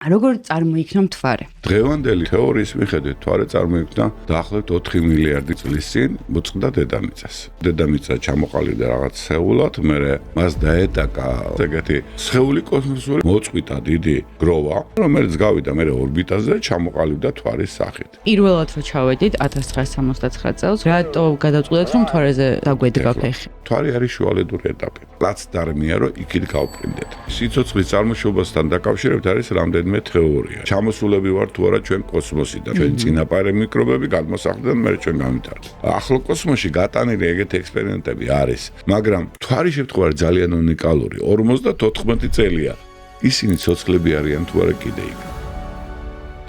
როგორ წარმოიქმნა მთვარე? დღევანდელი თეორიის მიხედვით მთვარე წარმოიქმნა დაახლოებით 4 მილიარდი წლის წინ მოწყდა დედამიწას. დედამიწა ჩამოყალიბდა რაღაც სხეულად, მერე მას დაეტაკა ეგეთი სხეული კოსმოსური მოწყვიტა დიდი გროვა, რომელიც გავიდა მერე ორბიტაზე, ჩამოყალიბდა მთვარის სახით. პირველად რო ჩავედით 1969 წელს, რატო გადავწყვეტეთ რომ მთვარეზე დაგვედგა ფეხი? მთვარი არის შუალედური ეტაპი. პლაცდარმია, რომ იქით გავპრინდეთ. სიცოცხლის წარმოშობასთან დაკავშირებით არის რამდენიმე თეორია. ჩამოსულები ვართ თუ არა ჩვენ კოსმოსიდან. ჩვენ წინაპარი მიკრობები გადმოსახლდნენ, მერე ჩვენ გამიტართ. ახლო კოსმოსში გატანილი ეგეთი ექსპერიმენტები არის, მაგრამ მთვარის შემთხვევა ძალიან უნიკალური. 54 წელია. ისინი ცოცხლები არიან თუ არა კიდე იქ.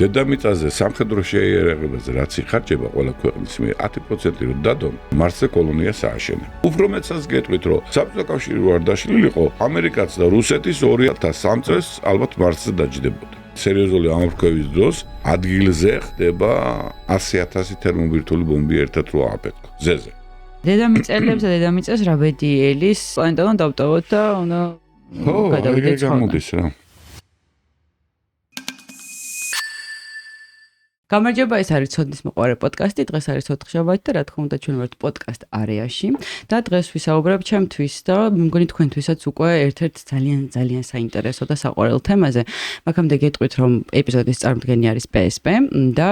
დედამიწაზე სამხედრო შეიარაღებაზე რაც იხარჯება ყველა ქვეყნის მიერ 10% რო დადონ, მარსზე კოლონიას ააშენენ. უფრო მეცაც გეტყვით, რომ საბჭოთა კავშირი ვარ დაშლილიყო, ამერიკაც და რუსეთის 2003 წელს ალბათ მარსზე დაჯდებოდა. სერიოზული ამოფრქვევის დროს ადგილზე ხდება 100,000 თერმობირთული ბომბი ერთად რო ააფეთქო ზეზე. დედამიწელებს და დედამიწას რა ბედიელის პლანეტიდან დავტოვოთ და უნდა გადავიდეთ გამოდის რა. გამარჯობა, ეს არის ცოდნის მოყვარე პოდკასტი. დღეს არის ოთხშაბათი და რა თქმა უნდა ჩვენ ვართ პოდკასტ არეაში და დღეს ვისაუბრებ ჩემთვის და მე მგონი თქვენთვისაც უკვე ერთ-ერთ ძალიან საინტერესო და საყვარელ თემაზე. მაგამდე გეტყვით რომ ეპიზოდის წარმომდგენი არის PSP და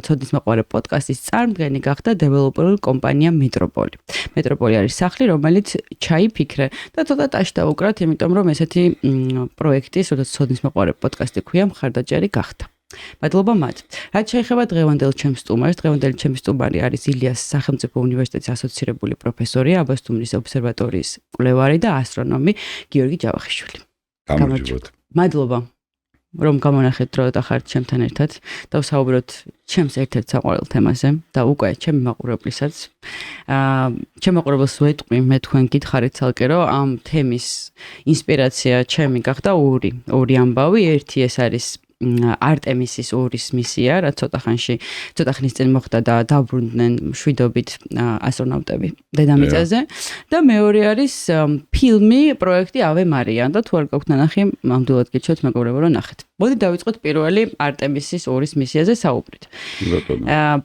ცოდნის მოყვარე პოდკასტის წარმომდგენი გახდა დეველოპერული კომპანია მეტროპოლი. მეტროპოლი არის სახლი, რომელიც ჩაიფიქრე და ცოტა ტაში დაუკრათ, იმიტომ რომ ესეთი პროექტის, როდესაც ცოდნის მოყვარე პოდკასტი ქვია, მხარდაჭერი გახდა. მადლობა მათ. რაც შეეხება დღევანდელ ჩემს სტუმარს, დღევანდელი ჩემი სტუმარი არის ილიას სახელმწიფო უნივერსიტეტის ასოცირებული პროფესორი, აბასთუმნის ობსერვატორიის კვლევარი და ასტრონომი გიორგი ჯავახიშვილი. გამარჯობათ. მადლობა, რომ გამონახეთ დრო და ხართ ჩემთან ერთად და ვსაუბროთ ჩემს ერთ-ერთ საყვარელ თემაზე და უკვე ჩემი მაყურებლისაც. ჩემ მაყურებელს ვეტყვი, მე თქვენ გითხარით ცალკე, რომ ამ თემის ინსპირაცია ჩემი გახდა ორი ამბავი, ერთი ეს არის არტემისის 2-ის მისია, რაც ცოტა ხნის წინ მოხდა და დაბრუნდნენ მშვიდობით ასტრონავტები დედამიწაზე და მეორე არის ფილმი პროექტი ავე მარია და თუ არ გაქვთ ნანახი, ნამდვილად გიჩვენებთ, მეგობრებო, რომ ნახეთ. მოდი დავიწყოთ პირველი არტემისის 2-ის მისიაზე საუბრით.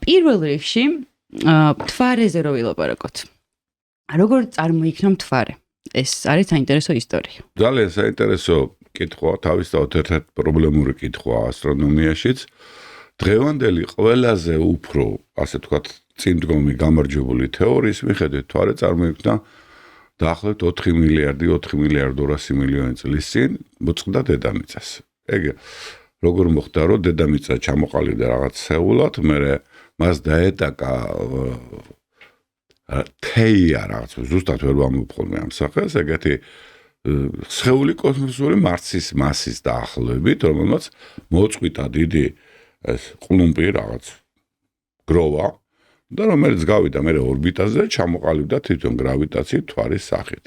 პირველ რიგში მთვარეზე რო ვილაპარაკოთ. როგორ წარმოიქმნა მთვარე? ეს არის საინტერესო ისტორია. ძალიან საინტერესო კითხვა, თავისთავად ერთ-ერთი პრობლემური კითხვა ასტრონომიაშიც. დღევანდელი ყველაზე უფრო, ასე ვთქვათ, წინდგომი გამარჯვებული თეორიის მიხედვით მთვარე წარმოიქმნა დაახლოებით 4 მილიარდი 200 მილიონი წლის წინ მოწყდა დედამიწას. ეგ როგორ მოხდა, რომ დედამიწა ჩამოყალიბდა რაღაც სხეულად, მერე მას დაეტაკა თეია რაღაც, ზუსტად ვერ ვამოვხმე ამ სახელს, ეგეთი სხეული კოსმოსური მარსის მასის დაახლოებით, რომელმაც მოწყვიტა დიდი ყლუმპი რაღაც გროვა და რომელიც გავიდა მერე ორბიტაზე, ჩამოყალიბდა თვითონ გრავიტაციით მთვარის სახით.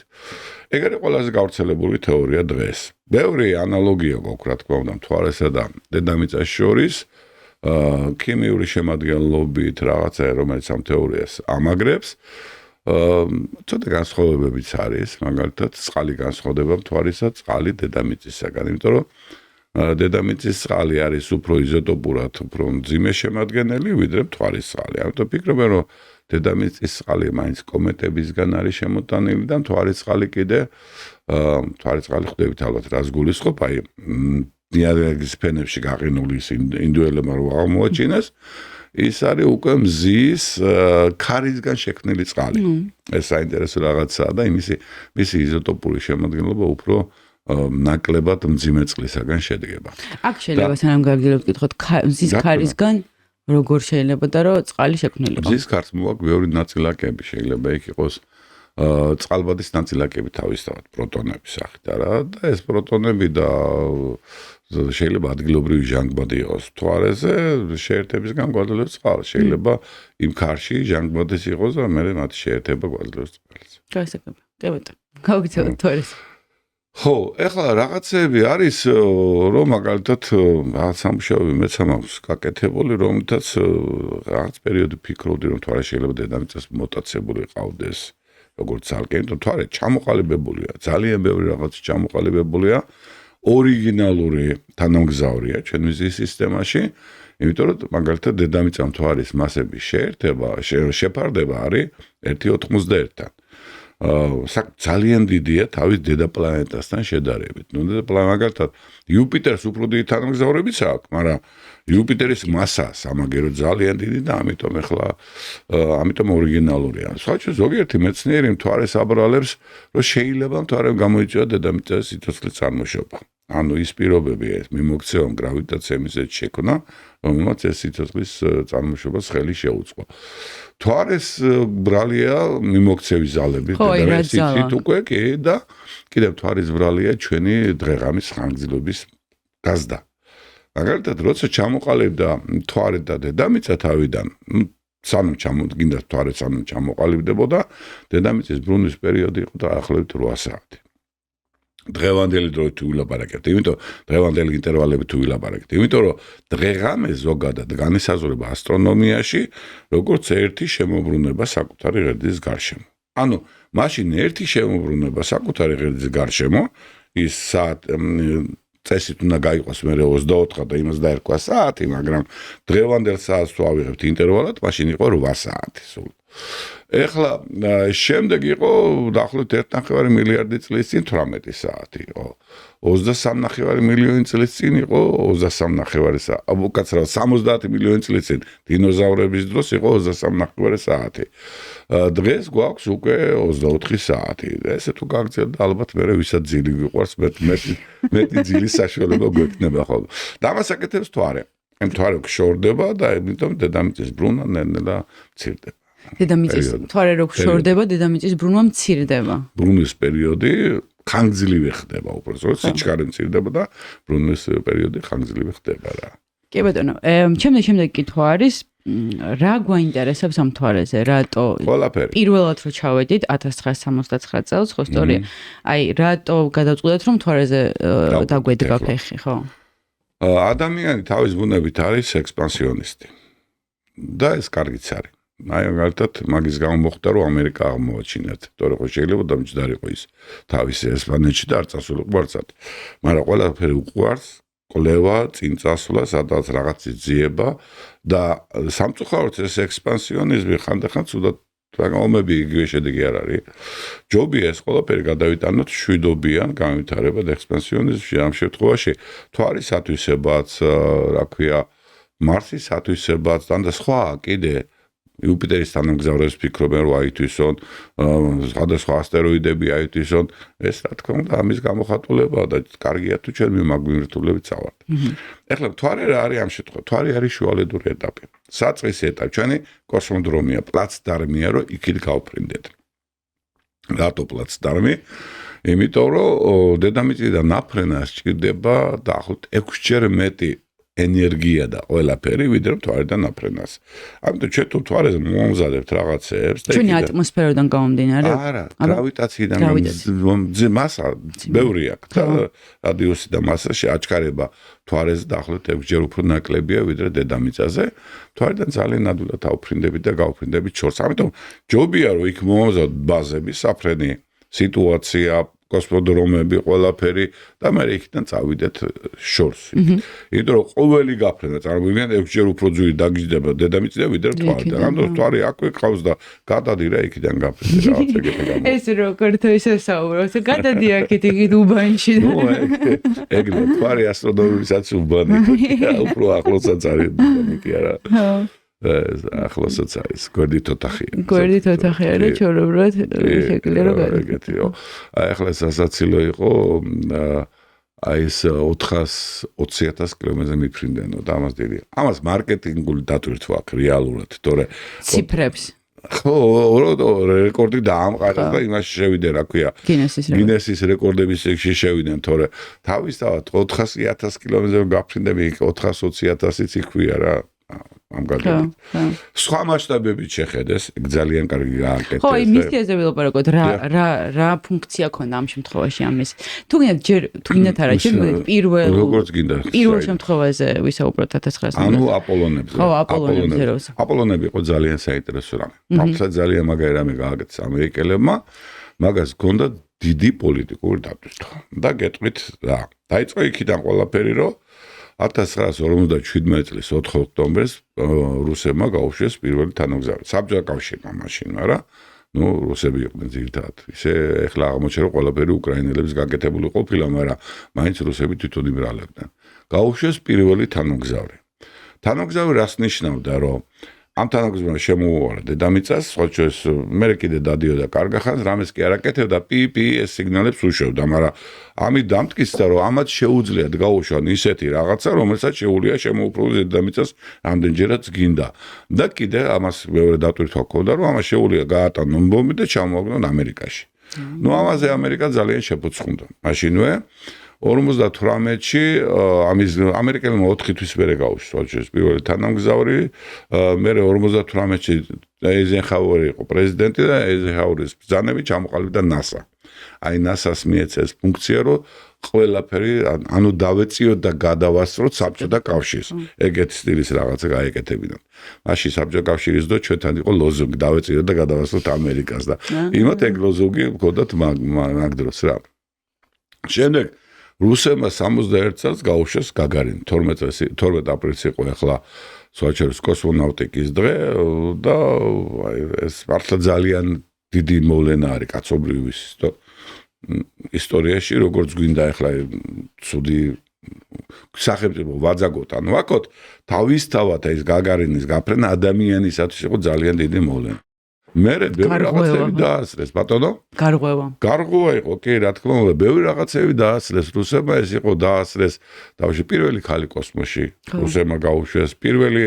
ეგ არის ყველაზე გავრცელებული თეორია დღეს. ბევრი ანალოგია გვაქვს, რა თქმა უნდა, მთვარესა და დედამიწას შორის, ქიმიური შემადგენლობით რაღაცა, რომელიც ამ თეორიას ამაგრებს. ცოტა განსხვავებებიც არის, მაგალითად, წყალი განსხვავდება მთვარისა წყალი დედამიწისაგან, იმიტომ რომ დედამიწის წყალი არის უფრო იზოტოპურად, უფრო მძიმე შემადგენელი, ვიდრე მთვარის წყალი. ამიტომ ფიქრობენ, რომ დედამიწის წყალი მაინც კომეტებისგან არის შემოტანილი და მთვარის წყალი კიდე მთვარის წყალი ხვდებით ალბათ რას გულისხმობ, აი ნიადაგის ფენებში გაყინული ინდუელებმა რო აღმოაჩინეს, ის არის უკვე მზის ქარისგან შექმნილი წყალი. ეს საინტერესო რაღაცაა და მისი იზოტოპური შემადგენლობა უფრო ნაკლებად მძიმე წყლისაგან შედგება. აქ შეიძლება სანამ გაგრძელებთ კითხოთ, მზის ქარისგან როგორ შეიძლება და რომ წყალი შექმნილიყო? მზის ქარს მოაქვს ბევრი ნაწილაკები, შეიძლება იქ იყოს წყალბადის ნაწილაკები თავისთავად პროტონების სახით არა და ეს პროტონები და შეიძლება ადგილობრივი ჟანგბადი იყოს მთვარეზე, შეერთებისგან გვაძლევს წყალს. შეიძლება იმ ქარში ჟანგბადის იყოს და მერე მათი შეერთება გვაძლევს წყალს. გასაგები. კი ბატონო. გავიქცევთ მთვარეს. ხო, ეხლა რაღაცები არის, რომ მაგალითად რაღაც სამუშაოები მეც მაქვს გაკეთებული, რომლითაც რაღაც პერიოდი ფიქრობდი, რომ მთვარე შეიძლება დედამიწას მუტაცებული ყავდეს. როგორც ცალკე, თუმცა მთვარე ჩამოყალიბებულია, ძალიან ბევრი რაღაც ჩამოყალიბებულია. ორიგინალური თანამგზავრია ჩვენ მიზნის სისტემაში, იმიტომ რომ მაგალითად დედამიწა მთვარის მასების შეფარდება არის 1.91-თან. ძალიან დიდია თავის დედაპლანეტასთან შედარებით. ნუ მაგალითად იუპიტერს უფრო დიდი თანამგზავრებიც აქვს, მაგრამ იუპიტერის მასა სამაგერო ძალიან დიდი და ამიტომ ორიგინალურია. სხვა ზოგიერთი მეცნიერი მთვარეს აბრალებს, რომ შეიძლება მთვარემ გამოიწვია დედამიწის სიცოცხლის წარმოშობა. ანუ ის პირობები ეს მიმოქცევა გრავიტაცია მისეთ შექმნა, რომელმაც ეს სიცოცხლის წარმოშობას ხელი შეუწყო. მთვარეს ბრალია მიმოქცევის ზალები და სიცით უკვე კი და კიდევ მთვარის ბრალია ჩვენი დღეღამის ხანგრძლივობის გაზდა. მაგალითად, როცა ჩამოყალიბდა მთვარე და დედამიწა თავიდან, სანამ ჩამოდგინდა მთვარე, სანამ ჩამოყალიბდებოდა, დედამიწის ბრუნვის პერიოდი იყო დაახლოებით 8 საათი. დღევანდელი დროით თუ ვილაპარაკებთ, იმიტომ დღევანდელი ინტერვალებით თუ ვილაპარაკებთ, იმიტომ რომ დღეღამე ზოგადად განისაზღვრება ასტრონომიაში, როგორც ერთი შემოbrunება საკუთარი ღერძის გარშემო. ანუ მაშინ ერთი შემოbrunება საკუთარი ღერძის გარშემო, ის წესით უნდა გაიყოს მე 24 და იმას დაერქვა საათი, მაგრამ დღევანდელ საათს თუ ავიღებთ ინტერვალად, მაშინ იყო 8 საათი სულ. ეხლა შემდეგ იყო დაახლოებით 1.5 მილიარდი წლის წინ 18 საათი იყო. 23.5 მილიონი წლის წინ იყო 23.5 საათი. უკაცრავად 70 მილიონი წლის წინ დინოზავრების დროს იყო 23.5 საათი. დღეს გვაქვს უკვე 24 საათი. ესე თუ გაგრძელდა ალბათ მე ვისაც ძილი გიყვარს მეტი ძილის საშუალება გვექნება ხოლმე. და ამას აკეთებს მთვარე. მთვარე გშორდება და ამიტომ დედამიწის ბრუნა ნელ-ნელა მცირდება. დედამიწის მთვარე რო გშორდება, დედამიწის ბრუნვა მცირდება. ბრუნვის პერიოდი ხანგრძლივი ხდება უბრალოდ, სიჩქარე მცირდება და ბრუნვის პერიოდი ხანგრძლივი ხდება რა. კი ბატონო, შემდეგ კითხვა არის, რა გვაინტერესებს ამ მთვარეზე, რატო? ყველაფერი. პირველად რო ჩავედით 1969 წელს, ხო სწორია? აი, რატო გადავწყვეტეთ რომ მთვარეზე დაგვედგა ფეხი, ხო? ადამიანი თავის ბუნებით არის ექსპანსიონისტი. და ეს კარგიც არის. აი მაგალითად მაგის გამო მოხდა რომ ამერიკა აღმოაჩინათ, თორე ხო შეიძლება დამჯდარიყო ის თავის ესპანეთში და არ წასულიყო არცად. მაგრამ ყველაფერი უყვარს, კვლევა, წინ წასვლა, სადაც რაღაცის ძიება და სამწუხაროდ ეს ექსპანსიონიზმი ხანდახან ცუდად ომები იგივე შედეგი არ არის. ჯობია ეს ყველაფერი გადავიტანოთ შვიდობიან განვითარებად ექსპანსიონიზმში, ამ შემთხვევაში მთვარის ათვისებაც, რა ქვია, მარსის ათვისებაც და სხვა კიდე იუპიტერის თანამგზავრებს ფიქრობენ რომ აითვისონ, სხვადასხვა ასტეროიდები აითვისონ, ეს რა თქმა უნდა ამის გამოხატულებაა და კარგია თუ ჩვენ მაგმირთულებით წავართ. ეხლა მთვარე რა არის ამ შემთხვევაში? მთვარე არის შუალედური ეტაპი. საწყისი ეტაპი ჩვენი კოსმოდრომია, პლაცდარმია, რომ იქით გავფრინდეთ. რატო პლაცდარმი? იმიტომ რომ დედამიწიდან ნაფრენას სჭირდება დაახლოებით 6-ჯერ მეტი ენერგია და ყველაფერი ვიდრე მთვარიდან ნაფრენას. ამიტომ ჩვენ თუ მთვარეზე მომზადებთ რაღაცეებს და ჩვენი ატმოსფეროდან გამომდინარე? არა, გრავიტაციიდან მასა ბევრი აქვს და რადიუსი და მასა აჩქარება მთვარეზე დაახლოებით 6-ჯერ უფრო ნაკლებია ვიდრე დედამიწაზე. მთვარიდან ძალიან ადვილად ავფრინდებით და გავფრინდებით შორს. ამიტომ ჯობია რომ იქ მომზადოთ ბაზები, საფრენი სიტუაცია, კოსმოდრომები, ყველაფერი და მე იქიდან წავიდეთ შორს. იმიტომ რომ ყოველი გაფრენა წარმოიდგინეთ 6-ჯერ უფრო ძვირი დაგიჯდება დედამიწიდან ვიდრე მთვარიდან. ამიტომ მთვარე აკვე ყავს და გადადი რა იქიდან გაფრინდი რაღაც ეგეთი გამო. ეს როგორ თუ ისე საუბრობთ, გადადი აქეთ იქით უბანში. ნუ ეგრე მთვარე ასტრონომისაც უბანი. უფრო ახლოსაც არის უბანი კი არა. ახლოსაც არის გვერდით ოთახია. გვერდით ოთახია და ჩორობრად შეგვიძლია რომ გადაგეთიო. აი ახლა სასაცილო იყო აი ეს 420,000 კილომეტრზე მიფრინდენო და ამას დიდი. ამას მარკეტინგული დატვირთვა აქვს რეალურად, თორე ციფრებს. ხო, რეკორდი დაამყარა და იმაში შევიდე, რა ქვია. გინესის რეკორდების წიგნში შევიდნენ, თორე თავისთავად 400,000 კილომეტრზე გაფრინდები 420,000-იც იქვია რა. ამ გადაგეთ. სხვა მასშტაბებით შეხედეს, ძალიან კარგი გააკეთეს. ხო, მისიაზე ვილაპარაკოთ, რა ფუნქცია ქონდა ამ შემთხვევაში ამის. თუ გინდათ არა, პირველ შემთხვევაზე ვისაუბროთ 1900. ანუ აპოლონებზე. ხო, აპოლონებზე. აპოლონები იყო ძალიან საინტერესო რამე. ფაქტობრივად ძალიან მაგარი რამე გააკეთეს ამერიკელებმა, მაგას ჰქონდა დიდი პოლიტიკური დატვირთვა. და გეტყვით რა. დაიწყო იქიდან ყველაფერი, რომ 1957 წლის 4 ოქტომბერს რუსებმა გაუშვეს პირველი თანამგზავრი. საბჭოთა კავშირმა მაშინ, მაგრამ რუსები იყვნენ ძირითადად. ისე ეხლა აღმოჩნდა, რომ ყველაფერი უკრაინელების გაკეთებული ყოფილა, მაგრამ მაინც რუსები თვითონ იმრალებდნენ. გაუშვეს პირველი თანამგზავრი. თანამგზავრი რას ნიშნავდა, რომ ამ თანამგზავრმა შემოუვარა დედამიწას, ხოჩოს მე კიდე დადიოდა კარგახანს, რამეს კი არ აკეთებდა, პი ეს სიგნალებს უშვებდა, მაგრამ ამით დამტკიცდა, რომ ამათ შეუძლიათ გაუშვან ისეთი რაღაცა, რომელსაც შეუძლია შემოუპროს დედამიწას რამდენჯერაც გინდა. და კიდე ამას მეორე დატვირთვა ჰქონდა, რომ ამას შეუძლია გაატანონ ბომბი და ჩამოაგდონ ამერიკაში. ამაზე ამერიკა ძალიან შეფუძხუნდა. მაშინვე 58-ში ამის ამერიკელებმა 4 თვის მერე გაუშვეს პირველი თანამგზავრი, მერე 58-ში ეიზენჰაუერი იყო პრეზიდენტი და ეიზენჰაუერის ბრძანებით ჩამოყალიბდა NASA. აი NASA-ს მიეცეს ფუნქცია, რომ ყველაფერი ანუ დავეციოთ და გადავასწროთ საბჭოთა კავშირს. ეგეთი სტილის რაღაცა გაეკეთებინათ. მაშინ საბჭოთა კავშირის და ჩვენთან იყო ლოზუნგი დავეციოთ და გადავასწროთ ამერიკას და იმათ ეგ ლოზუნგი ჰქონდათ მაგ დროს რა. შემდეგ რუსებმა 61 წელს გაუშვეს გაგარინი 12 აპრილს იყო ახლა სვაჩერის კოსმონავტიკის დღე და ეს მართლა ძალიან დიდი მოვლენა არის კაცობრიობის ისტორიაში როგორც გვინდა ახლა ცუდი სახელმწიფო ვაძაგოთ ან ვაკოთ თავისთავად ეს გაგარინის გაფრენა ადამიანისათვის იყო ძალიან დიდი მოვლენა. მერე ბევრი რაღაცები დაასწრეს, ბატონო? გარღვევა იყო, კი, რა თქმა უნდა, ბევრი რაღაცები დაასწრეს რუსებმა, ეს იყო დაასწრეს თავში პირველი ხალი კოსმოსში, რუსებმა გაუშვეს, პირველი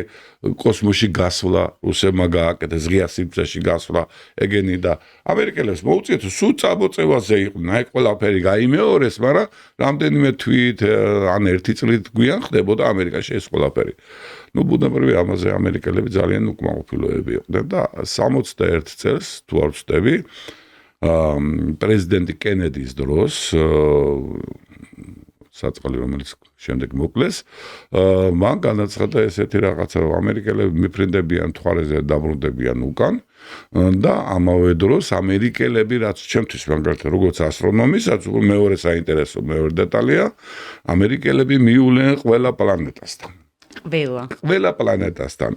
კოსმოსში გასვლა, რუსებმა გააკეთეს, ღია სივრცეში გასვლა, ეგენი და ამერიკელებს მოუწიეთ, სულ წამოწევაზე იყვნენ, აი ყველაფერი გაიმეორეს, მაგრამ რამდენიმე თვით ან ერთი წლით გვიან ხდებოდა ამერიკაში ეს ყველაფერი. ბუნებრივი ამაზე ამერიკელები ძალიან უკმაყოფილოები იყვნენ და 61 წელს თუ არ ვცდები პრეზიდენტი კენედის დროს საწყალი რომელიც შემდეგ მოკლეს მან განაცხადა ესეთი რაღაცა რომ ამერიკელები მიფრინდებიან თვალეზე დაბრუნდებიან უკან და ამავე დროს ამერიკელები რაც ჩემთვის მაგალითად როგორც ასტრონომისაც მეორე საინტერესო მეორე დეტალია ამერიკელები მიულენ ყველა პლანეტასთან ყველა პლანეტასთან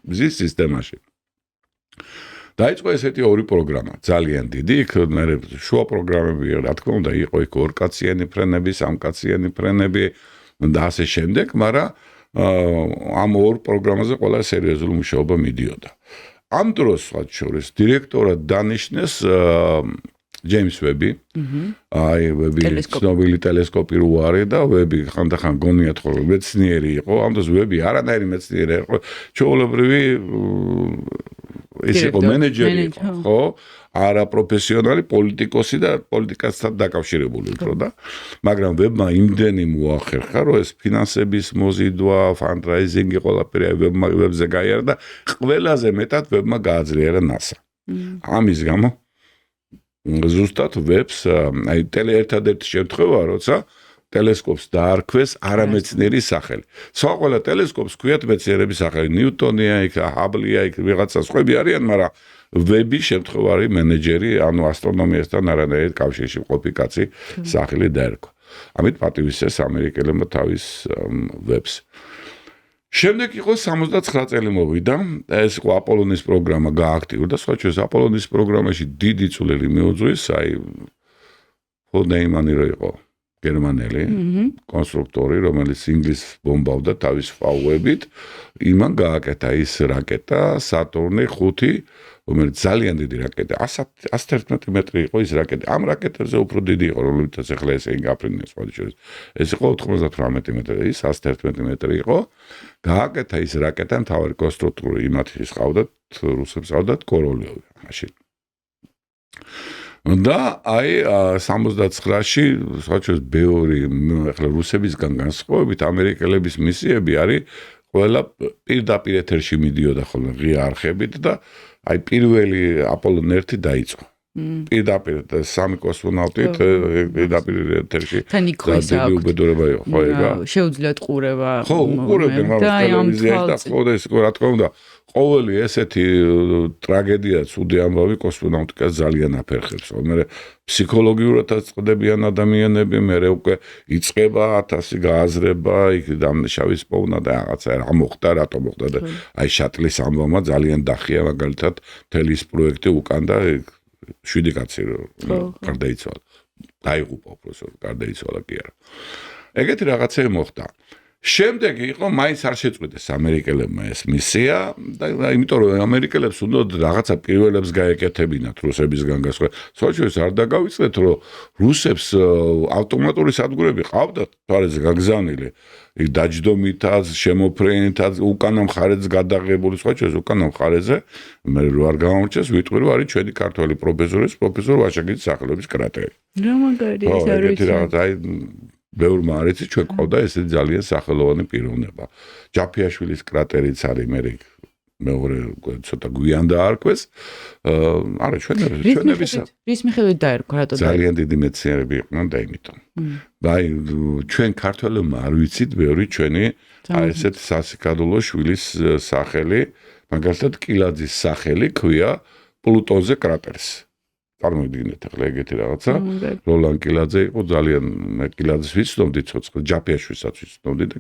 მზის სისტემაში. დაიწყო ესეთი ორი პროგრამა, ძალიან დიდი, იქ შუა პროგრამები, რა თქმა უნდა, იყო იქ ორკაციანი ფრენები, სამკაციანი ფრენები და ასე შემდეგ, მაგრამ ამ ორ პროგრამაზე ყველა სერიოზული მუშაობა მიდიოდა. ამ დროს მათ შორის დირექტორად დანიშნეს ჯეიმს ვები, აი ვები ცნობილი ტელესკოპი რო არის და ვები ხანდახან გონიათ ხოლმე მეცნიერი იყო, ამ დროს ვები არანაირი მეცნიერი იყო, ჩვეულებრივი ის იყო მენეჯერი იყო, ხო? არა პროფესიონალი პოლიტიკოსი და პოლიტიკასთან დაკავშირებული უფრო და მაგრამ ვებმა იმდენი მოახერხა, რომ ეს ფინანსების მოზიდვა, ფანდრაიზინგი ყველაფერი ვებზე გაიარა და ყველაზე მეტად ვებმა გააძლიერა NASA. ამის გამო ზუსტად ვებს, აი ერთადერთი შემთხვევა, როცა ტელესკოპს დაარქვეს არამეცნიერი სახელი. სხვა ყველა ტელესკოპს ქვიათ მეცნიერების სახელი, ნიუტონია, იქ ჰაბლია, იქ ვიღაცა სხვები არიან, მაგრამ ვები შემთხვევა არის მენეჯერი, ანუ ასტრონომიასთან არანაირ კავშირში მყოფი კაცი სახელი დაერქვა. ამით პატივისცეს ამერიკელებმა თავის ვებს. შემდეგ იყო 69 წელი მოვიდა, ეს იყო აპოლონის პროგრამა გააქტიურდა, სხვა შორის აპოლონის პროგრამაში დიდი წვლილი მიუძღვის, აი ფონ ნეიმანი რო იყო გერმანელი კონსტრუქტორი, რომელიც ინგლისს ბომბავდა თავის ფაუებით, იმან გააკეთა ის რაკეტა სატურნი 5, რომელიც ძალიან დიდი რაკეტა, 111 მეტრი იყო ის რაკეტა. ამ რაკეტებზე უფრო დიდი იყო, რომელიცაც ახლა ესე გაფრინდეს სხვა შორის. ეს იყო 98 მეტრი, ის 111 მეტრი იყო. გააკეთა ის რაკეტა, მთავარი კონსტრუქტორი იმათი ჰყავდათ, რუსებს ჰყავდათ კოროლიოვი მაშინ. და აი 69-ში სხვაჩვენს ბევრი ახლა რუსებისგან განსხვავებით ამერიკელების მისიები არის ყველა პირდაპირ ეთერში მიდიოდა ხოლმე ღია არხებით და აი პირველი აპოლონ 1 დაიწყო. პირდაპირ სამი კოსმონავტით პირდაპირ ეთერში თან იქ ხო დიდი უბედურება იყო ხო ეგა შეუძლიათ ყურება ხო უყურებენ რა ტელევიზიაში და ხო და ეს რა თქმა უნდა ყოველი ესეთი ტრაგედია ცუდი ამბავი კოსმონავტიკას ძალიან აფერხებს ხო მე ფსიქოლოგიურადაც წყდებიან ადამიანები მე უკვე იწყება 1000 გააზრება იქ დამნაშავის პოვნა და რაღაცა რა მოხდა რატო მოხდა და აი შატლის ამბავმა ძალიან დახია მაგალითად თელის პროექტი უკან და 7 კაცი გარდაიცვალა. დაიღუპა უბრალოდ გარდაიცვალა კი არა. ეგეთი რაღაცები მოხდა. შემდეგ იყო მაინც არ შეწყვიტეს ამერიკელებმა ეს მისია და იმიტომ რომ ამერიკელებს უნდა რაღაცა პირველებს გაეკეთებინათ რუსებისგან გასხვა. სოჭუეს არ დაგავიწყდეთ რომ რუსებს ავტომატური სადგურები ყავდათ თვალეზე გაგზავნილი. იქ დაჯდომითაც, შემოფრენითაც, უკანა მხარეც გადაღებული სოჭუეს უკანა მხარეზე მე რო არ გამორჩეს ვიტყვი რომ არის ჩვენი ქართველი პროფესორ ვაშაკიძის სახელობის კრატერი. რა მაგარი ეს არ ვიცი. აი ბევრმა არ იცი ჩვენ ყავდა ესეთი ძალიან სახელოვანი პიროვნება. ჯაფიაშვილის კრატერიც არის მეორე ცოტა გვიან დაარქვეს. არა ჩვენების რის მიხედვით დაერქვა რატო ძალიან დიდი მეცნიერები იყვნენ და იმიტომ. აი ჩვენ ქართველებმა არ ვიცით ბევრი ჩვენი აი ესეთ სასიკადულო შვილის სახელი, მაგალითად კილაძის სახელი ქვია პლუტონზე კრატერს. წარმოიდგინეთ ახლა ეგეთი რაღაცა როლან კილაძე იყო ძალიან მე კილაძეს ვიცნობდი ცოცხლად ჯაფიაშვილსაც ვიცნობდი და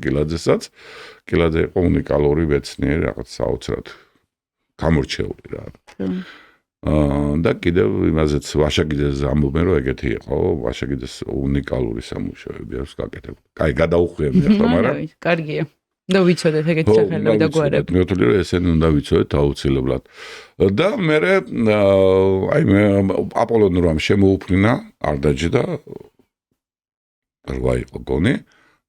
კილაძე იყო უნიკალური მეცნიერი რაღაც საოცრად გამორჩეული რა და კიდევ იმაზეც ვაშაკიძეს ამბობენ რომ ეგეთი იყო ვაშაკიძეს უნიკალური სამუშაოები აქვს გაკეთებული. აი გადაუხვიებდი ახლა მაგრამ კარგია. და ვიცოდეთ ეგეთი სახელები და გვარები. მე ვთვლი რომ ესენი უნდა ვიცოდეთ აუცილებლად. და მე მე აპოლონ რამ შემოუფრინა არ დაჯდა 8 იყო გონი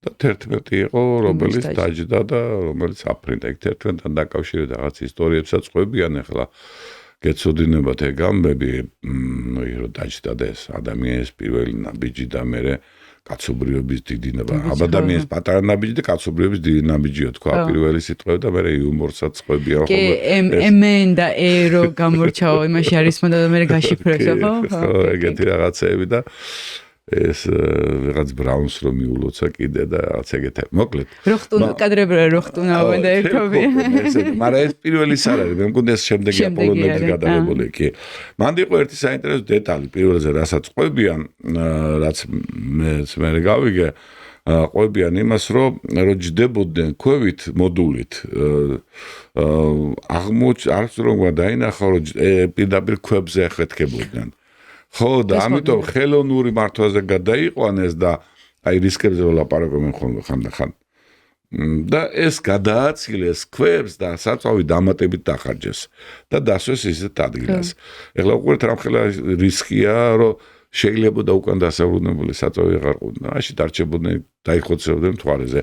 და 11 იყო რომელის დაჯდა და რომელიც აფრინდა. ეგ 11-თან დაკავშირებით რაღაც ისტორიებსაც ყვებიან ახლა გეცოდინებათ ეგ ამბები რომ დაჯდა და ეს ადამიანის პირველი ნაბიჯი და მე კაცობრიობის დიდი ადამიანის პატარა ნაბიჯი და კაცობრიობის დიდი ნაბიჯია თქვა პირველი სიტყვა და მე იუმორსაც ყვებიან ხო ემენ და ერო გამორჩაო იმაში არის მონდა და მე გაშიფრებს ხო ეგეთი რაღაცეები და ეს რაღაც ბრაუნს რომ მიულოცა კიდე და რაღაც ეგეთი მოკლედ კადრები როხტუნავენ და ერთობიან მაგრამ ეს პირველი არ არის მე მგონია ეს შემდეგი აპოლონების გადაღებული კი მანდი იყო ერთი საინტერესო დეტალი პირველზე რასაც ყვებიან რაც მე გავიგე ყვებიან იმას რომ ჯდებოდნენ ქვევით მოდულით არც რომ დაინახა რომ პირდაპირ ქვებზე ეხეთქებოდნენ ხო და ამიტომ ხელოვნური მართვაზე გადაიყვანეს და აი რისკებზე ვლაპარაკობენ ხოლმე ხანდახან და ეს გადააცილეს ქვებს და საწვავი დამატებით დახარჯეს და დასვეს ისეთ ადგილას. ეხლა უყურეთ რამხელა რისკია რომ შეიძლება და უკან დასაბრუნებელი საწვავი აღარ ყოფნა. მაშინ დარჩებოდნენ დაიხოცებდნენ მთვარეზე.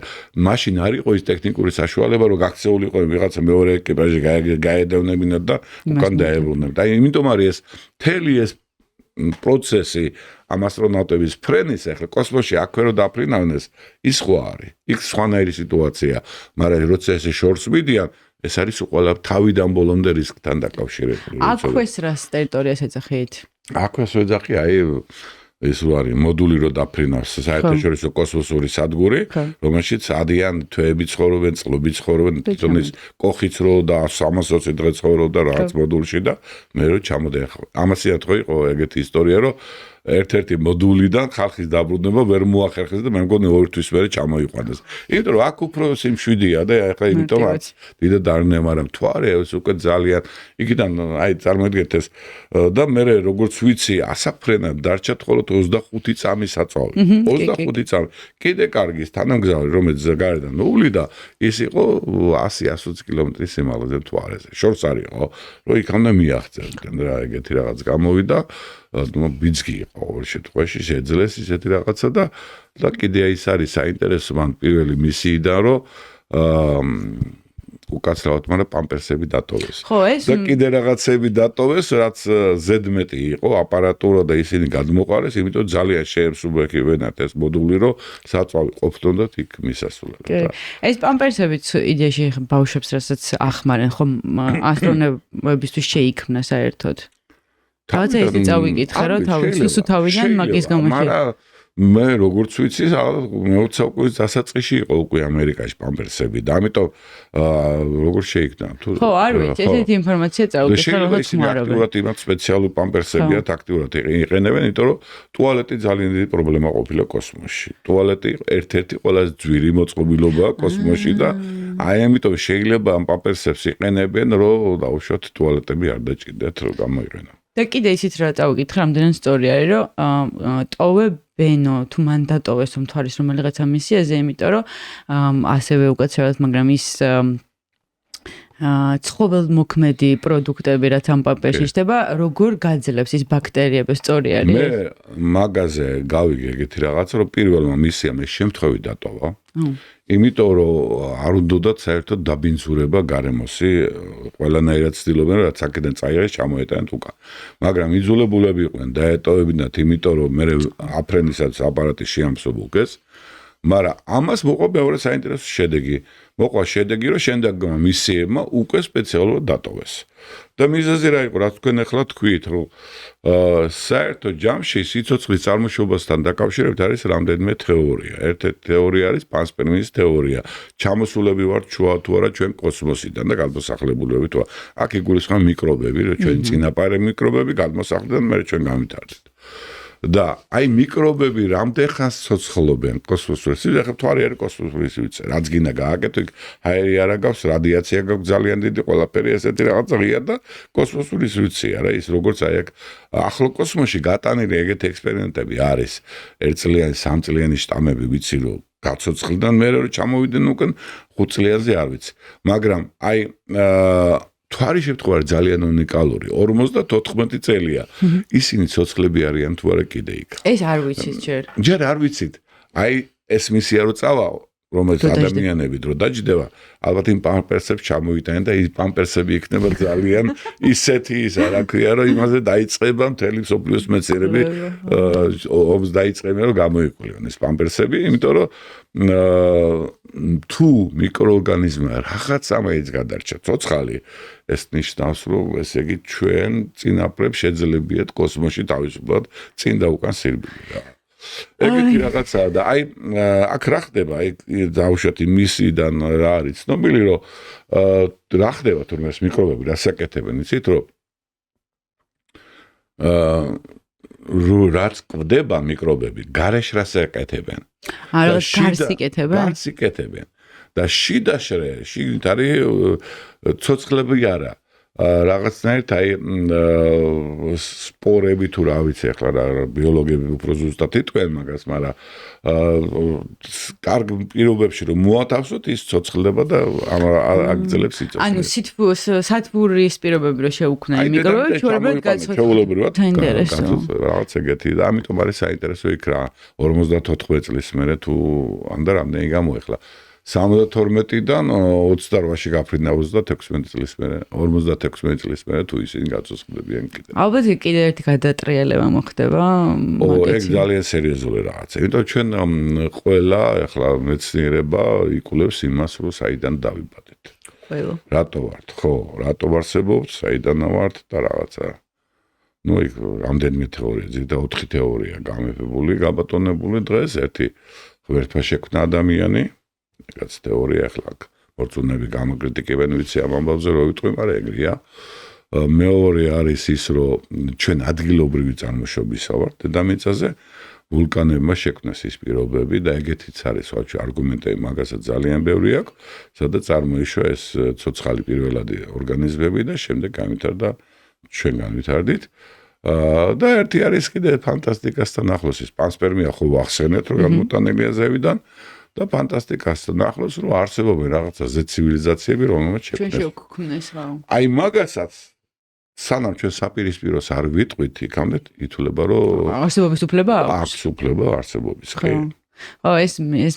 მაშინ არ იყო ის ტექნიკური საშუალება რომ გაქცეულიყო ვიღაცა მეორე ეკიპაჟი გაედევნებინათ და უკან დაებრუნებინათ. აი იმიტომ არის ეს მთელი ეს პროცესი ამ ასტრონავტების ფრენის ახლა კოსმოსში აქვე რომ დაფრინავნეს ის ხო არის იქ სხვანაირი სიტუაცია მაგრამ როცა ესე შორს მიდიან ეს არის ყველა თავიდან ბოლომდე რისკთან დაკავშირებული აქვეს რას ტერიტორიას ეძახით აქვეს ეძახი აი ეს არის მოდული რომ დაფრინავს საერთაშორისო კოსმოსური სადგური რომელშიც ადიან თვეები ცხოვრობენ წყლები ცხოვრობენ თვითონის კოხიც რო და 320 დღე ცხოვრობდა რაღაც მოდულში და მე რო ჩამოდე ამასიათ ხო იყო ეგეთი ისტორია რომ ერთ-ერთი მოდულიდან ხალხის დაბრუნება ვერ მოახერხეს და მე მგონი 2 თვის მერე ჩამოიყვანეს. იმიტომ რომ აქ უფრო სიმშვიდეა და ახლა იმიტომაც დიდად არ ვნე, მაგრამ მთვარე ეს უკვე ძალიან იქიდან აი წარმოიდგინეთ ეს და მე როგორც ვიცი ასაფრენად დარჩა მხოლოდ 25 წამი საწვავი. 25 წამი. კიდე კარგი თანამგზავრი რომელიც გარედან მოვლიდა ის იყო 100-120 კილომეტრის სიმაღლეზე მთვარეზე. შორს არის ხო რომ იქამდე მიაღწევდნენ რა ეგეთი რაღაც გამოვიდა ბიძგი იყო ყოველ შემთხვევაში შეძლეს ისეთი რაღაცა და კიდე ის არის საინტერესო მან პირველი მისიიდან რომ უკაცრავად მაგრამ პამპერსები დატოვეს. ხო ეს და კიდე რაღაცები დატოვეს რაც ზედმეტი იყო აპარატურა და ისინი გადმოყარეს იმიტომ ძალიან შეებსუბექებენათ ეს მოდული რომ საწვავი ყოფნოდათ იქ მისასვლელად. ეს პამპერსებიც იდეაში ბავშვებს რასაც ახმარენ ხომ ასტრონავტებისთვის შეიქმნა საერთოდ რაღაცა ისე წავიკითხე, რომ თავის თავიდან მაგის გამო მე როგორც ვიცი, მე-20 წლის დასაწყისში იყო უკვე ამერიკაში პამპერსები და ამიტომ როგორ შეიქნა თუ ხო, არ ვიცი, ესეთი ინფორმაცია წავიკითხე, რომ ხმარობენ. აქტიურად იმათ სპეციალური პამპერსებია, აქტიურად იყენებენ, იმიტომ რომ ტუალეტი ძალიან დიდი პრობლემა ყოფილა კოსმოსში. ტუალეტი ერთ-ერთი ყველაზე ძვირი მოწყობილობაა კოსმოსში და აი ამიტომ შეიძლება ამ პამპერსებს იყენებენ, რომ დაუშვათ ტუალეტები არ დაჭირდეთ, რომ გამოიყენონ. და კიდე ისიც რა წავიკითხე, რამდენად სწორი არის, რომ ტოვებენო თუ მან დატოვეს მთვარის რომელიღაცა მისიაზე, იმიტომ რომ ასევე უკაცრავად, მაგრამ ის ცხოველმოქმედი პროდუქტები, რაც ამ პამპერში ხდება, როგორ გაძლევს ის ბაქტერიები, სწორი არის? მე მაგაზე გავიგე ეგეთი რაღაცა, რომ პირველმა მისიამ ეს შემთხვევით დატოვა. იმიტომ რომ არ უნდათ საერთოდ დაბინძურება გარემოსი, ყველანაირად ცდილობენ რაც აქედან წაიღეს ჩამოეტანათ უკან. მაგრამ იძულებულები იყვნენ დაეტოვებინათ, იმიტომ რომ მე აფრენისაც აპარატი შეამსუბუქეს. მაგრამ ამას მოყვა მეორე საინტერესო შედეგი. მოყვა შედეგი, რომ შემდეგმა მისიებმა უკვე სპეციალურად დატოვეს. და მიზეზი რა იყო, რაც თქვენ ახლა თქვით, რომ საერთო ჯამში სიცოცხლის წარმოშობასთან დაკავშირებით არის რამდენიმე თეორია. ერთ-ერთი თეორია არის პანსპერმიის თეორია. ჩამოსულები ვართ თუ არა ჩვენ კოსმოსიდან და გადმოსახლებულები თუ არა. აქ იგულისხმება მიკრობები, რომ ჩვენ წინაპარი მიკრობები გადმოსახლდნენ, მე ჩვენ გამვითარდით. და აი მიკრობები რამდენ ხანს ცოცხლობენ კოსმოსურ სივრცეში, ახლა მთვარი არის კოსმოსური სივრცე, რაც გინდა გააკეთო, ჰაერი არ აგავს, რადიაცია გაქვს ძალიან დიდი, ყველაფერი ესეთი რაღაცა ღია და კოსმოსური სივრცეა რა, ის როგორც აი აქ ახლო კოსმოსში გატანილი ეგეთი ექსპერიმენტები არის, 1 წლიანი, 3 წლიანი შტამები ვიცი რომ გაცოცხლდნენ, მე რომ ჩამოვიდნენ უკან 5 წლიანზე არ ვიცი, მაგრამ აი მთვარი შემთხვევა ძალიან უნიკალური, 54 წელია. ისინი ცოცხლები არიან თუ არა კიდე იქ. ეს არ ვიცით ჯერ. ჯერ არ ვიცით. აი ეს მისია რო წავაო, რომელიც ადამიანები დრო დაჯდება, ალბათ იმ პამპერსებს ჩამოიტანენ და ის პამპერსები იქნება ძალიან ისეთი ისა, რა ქვია, რომ იმაზე დაიწყება მთელი მსოფლიოს მეცნიერები ომს დაიწყებენ, რომ გამოიკვლიონ ეს პამპერსები, იმიტომ რომ თუ მიკროორგანიზმმა რაღაცა მაინც გადარჩა ცოცხალი, ეს ნიშნავს, რომ ესე იგი ჩვენ წინაპრებს შეძლებიათ კოსმოსში თავისუფლად წინ და უკან სირბილი რა. ეგეთი რაღაცაა და აი აქ რა ხდება, აი დავუშვათ მისიდან რა არის ცნობილი, რომ რა ხდება თურმე ეს მიკრობები რასაკეთებენ, იცით, რომ რაც კვდება მიკრობები, გარეშ რასაკეთებენ? არა, გარსიკეთებენ? გარსიკეთებენ. და შიდაშრე, შიგნით არის ცოცხლები არა. რაღაცნაირად აი სპორები თუ რა ვიცი ახლა რა ბიოლოგები უფრო ზუსტად იტყვიან მაგას, მაგრამ კარგ პირობებში რომ მოათავსოთ ის ცოცხლდება და აგრძელებს სიცოცხლეს. ანუ სათბურის პირობები რომ შეუქმნან მიკრობები, ჩვეულებრივად ჩვეულებრივად რაღაც ეგეთი და ამიტომ არის საინტერესო იქ რა 54 წლის მერე თუ ამ და რამდენი გამოეხლა 72-დან 28-ში გაფრინდა 36 წლის მერე, 56 წლის მერე თუ ისინი გაცოცხლებიან კიდე. ალბათ კიდე ერთი გადატრიალება მოხდება. ეგ ძალიან სერიოზული რაღაცა. იმიტომ ჩვენ ყველა ახლა მეცნიერება იკვლევს იმას, რომ საიდან დავიბადეთ. ყველა. რატო ვართ? ხო, რატო ვარსებობთ, საიდან ვართ და რაღაცა. ნუ იქ რამდენიმე თეორია, ზედა 4 თეორია გამეფებული, გაბატონებული დღეს, ერთი ღმერთმა შექმნა ადამიანი. რაც თეორია ახლა მორწმუნეები გამოკრიტიკებენ ვიცი ამ ამბავზე რო ვიტყვი, მაგრამ ეგრეა. მეორე არის ის, რომ ჩვენ ადგილობრივი წარმოშობისა ვართ დედამიწაზე, ვულკანებმა შექმნეს ის პირობები და ეგეთიც არის ვაჭი არგუმენტები მაგასაც ძალიან ბევრი აქვს, სადაც წარმოიშვა ეს ცოცხალი პირველადი ორგანიზმები და შემდეგ გამვითარდა ჩვენ განვითარდით. და ერთი არის კიდე ფანტასტიკასთან ახლოს ის პანსპერმია ხო ვახსენეთ, რომ გამოტანილია ზევიდან. და ფანტასტიკასთან ახლოს რომ არსებობენ რაღაცა ცივილიზაციები, რომელმაც შექმნეს. ჩვენ შევქმნეს რა. აი მაგასაც სანამ ჩვენ საპირისპიროს არ ვიტყვით, იქამდე ითვლება რომ არსებობის უფლება აქვს. აქვს უფლება არსებობის, ხო. ეს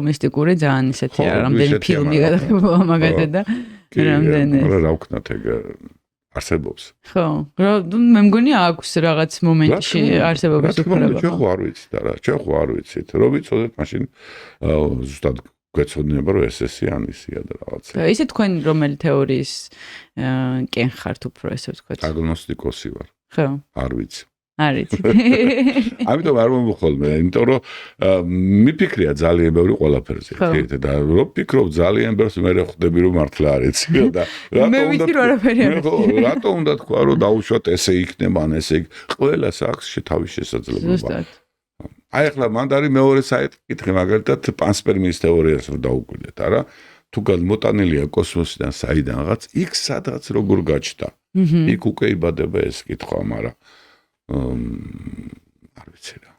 მისტიკური ძალიან ისეთია, რამდენი ფილმი გადაღებულა მაგაზე და რამდენი. რა ვქნათ ეგ არსებობს. ხო, მე მგონი აქვს რაღაც მომენტში არსებობის უფლება. ჩვენ ხო არ ვიცით და რა, ჩვენ ხო არ ვიცით. რო ვიცოდეთ, მაშინ ზუსტად გვეცოდინება, რომ ეს ან ისია და რაღაცა. ისე თქვენ რომელი თეორიის კენ ხართ უფრო ესე ვთქვათ? აგნოსტიკოსი ვარ. ხო. არ ვიცი. არის. ამიტომ არ მომხოლმე, იმიტომ რომ მიფიქრია ძალიან ბევრი ყველაფერზე. და რო ფიქრობ ძალიან ბევრს მე ხვდები რომ მართლა არ ეცია და რატო უნდა თქვა რომ დაუშვათ ესე იქნება ან ესე ყველას აქვს თავის შესაძლებლობა. აი ახლა მანდ არის მეორე საიტი კითხე მაგალითად პანსპერმიის თეორიას რო დაუკვირდეთ, არა? თუ გადმოტანილია კოსმოსიდან საიდანღაც, იქ სადღაც როგორ გაჩნდა. იქ უკვე იბადება ეს კითხვა, მაგრამ არ ვიცი რა.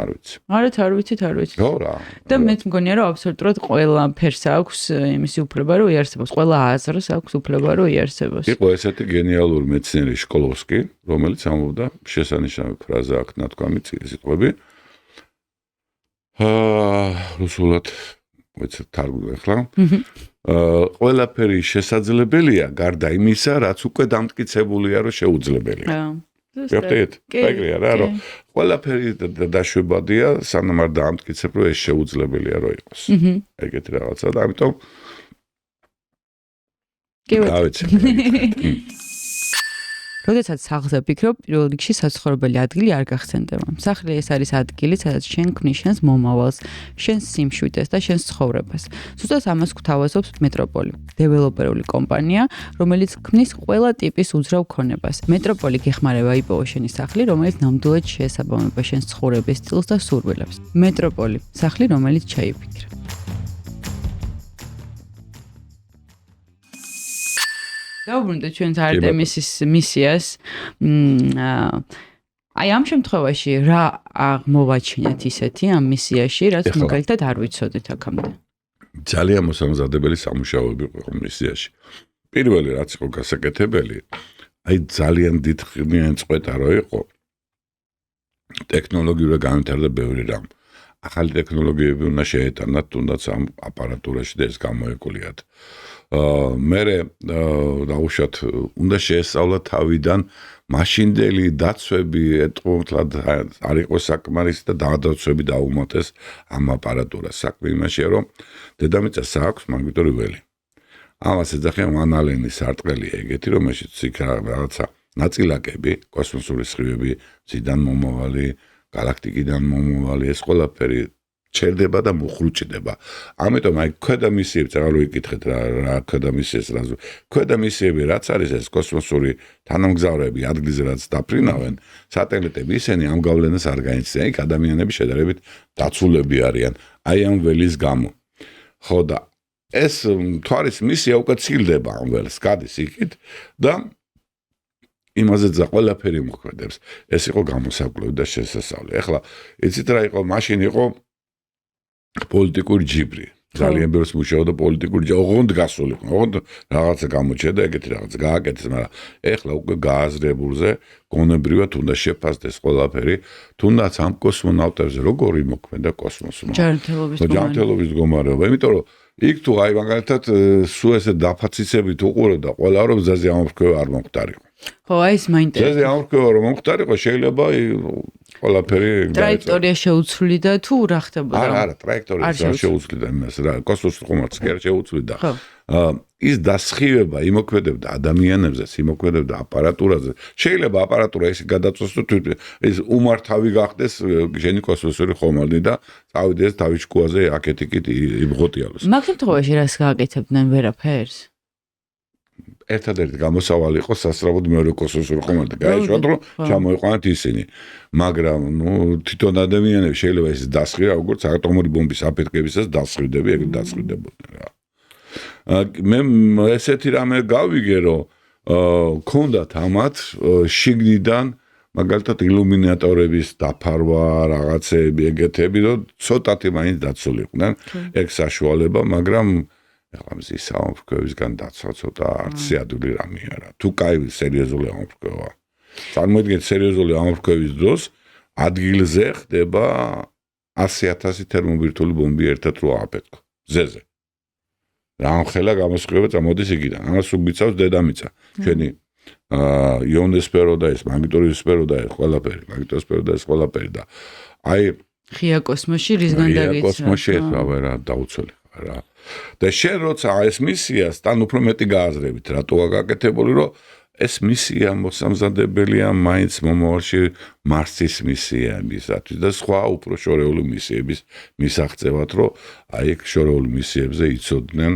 არ ვიცი. არ ვიცით. ხო რა. და მეც მგონია რომ აბსოლუტურად ყველა ფერს აქვს იმისი უფლება რომ იარსებოს, ყველა აზრს აქვს უფლება რომ იარსებოს. იყო ესეთი გენიალური მეცნიერი შკოლოვსკი, რომელიც ამბობდა შესანიშნავი ფრაზა აქვს ნათქვამი სიტყვები. რუსულად ვიცი თარგმნი ახლა. ყველაფერი შესაძლებელია გარდა იმისა, რაც უკვე დამტკიცებულია რომ შეუძლებელია. გეტყვით? ეგრეა რა, რომ ყველაფერი დაშვებადია, სანამ არ დაამტკიცებ, რომ ეს შეუძლებელია რომ იყოს. ეგეთი რაღაცა და ამიტომ გავიცი. როდესაც სახლზე ვფიქრობ, პირველ რიგში საცხოვრებელი ადგილი არ გახსენდება. სახლი ეს არის ადგილი, სადაც შენ ქმნის შენს მომავალს, შენს სიმშვიდეს და შენს ცხოვრებას. ზუსტად ამას გვთავაზობს მეტროპოლი, დეველოპერული კომპანია, რომელიც ქმნის ყველა ტიპის უძრავ ქონებას. მეტროპოლი გეხმარება იპოვო შენი სახლი, რომელიც ნამდვილად შეესაბამება შენს ცხოვრების სტილს და სურვილებს. მეტროპოლი, სახლი, რომელიც ჩაიფიქრა. დავუბრუნდეთ ჩვენს არტემისის მისიას. აი ამ შემთხვევაში რა აღმოვაჩინეთ ისეთი ამ მისიაში, რაც მაგალითად არ ვიცოდით აქამდე. ძალიან მოსამზადებელი სამუშაოები იყო მისიაში. პირველი რაც იყო გასაკეთებელი, აი ძალიან დიდხნიანი წვეტა რო იყო. ტექნოლოგიურად განვითარდა ბევრი რამ. ახალი ტექნოლოგიები უნდა შეეტანათ თუნდაც ამ აპარატურაში და ეს გამოეკულიათ. მე დაუშვათ უნდა შეესწავლა თავიდან მაშინდელი დაცვები ეტყობათ არ იყოს საკმარისი და დადაცვები დაუმატეს ამ აპარატურას. საქმე იმაშია რომ დედამიწას აქვს მაგნიტური ველი. ამას ეძახიან ვან-ალენის სარტყელი ეგეთი რომელშიც იქ რაღაცა ნაწილაკები, კოსმოსური სხივები, ციდან მომავალი, galaktikიდან მომავალი ეს ყველაფერი ჩერდება და მუხრუჭდება. ამიტომ აი ქვედა მისიებს აღარ ვიკითხეთ რა ქვედა მისიებს რა. ქვედა მისიები რაც არის ეს კოსმოსური თანამგზავრები ადგილზე რაც დაფრინავენ, სატელიტები ისინი ამ გავლენას არ გაიცნიან. იქ ადამიანები შედარებით დაცულები არიან. აი ამ ველის გამო. ხო და ეს მთვარის მისია უკვე ცილდება ამ ველს, გადის იქით და იმაზე ძა ყველაფერი მოქმედებს. ეს იყო გამოსაკვლევი და შესასწავლი. ეხლა იცით რა იყო, მაშინ იყო პოლიტიკური ჯიბრი. ძალიან ბევრს მუშაობდა პოლიტიკური ჯიბრი. ოღონდ გასულიყო. ოღონდ რაღაცა გამოჩნდა, ეგეთი რაღაც გააკეთეს, მაგრამ ეხლა უკვე გააზრებულზე გონებრივად უნდა შეფასდეს ყველაფერი, თუნდაც ამ კოსმონავტებზე როგორი მოქმედა კოსმოსმა. ჯანმრთელობის მდგომარეობა. იმიტომ რომ იქ თუ აი მაგალითად სულ ესე დაფაციცებით უყურებდა ყველა რომ ზაზე ამოფრქვევა არ მომხდარიყო. ხო, აი ეს მაინტერესებს. ზაზე ამოფრქვევა რომ მომხდარიყო, შეიძლება ყველაფერი ტრაექტორია შეუცვლიდა თუ რა ხდებოდა? არა, ტრაექტორია შეუცვლიდა იმას რა, კოსმოსურ ხომალდს კი არ შეუცვლიდა. ის დასხივება იმოქმედებდა ადამიანებზეც, იმოქმედებდა აპარატურაზე. შეიძლება აპარატურა ისე გადაწვეს თუ ეს უმართავი გახდეს შენი კოსმოსური ხომალდი და წავიდეს თავის შუაზე აქეთ-იქით იბღოტიალოს. მაგ შემთხვევაში რას გააკეთებდნენ ვერაფერს? ერთადერთი გამოსავალი იყო სასწრაფოდ მეორე კოსმოსური ხომალდი. გაეშვათ რომ ჩამოიყვანათ ისინი. მაგრამ თვითონ ადამიანები შეიძლება ეს დასხირა, როგორც ატომური ბომბის აფეთქებისას დასხივდები, ეგრე დასხივდებოდნენ რა. მე ესეთი რამე გავიგე რომ ქონდათ ამათ შიგნიდან მაგალითად ილუმინატორების დაფარვა, რაღაცები, ეგეთები, რომ ცოტათი მაინც დაცულიყვნენ. ეგ საშუალება, მაგრამ ეხლა მზის ამოფრქვევისგან დაცვა ცოტა არც ადვილი რამე არა. თუ კაი სერიოზული ამოფრქვევა. წარმოიდგინეთ სერიოზული ამოფრქვევის დროს ადგილზე ხდება 100,000 თერმობირთული ბომბი ერთად რო ააფეთქო. ზეზე. რა ამხელა გამოსხივება წამოდის იგიდან. ამას უგიცავს დედამიწა. ჩვენი იონოსფერო და ეს მაგნიტური სფერო და ეს ყველაფერი, მაგნიტური სფერო და ეს ყველაფერი და აი ღია კოსმოსში რისგან დაგიცა? ღია კოსმოსში ეს რა დაუცველი რა. და შენ როცა ეს მისიას თან უფრო მეტი გააზრებით, რატოა გაკეთებული, რომ ეს მისია მოსამზადებელია მაინც მომავალში მარსის მისიებისათვის და სხვა უფრო შორეული მისიების მისაღწევად, რომ აი ეგ შორეული მისიებზე იცოდნენ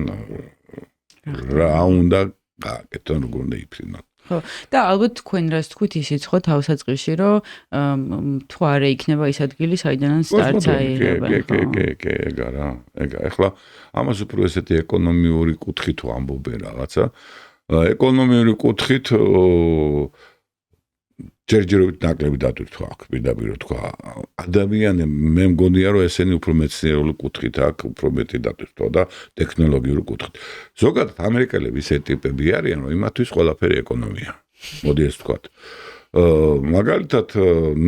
რა უნდა გააკეთონ, როგორ უნდა იფრინონ. ხო, და ალბათ თქვენ რას თქვით ისიც ხო თავსაწყისში, რომ თუ არა იქნება ის ადგილი, საიდანაც სტარტს აიღებენ. კი, ეგა რა. ეგა ეხლა ამას უფრო ესეთი ეკონომიური კუთხით ვამბობენ რაღაცა. ეკონომიური კუთხით ჯერჯერობით ნაკლები დატვირთვა აქ, პირდაპირ თქვა. ადამიანები მე მგონია რომ ესენი უფრო მეცნიერული კუთხით აქ უფრო მეტი დატვირთვა და ტექნოლოგიური კუთხით. ზოგადად ამერიკელები ისეთი ტიპები არიან, რომ იმათთვის ყველაფერი ეკონომია. მოდი ეს ვთქვათ. მაგალითად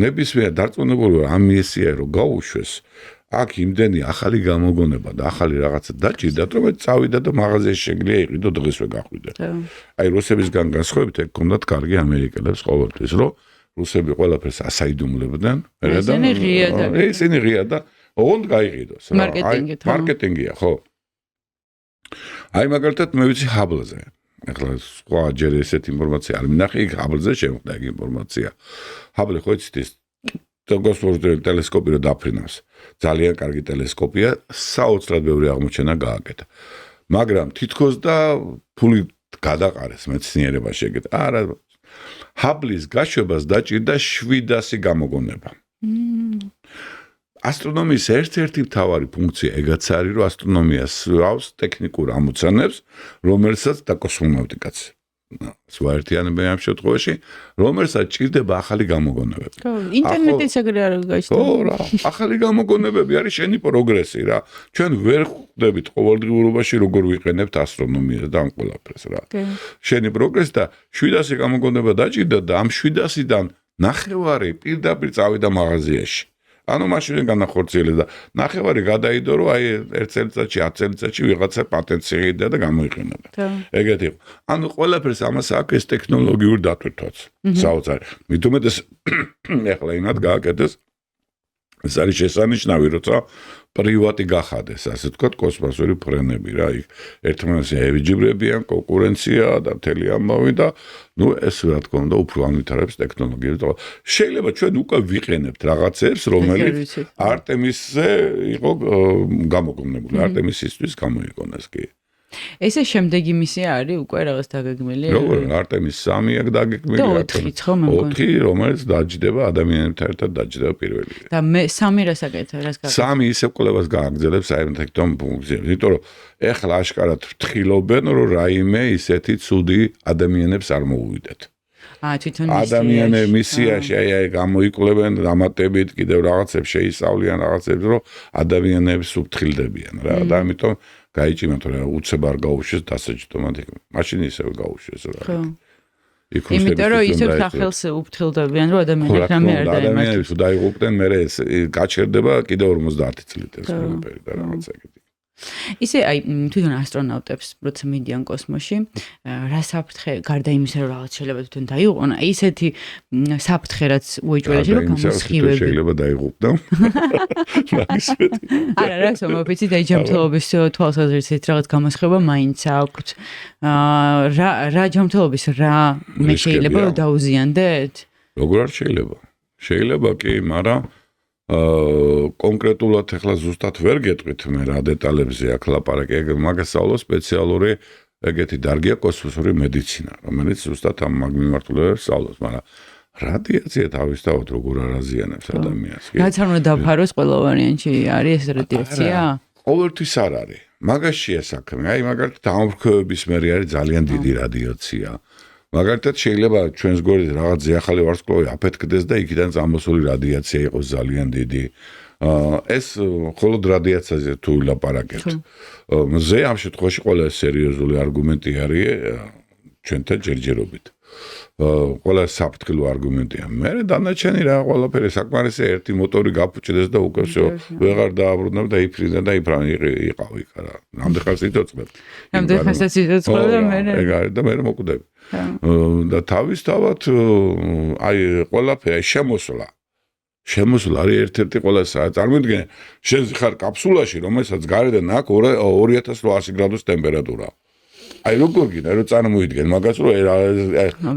ნებისმიერ დარწმუნებული ვარ ამ მისია რომ გაუშვეს აქ იმდენი ახალი გამოგონება და ახალი რაღაცა დაჭირდათ, რომ წავიდა და მაღაზიაში შეგლია იყიდო დღესვე გახვიდა. აი რუსებისგან განსხვავებით ეგ ჰქონდათ კარგი ამერიკელებს ყოველთვის, რომ რუსები ყველაფერს ასაიდუმლებდნენ, ესენი ღია და ოღონდ გაიყიდოს. მარკეტინგია, ხო. აი მაგალითად მე ვიცი ჰაბლზე. ეხლა სხვა ჯერ ესეთი ინფორმაცია არ მინახე, იქ ჰაბლზე შემოხდა ეგ ინფორმაცია. ჰაბლი ხო იცით ის ტელესკოპი რო დაფრინავს. ძალიან კარგი ტელესკოპია, საოცრად ბევრი აღმოჩენა გააკეთა. მაგრამ თითქოს და ფული გადაყარეს მეცნიერებაში ეგეთ. არა, ჰაბლის გაშვებას დაჭირდა 700 გამოგონება. ასტრონომიის ერთ-ერთი მთავარი ფუნქცია ეგაც არის, რომ ასტრონომია სვავს ტექნიკურ ამოცანებს, რომელსაც და კოსმონავტიკაც სვაერთიანებია ამ შემთხვევაში, რომელსაც ჭირდება ახალი გამოგონებები. ხო, ინტერნეტიც ეგრე არ გაიჩნდა. ხო, რა, ახალი გამოგონებები არის შენი პროგრესი რა. ჩვენ ვერ ხვდებით ყოველდღიურობაში როგორ ვიყენებთ ასტრონომიას და ამ ყველაფერს რა. შენი პროგრესი და 700 გამოგონება დაჭირდა და ამ 700-დან ნახევარი პირდაპირ წავიდა მაღაზიაში. ანუ მაშინ განახორციელეს და ნახევარი გადაიდო, რომ აი 1 წელიწადში, 10 წელიწადში ვიღაცა პატენტს შეიღდა და გამოიყენებდა. ეგეთი იყო. ანუ ყველაფერს ამას აქვს ეს ტექნოლოგიური დატვირთვაც. საოცარი. მით უმეტეს ეხლა იმად გააკეთეს. ეს არის შესანიშნავი, როცა პრივატი გახადეს, ასე ვთქვათ, კოსმოსური ფრენები რა, იქ ერთმანეთს ევიჯიბრებიან, კონკურენცია და მთელი ამბავი და ნუ ეს რა თქმა უნდა უფრო ამვითარებს ტექნოლოგიებს და შეიძლება ჩვენ უკვე ვიყენებთ რაღაცებს, რომელიც არტემისზე იყო გამოგონებული, არტემისისთვის გამოიგონეს კი. ესე შემდეგი მისია არის უკვე რაღაც დაგეგმილი. როგორ არტემის 3 აქ დაგეგმილი. და 4-იც ხო მე მგონი. 4, რომელიც დაჯდება ადამიანებთან ერთად დაჯდება პირველი. და მე 3 რას აკეთებ, რას გაკეთებ? 3 ისევ კვლევას გააგრძელებს საერთო ფუნქციებს. იმიტომ რომ ეხლა აშკარად ფრთხილობენ, რომ რაიმე ისეთი ცუდი ადამიანებს არ მოუვიდეთ. თვითონ ადამიანების მისიაში აი გამოიკლებენ დამატებით კიდევ რაღაცებს შეისწავლიან რაღაცებს, რომ ადამიანებს უფრთხილდებიან რა. და ამიტომ გაიჭიმათ რა უცებ არ გაუშვეს დასაჯდომად იქ. მაშინ ისევ გაუშვეს რა. იმიტომ რომ ისევ სახელს უფრთხილდებიან, რომ ადამიანებს რამე არ დაემართოს. ადამიანებს დაიღუპდნენ, მე ეს გაჩერდება კიდევ 50 წლით ეს ყველაფერი და რაღაცა ეგეთი. ისე აი თვითონ ასტრონავტებს როცა მიდიან კოსმოსში, რა საფრთხე გარდა იმისა რომ რაღაც შეიძლება თვითონ დაიღუპონ, ისეთი საფრთხე რაც უეჭველეში რომ გამოსხივები შეიძლება დაიღუპდა. არა, რა სამოფიცი და ჯანმრთელობის თვალსაზრისით რაღაც გამოსხება მაინც აქვთ. რა ჯანმრთელობის რა მე შეიძლება რომ დაუზიანდეთ? როგორ არ შეიძლება? შეიძლება კი, მაგრამ კონკრეტულად ახლა ზუსტად ვერ გეტყვით მე რა დეტალებზე აქ ლაპარაკი, მაგას სწავლობს სპეციალური ეგეთი დარგია კოსმოსური მედიცინა, რომელიც ზუსტად ამ მიმართულებებს სწავლობს, მაგრამ რადიაცია თავისთავად როგორ არ აზიანებს ადამიანს. რაც არ უნდა დაფაროს ყველა ვარიანტში არის ეს რადიაცია? ყოველთვის არ არის. მაგაშია საქმე. აი მაგალითად ამოფრქვევების მერე არის ძალიან დიდი რადიაცია. მაგალითად შეიძლება ჩვენს გვერდით რაღაც ახალი ვარსკვლავი აფეთქდეს და იქიდან წამოსული რადიაცია იყოს ძალიან დიდი. ეს მხოლოდ რადიაციაზე თუ ვილაპარაკებთ. მზე ამ შემთხვევაში ყველა სერიოზული არგუმენტი არის ჩვენთან ჯერჯერობით. ყველა საფრთხილო არგუმენტია. მე დანარჩენი რა ყველაფერი საკმარისია ერთი მოტორი გაფუჭდეს და უკვე всё ვეღარ დააბრუნებ და იფრინდა და იყავი რა. ნამდვილად სიცოცხლე. ნამდვილად სიცოცხლე და მე ეგ არის და მე მოკვდები. და თავისთავად აი ყველაფერი შემოსვლა. შემოსვლა არის ერთ-ერთი ყველა წარმოიდგინე შენ ხარ კაფსულაში, რომელსაც გარედან აქვს 2800 გრადუს ტემპერატურა. აი როგორ გინდა რომ წარმოიდგენ მაგას რომ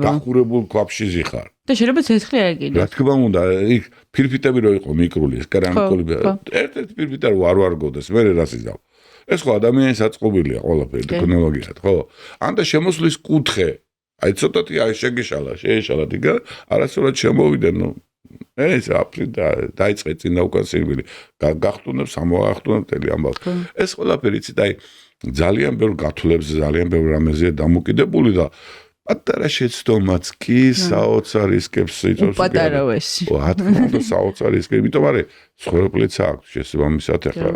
გახურებულ ქვაფშიზი ხარ. და შეიძლება ცეცხლი არ გინდა. რა თქმა უნდა, იქ ფირფიტები რო იყო მიკრული, ეს კერამიკული. ერთ-ერთი ფირფიტა რო არ ვარგოდეს, მე რას იზავ. ეს ხო ადამიანის აწყობილია ყველაფერი ტექნოლოგიად, ხო? ანდა შემოსვლის კუთხე. აი ცოტათი შეეშალა დგა, არასწორად შემოვიდნენ, ნუ ეს აფრით დაიწყე წინა უკან სირბილი. გახტუნებს, ამოახტუნა მთელი ამბავი. ეს ყველაფერი იცით, აი ძალიან ბევრ გათვლებს, ძალიან ბევრ რამეზეა დამოკიდებული და პატარა შეცდომაც კი საოცარ რისკებს იწვევს. უპატარავესი. რა თქმა უნდა, საოცარ რისკები, იმიტომ რომ ცხოვრებაც აქვს შესაბამისად ახლა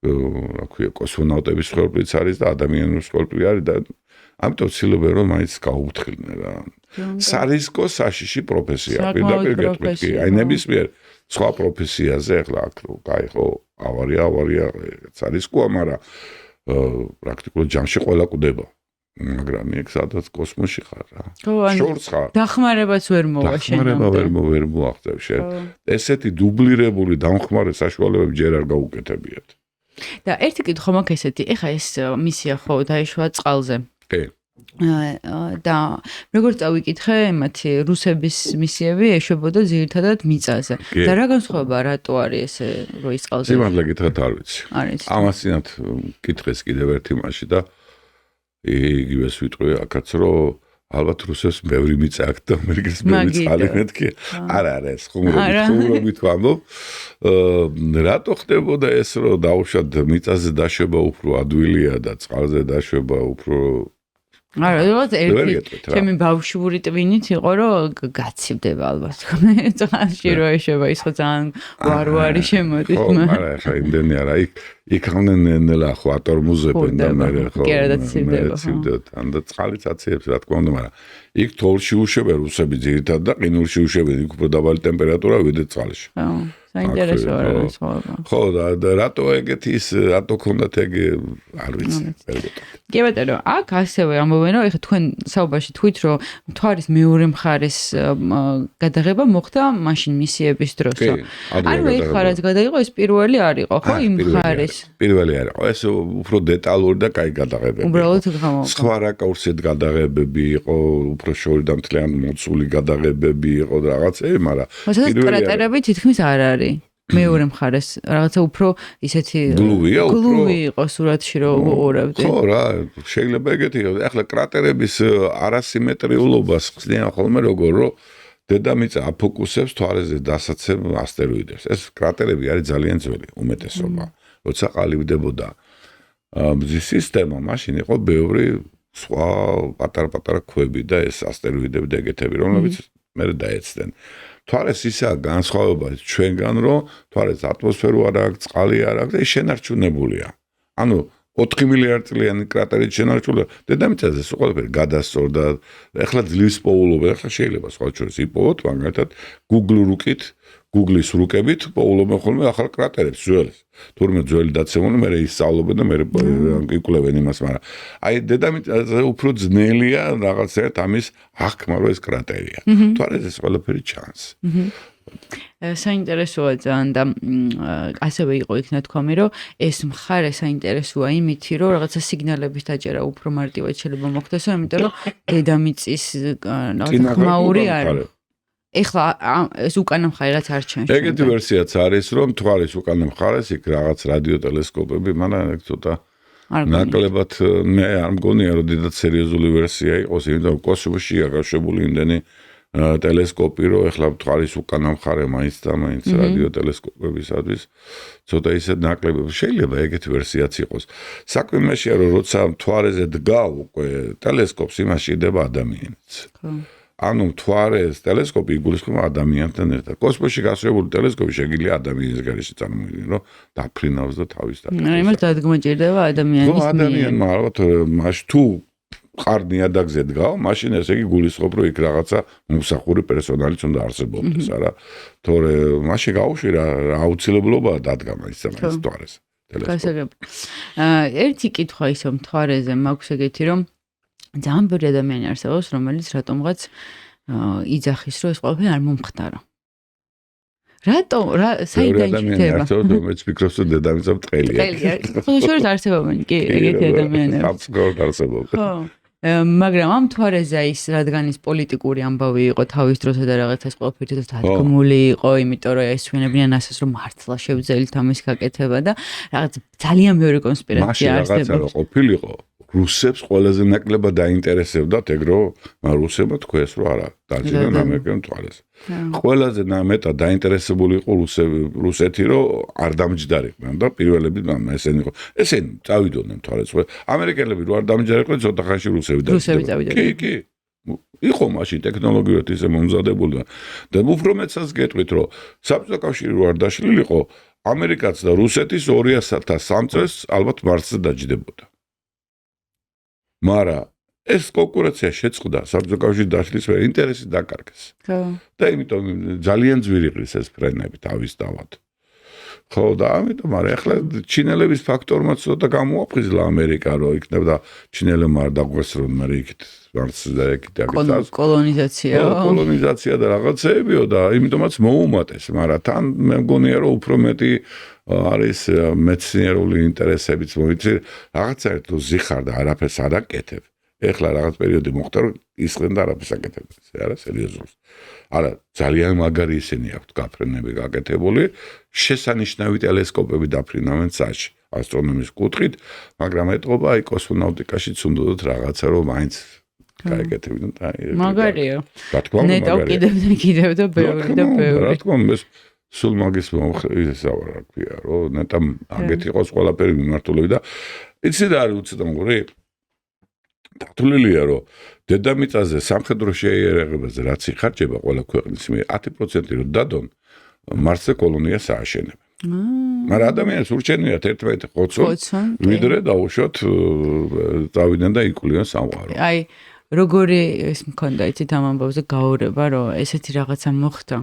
რა ქვია, კოსმონავტების ცხოვრებაც არის და ადამიანების ცხოვრება არის და ამიტომ ცდილობენ რომ მაინც გაუფრთხილდნენ რა. სარისკო საშიში პროფესია, პირდაპირ გეტყვით, აი ნებისმიერ სხვა პროფესიაზე ახლა აქ კაი ხო, ავარია, სარისკოა, მაგრამ პრაქტიკულად ჯამში ყველა კვდება. მაგრამ იქ სადაც კოსმოსში ხარ რა. შორს ხარ. დახმარებაც ვერ მოვა შენამდე. დახმარება ვერ მოახდებ შენ. ესეთი დუბლირებული დამხმარე საშუალებები ჯერ არ გაუკეთებიათ. და ერთი კითხვა მაქვს ესეთი, ეხა ეს მისია ხო დაიშვა წყალზე. კი. და როგორც წავიკითხე, მათი რუსების მისიები ეშვებოდა ძირითადად მიწაზე. და რა განსხვავება რატო არის ესე რო ის წყალზე? სიმართლე გითხრათ არ ვიცი. ამასინათ კითხეს კიდევ ერთი მასში და იგივეს ვიტყვი აქაც რომ ალბათ რუსებს ბევრი მიწა აქვს და ამერიკას ბევრი წყალი მეთქი. არა, ეს ხუმრობით ვამბობ. რატო ხდებოდა ეს რომ დაუშვათ მიწაზე დაშვება უფრო ადვილია და წყალზე დაშვება უფრო არა, რაღაც ერთი ჩემი ბავშვური ტვინით იყო რომ გაცივდება ალბათ. წყალში რო ეშვება ის ხო ძალიან ვარვარი შემოდის. ხო, მაგრამ ხა იმდენი არა, იქ ხანენელა ხო ატორმუზებენ და მე ხო. მერე და წყალიც აციებს რა თქმა უნდა, მაგრამ იქ თოვლში უშვებენ რუსები ძირითადად და ყინულში უშვებენ, იქ უფრო დაბალი ტემპერატურა ვიდრე წყალში. ხო. საინტერესოა რა განსხვავება. ხო და რატო ეგეთი ის რატო ქონდათ ეგ არ ვიცი. კი ბატონო, აქ ასევე ამბობენ რომ ეხლა თქვენ საუბარში თქვით რომ მთვარის მეორე მხარეს გადაღება მოხდა მაშინ მისიების დროსო. ანუ ეხლა რაც გადაიღო ეს პირველი არ იყო ხო იმ მხარეს? პირველი არ იყო. ეს უფრო დეტალური და კაი გადაღებები. უბრალოდ გამოვიდა. სხვა რაკურსით გადაღებები იყო, უფრო შორიდან მთლიან მოცული გადაღებები იყო და რაღაცები, მაგრამ კრატერები თითქმის არ არის. მეორე მხარეს რაღაცა უფრო ისეთი გლუვი იყო სურათში რომ უყურებდი. ხო რა, შეიძლება ეგეთი იყოს. ახლა კრატერების არასიმეტრიულობას ხსნიან ხოლმე როგორ რომ დედამიწა აფოკუსებს მთვარეზე დასაცემ ასტეროიდებს. ეს კრატერები არის ძალიან ძველი უმეტესობა. როცა ყალიბდებოდა მზის სისტემა, მაშინ იყო ბევრი სხვა პატარ-პატარა ქვები და ეს ასტეროიდები და ეგეთები, რომლებიც მე დაეცდნენ. თვალეს ისაა განსხვავება ჩვენგან, რომ თვალეს ატმოსფერო არ აქვს, წყალი არ აქვს და ის შენარჩუნებულია. ანუ 4 მილიარდ წლიანი კრატერით შენარჩუნდა. დედამიწაზე ყველაფერი გადასწორდა. ეხლა ძლივს პოულობა, ეხლა შეიძლება სხვა შორის იპოვოთ, მაგალითად Google-ის რუკებით პოულობენ ხოლმე ახალ კრატერებს ძველს. თურმე ძველი დაცემული, მე ისწავლობენ და მე იკვლევენ იმას, მაგრამ აი დედამიწაზე უფრო ძნელია რაღაცერთ ამის აღქმა, რომ ეს კრატერია. თვალეს ეს ყველაფერი ჩანს. საინტერესოა ძალიან და ასევე იყო იქ ნათქვამი, რომ ეს მხარე საინტერესოა იმითი, რომ რაღაცა სიგნალების დაჭერა უფრო მარტივად შეიძლება მოხდეს, იმიტომ რომ დედამიწის ხმაური არის. ეხლა ეს უკანა მხარე რაც არ ჩანს. ეგეთი ვერსიაც არის, რომ თვალის უკანა მხარეს იქ რაღაც რადიოტელესკოპები, მაგრამ ეგ ცოტა ნაკლებად მე არ მგონია, რომ დიდად სერიოზული ვერსია იყოს, იმიტომ რომ კოსმოსშია გაშვებული იმდენი ტელესკოპი, რომ ეხლა თვალის უკანა მხარე მაინც და მაინც რადიოტელესკოპებისათვის ცოტა ისე ნაკლებად შეიძლება ეგეთი ვერსიაც იყოს. საქმე იმაშია, რომ როცა თვალეზე დგავ უკვე ტელესკოპს იმაში იდება ადამიანიც. ანუ მთვარეს ტელესკოპი იგულისხმება ადამიანთან ერთად. კოსმოსში გასვებული ტელესკოპი შეგიძლია ადამიანის გარეშე წარმოვიდგინო, რომ დაფრინავს და თავის დაკეთებს. იმას დადგმა ჭირდება ადამიანის მიერ. ადამიანმა ალბათ მაშინ თუ ყარ ნიადაგზე დგავ, მაშინ ესე იგი გულისხმობ, რომ იქ რაღაცა მომსახური პერსონალიც უნდა არსებობდეს, არა? თორე მაშინ გაუშვი რა აუცილებლობაა დადგა ის მთვარეს ტელესკოპი. ერთი კითხვა ისო მთვარეზე მაქვს ეგეთი, რომ ძალიან ბევრი ადამიანი არსებობს, რომელიც რატომღაც იძახის, რომ ეს ყველაფერი არ მომხდარა. რატომ საიდან ერთად მეც ფიქრობს რომ დედამიწა ბრტყელია. ბრტყელია. ხო შორის არსებობენ კი ეგეთი ადამიანები. აბსოლუტურად არსებობენ. ხო. მაგრამ ამ თვარეზე ის რადგან ის პოლიტიკური ამბავი იყო თავის დროზე და რაღაც ეს ყველაფერი დადგმული იყო, იმიტომ რომ ესვენებიან ასეს რომ მართლა შევძელით ამის გაკეთება და რაღაც ძალიან მეორე კონსპირაცია არსებობს. მაშინ რაღაცა რო ყოფილიყო, რუსებს ყველაზე ნაკლებად დაინტერესებდათ ეგ რომ რუსებმა თქვეს რომ არა, დაჭირდნენ ამერიკელ მთვარეს. ყველაზე მეტად დაინტერესებული იყო რუსეთი რომ არ დამჯდარიყვნენ და პირველები ესენი იყო. ესენი წავიდოდნენ მთვარეს. ამერიკელები რო არ დამჯდარიყვნენ, ცოტა ხანში რუსები წავიდნენ. კი. იყო მაშინ ტექნოლოგიურად ისე მომზადებული და უფრო მეცაც გეტყვით რომ საბჭოთა კავშირი რო არ დაშლილიყო, ამერიკაც და რუსეთის 2003 წელს ალბათ მარსზე დაჯდებოდა. მაგრამ ეს კონკურენცია შეწყდა საბჭოთა კავშირის დაშლის მერე ინტერესი დაკარგეს. ხო. და იმიტომ ძალიან ძვირიღლის ეს ფრენები თავისთავად. ხო და ამიტომ მაგრამ ახლა ჩინელების ფაქტორმა ცოტა გამოაფხიზლა ამერიკა რომ იქნებოდა ჩინელებმა არ დაგვეს რომ მე იქით მარსზე იქით აგიწას კოლონიზაცია. კოლონიზაცია და რაღაცეებიო და იმიტომაც მოუმატეს, მაგრამ თან მე მგონია რომ უფრო მეტი არის მეცნიერული ინტერესებიც მოიცი რაღაცა თუ ზიხარ და არაფერს არ აკეთებ. ეხლა რაღაც პერიოდი მოხდა რომ ისხენ და არაფერს აკეთებენ. ეს არა სერიოზულად. არა ძალიან მაგარი ისინი აქვთ გაფრენები გაკეთებული, შესანიშნავი ტელესკოპები დაფრინავენ ცაში ასტრონომიის კუთხით, მაგრამ ეტყობა აი კოსმონავტიკაშიც უნდათ რაღაცა რომ მაინც გაეკეთებინონ და მაგარია. რა თქმა უნდა მაგარია. ნეტავ კიდევ და ბევრი და ბევრი. რა თქმა უნდა სულ მაგის ისაა რა ქვია რომ ნეტამ აგეთ იყოს ყველაფერი მიმართულები და იცი რა არის უცებ მგური დათვლილია რომ დედამიწაზე სამხედრო შეიარაღებაზე რაც იხარჯება ყველა ქვეყნის მიერ 10% რომ დადონ მარსზე კოლონიას ააშენებენ. მაგრამ ადამიანს ურჩენიათ ერთმანეთი ხოცონ ვიდრე დაუშვათ წავიდნენ და იკულიონ სამყარო. აი როგორი ეს მქონდა იცით ამ ამბავზე გაურება რომ ესეთი რაღაცა მოხდა.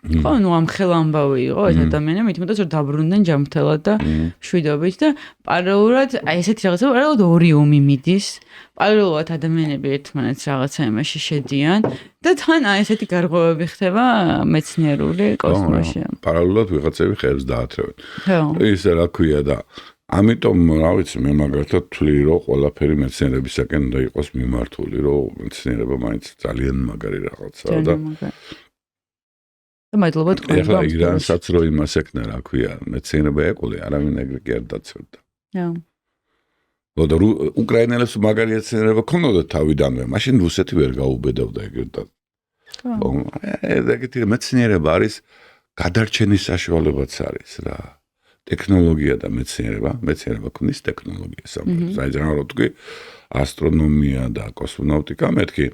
ხო, ნუ ამ ხელამბავი იყო ეს ადამიანები, მithumetas რომ დაბრუნდნენ ჯანმრთელად და შვიდობით და პარალელურად აი ესეთი რაღაცა პარალელურად ორი ომი მიდის. პარალელურად ადამიანები ერთმანეთს რაღაცა იმაში შედიან და თან აი ესეთი გარღვევები ხდება მეცნიერული კოსმოსში. პარალელურად ვიღაცები ხეებს დაათრევენ. ხო. ისე რა ქვია და ამიტომ რა ვიცი მე მაგალითად თვლი რომ ყველაფერი მეცნიერებისაკენ უნდა იყოს მიმართული, რომ მეცნიერება მაინც ძალიან მაგარი რაღაცაა და მადლობა თქვენ. ეხლა ირანსაც რო იმას ეკნა რა ქვია, მეცნიერება ეყოლე, არავინ ეგრე კი არ დაცვერდა. და უკრაინელებს მაგარი მეცნიერება ქონოდა თავიდანვე, მაშინ რუსეთი ვერ გაუბედავდა ეგრეთ და. ეგეთი მეცნიერება არის გადარჩენის საშუალებაც არის რა. ტექნოლოგია და მეცნიერება ქმნის ტექნოლოგიას. საერთოდ რო თქვი ასტრონომია და კოსმონავტიკა მეთქი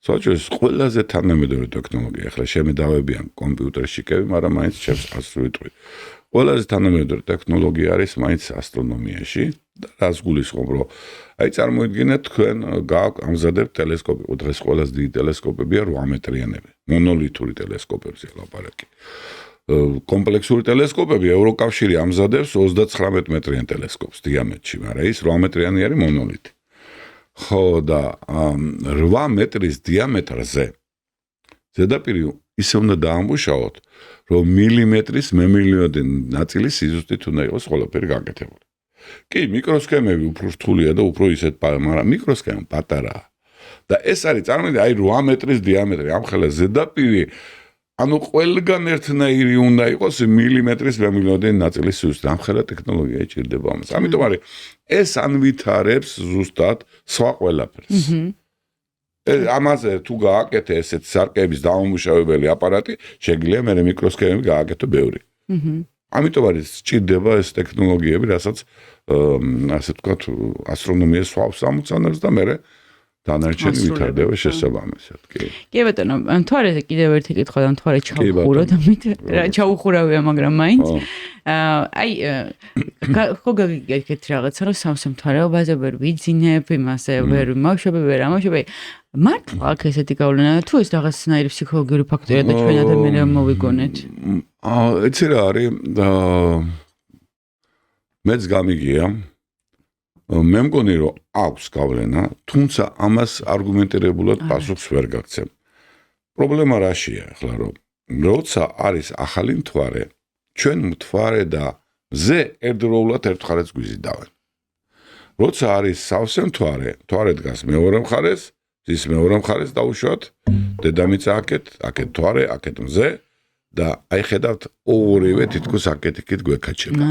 საერთოდ ყველაზე თანამედროვე ტექნოლოგია. ახლა შემედავებიან კომპიუტერში კები, მაგრამ მაინც ჩემს აზრს ვიტყვი. ყველაზე თანამედროვე ტექნოლოგია არის მაინც ასტრონომიაში და რას გულისხმობ, რომ აი წარმოიდგინეთ თქვენ ამზადებთ ტელესკოპი, დღეს ყველაზე დიდი ტელესკოპებია 8 მეტრიანები, მონოლითური ტელესკოპებზე ლაპარაკი. კომპლექსური ტელესკოპები ევროკავშირი ამზადებს 39 მეტრიან ტელესკოპს დიამეტრში, მაგრამ ის 8 მეტრიანი არის მონოლითი. ხო და 8 მეტრის დიამეტრზე ზედაპირი ისე უნდა დაამუშავოთ, რომ მილიმეტრის მემილიონი ნაწილის სიზუსტით უნდა იყოს ყველაფერი გაკეთებული. კი, მიკროსქემები უფრო რთულია და უფრო ისეთ, მაგრამ მიკროსქემა პატარაა. და ეს არის წარმოიდგინე, აი 8 მეტრის დიამეტრი, ამ ხელა ზედაპირი ანუ ყველგან ერთნაირი უნდა იყოს მილიმეტრის მემილიონი ნაწილის სიზუსტით. ამ ხელა ტექნოლოგია ჭირდება ამას. ამიტომ არის ეს ანვითარებს ზუსტად სხვა ყველაფერს. ამაზე თუ გააკეთე ესეთ სარკეების დამამუშავებელი აპარატი, შეგვიძლია მე მიკროსქემები გააკეთო ბევრი. ამიტომ არის ჭირდება ეს ტექნოლოგიები, რასაც ასე ვთქვათ, ასტრონომიას სვავს ამოცანებს და მე დანარჩენი ვითარდება შესაბამისად, კი. კი ბატონო, მთვარეზე კიდევ ერთი კითხვა და მთვარე ჩავუხუროთ, ამით რა ჩავუხურავია, მაგრამ მაინც აი ხო გაგიგეთ რაღაცა რომ სამს მთვარეობაზე ვერ ვიძინებ, იმასე ვერ ვიმავშობებ, ვერ ამავშობებ. მართლა აქ ესეთი გავლენა თუ ეს რაღაცნაირი ფსიქოლოგიური ფაქტორია და ჩვენ ადამიანებმა მოვიგონეთ? იცი რა არის მეც გამიგია მე მგონი რომ აქვს გავლენა, თუმცა ამას არგუმენტირებულად პასუხს ვერ გაგცემ. პრობლემა რაშია ახლა რომ როცა არის ახალი მთვარე, ჩვენ მთვარე და მზე ერთდროულად ერთხელაც გვიზიდავენ. როცა არის სავსე მთვარე, მთვარე დგას მეორე მხარეს, ის მეორე მხარეს დაუშვათ, დედამიწა აქეთ მთვარე, აქეთ მზე და აი ხედავთ ორივე თითქოს აქეთ გვეკაჩება.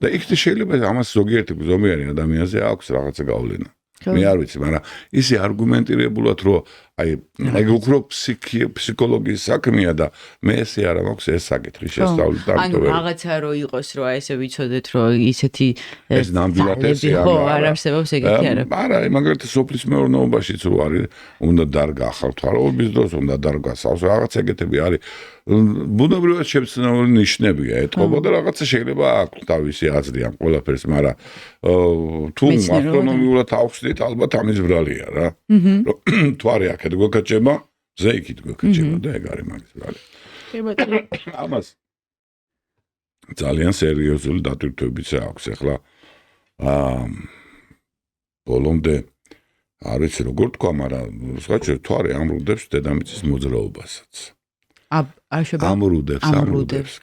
და იქ შეიძლება ამას ზოგიერთი ზომიერი ადამიანზე აქვს რაღაცა გავლენა. მე არ ვიცი, მაგრამ ისე არგუმენტირებულად რომ აი უფრო ფსიქოლოგიის საქმეა და მე ესე არა მაქვს ეს საკითხი შესწავლით ანუ რაღაცა რო იყოს რომ ესე ვიცოდეთ რომ ისეთი ეს ნამდვილად ესე არ არსებობს ეგეთი არა. არა, მაგალითად სოფლის მეურნეობაშიც რო არის უნდა დარგა ახალ თვარეობის დროს უნდა დარგა სავსე რაღაც ეგეთები არის ბუნებრივად შემცნეული ნიშნებია ეთყობა და რაღაცა შეიძლება აქვს თავისი აზრი ამ ყველაფერს, მაგრამ თუ ასტრონომიულად ავხსნით ალბათ ამის ბრალია რა. თვარე აქეთ გვეკაჩება, ზე იქით გვეკაჩება და ეგ არის მაგის ბრალი. ამას ძალიან სერიოზული დატვირთვებიც აქვს ახლა ბოლომდე არ ვიცი როგორ თქვა, მაგრამ სხვაჩერ თვარე ამრუდებს დედამიწის მოძრაობასაც. ამრუდებს,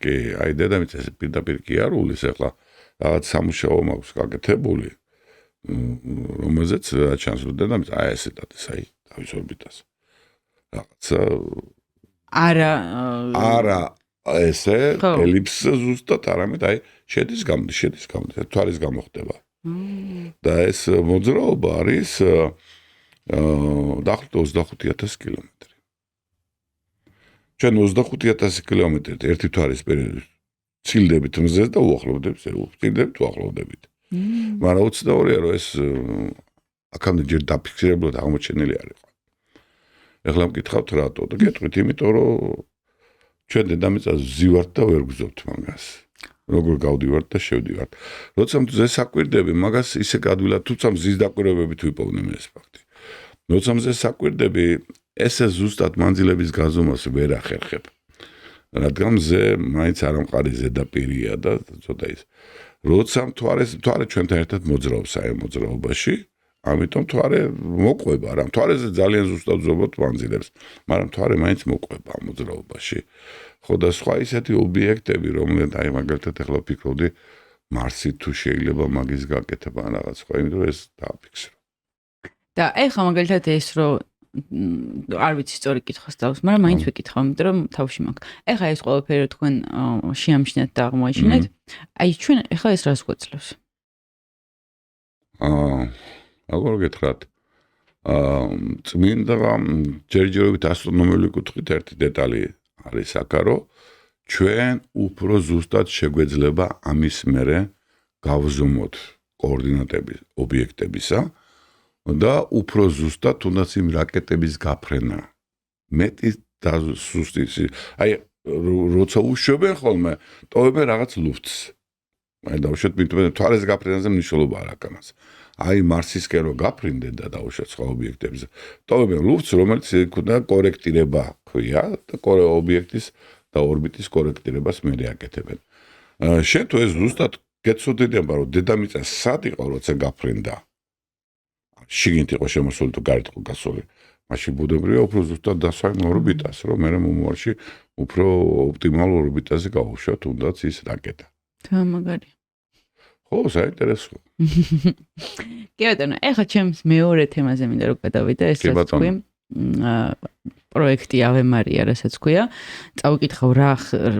კი, აი დედამიწა პირდაპირ კი არ უვლის ახლა რაღაც სამუშაო მაქვს გაკეთებული, რომელზეც ჩანს რომ დედამიწა აი ესე დადეს, აი თავის ორბიტას. რაღაცა არა ესე ელიფსი ზუსტად არამედ აი შედის თვალის გამო ხდება. და ეს მოძრაობა არის დაახლოებით 25000 კილომეტრი. ჩვენ 25000 კილომეტრით ერთი თვარის პერიოდით ცილდებით მზეს და უახლოვდებით. მაგრამ უცნაურია რომ ეს აქამდე ჯერ დაფიქსირებლად აღმოჩენილი არ იყო. ეხლა მკითხავთ რატო და გეტყვით, იმიტომ რომ ჩვენ დედამიწას ვზივართ და ვერ გვგზობთ მაგას. როგორ გავდივართ და შევდივართ. როცა მზე საკვირდები, მაგას ისე გადვილად, თუმცა მზის დაკვირვებებით ვიპოვნებ ეს ფაქტი. როცა მზე საკვირდები, ესე ზუსტად მანძილების გაზომას ვერ ახერხებ. რადგან მზე მაინც არამყარი ზედაპირია და ცოტა ის. როცა მთვარე ჩვენთან ერთად მოძრაობს აი მოძრაობაში, ამიტომ მთვარე მოყვება რა. მთვარეზე ძალიან ზუსტად ზობოთ მანძილებს, მაგრამ მთვარე მაინც მოყვება ამ მოძრაობაში. ხო და სხვა ისეთი ობიექტები, რომლებიც აი მაგალითად ახლა ვფიქრობდი მარსი თუ შეიძლება მაგის გაკეთება რაღაც სხვა, იმიტომ რომ ეს დააფიქსირო. და ეხლა მაგალითად ეს რომ არ ვიცი სწორი კითხოს თავს, მაგრამ მაინც ვიკითხავ, იმიტომ რომ თავში მაქვს. ეხლა ეს ყველაფერი თქვენ შეამჩნიათ და აღმოაჩინეთ. აი ჩვენ ეხლა ეს რას გვეძლევს? როგორ გითხრათ? წმინდა ჯერჯერობით ასტრონომიული კუთხით ერთი დეტალი არის აქა, რომ ჩვენ უფრო ზუსტად შეგვეძლება ამის მერე გავზომოთ კოორდინატები ობიექტებისა და უფრო ზუსტად თუნდაც იმ რაკეტების გაფრენა. მეტი და სუსტი. აი როცა უშვებენ ხოლმე, ტოვებენ რაღაც ლუფტს. აი დავუშვათ თვალის გაფრენაზე მნიშვნელობა არ აქვს ამას. აი მარსისკენ რო გაფრინდენ და დაუშვათ სხვა ობიექტებზე. ტოვებენ ლუფტს, რომელიც ქონდა კორექტირება ქვია და ობიექტის და ორბიტის კორექტირებას მე აკეთებენ. შენ თუ ეს ზუსტად გეცოდინება, რომ დედამიწა სად იყო, როცა გაფრინდა. შიგნით იყო შემოსული თუ გარეთ იყო გასული. მაშინ ბუნებრივია უფრო ზუსტად დასვან ორბიტას, რომ მე მომავალში უფრო ოპტიმალურ ორბიტაზე გავუშვა თუნდაც ის რაკეტა. მაგარი. ხო, საინტერესო. კი ბატონო, ეხლა ჩემს მეორე თემაზე მინდა რომ გადავიდე, ეს რაც თქვი, პროექტი ave maria, რასაც ქვია. წავიკითხავ რა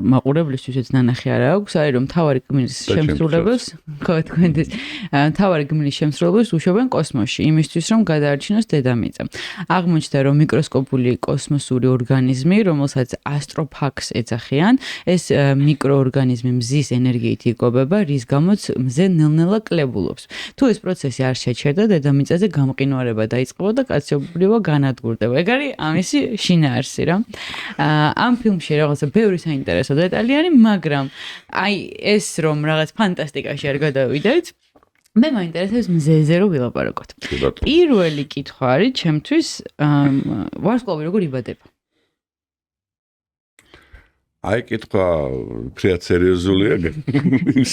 მაყურებლისთვისაც ნანახი არ აქვს, არის რომ მთავარი გმირის შემსრულებელს, ხო თქვენთვის, მთავარი გმირის შემსრულებელს უშვებენ კოსმოსში, იმისთვის რომ გადაარჩინოს დედამიწა. აღმოჩნდა რომ მიკროსკოპული კოსმოსური ორგანიზმი, რომელსაც ასტროფაქს ეძახიან, ეს მიკროორგანიზმი მზის ენერგიით იკვებება, რის გამოც მზე ნელ-ნელა კლებულობს. თუ ეს პროცესი არ შეჩერდა, დედამიწაზე გამყინვარება დაიწყება და კაცობრიობა განადგურდება. ეგ არის ამისი შინაარსი რა. ამ ფილმში რაღაცა ბევრი საინტერესო დეტალი არის, მაგრამ აი ეს რომ რაღაც ფანტასტიკაში არ გადავიდეთ, მე მაინტერესებს მზეზე რომ ვილაპარაკოთ. პირველი კითხვა არის ჩემთვის, ვარსკვლავი როგორ იბადება? აი კითხვა ფრიად სერიოზულია,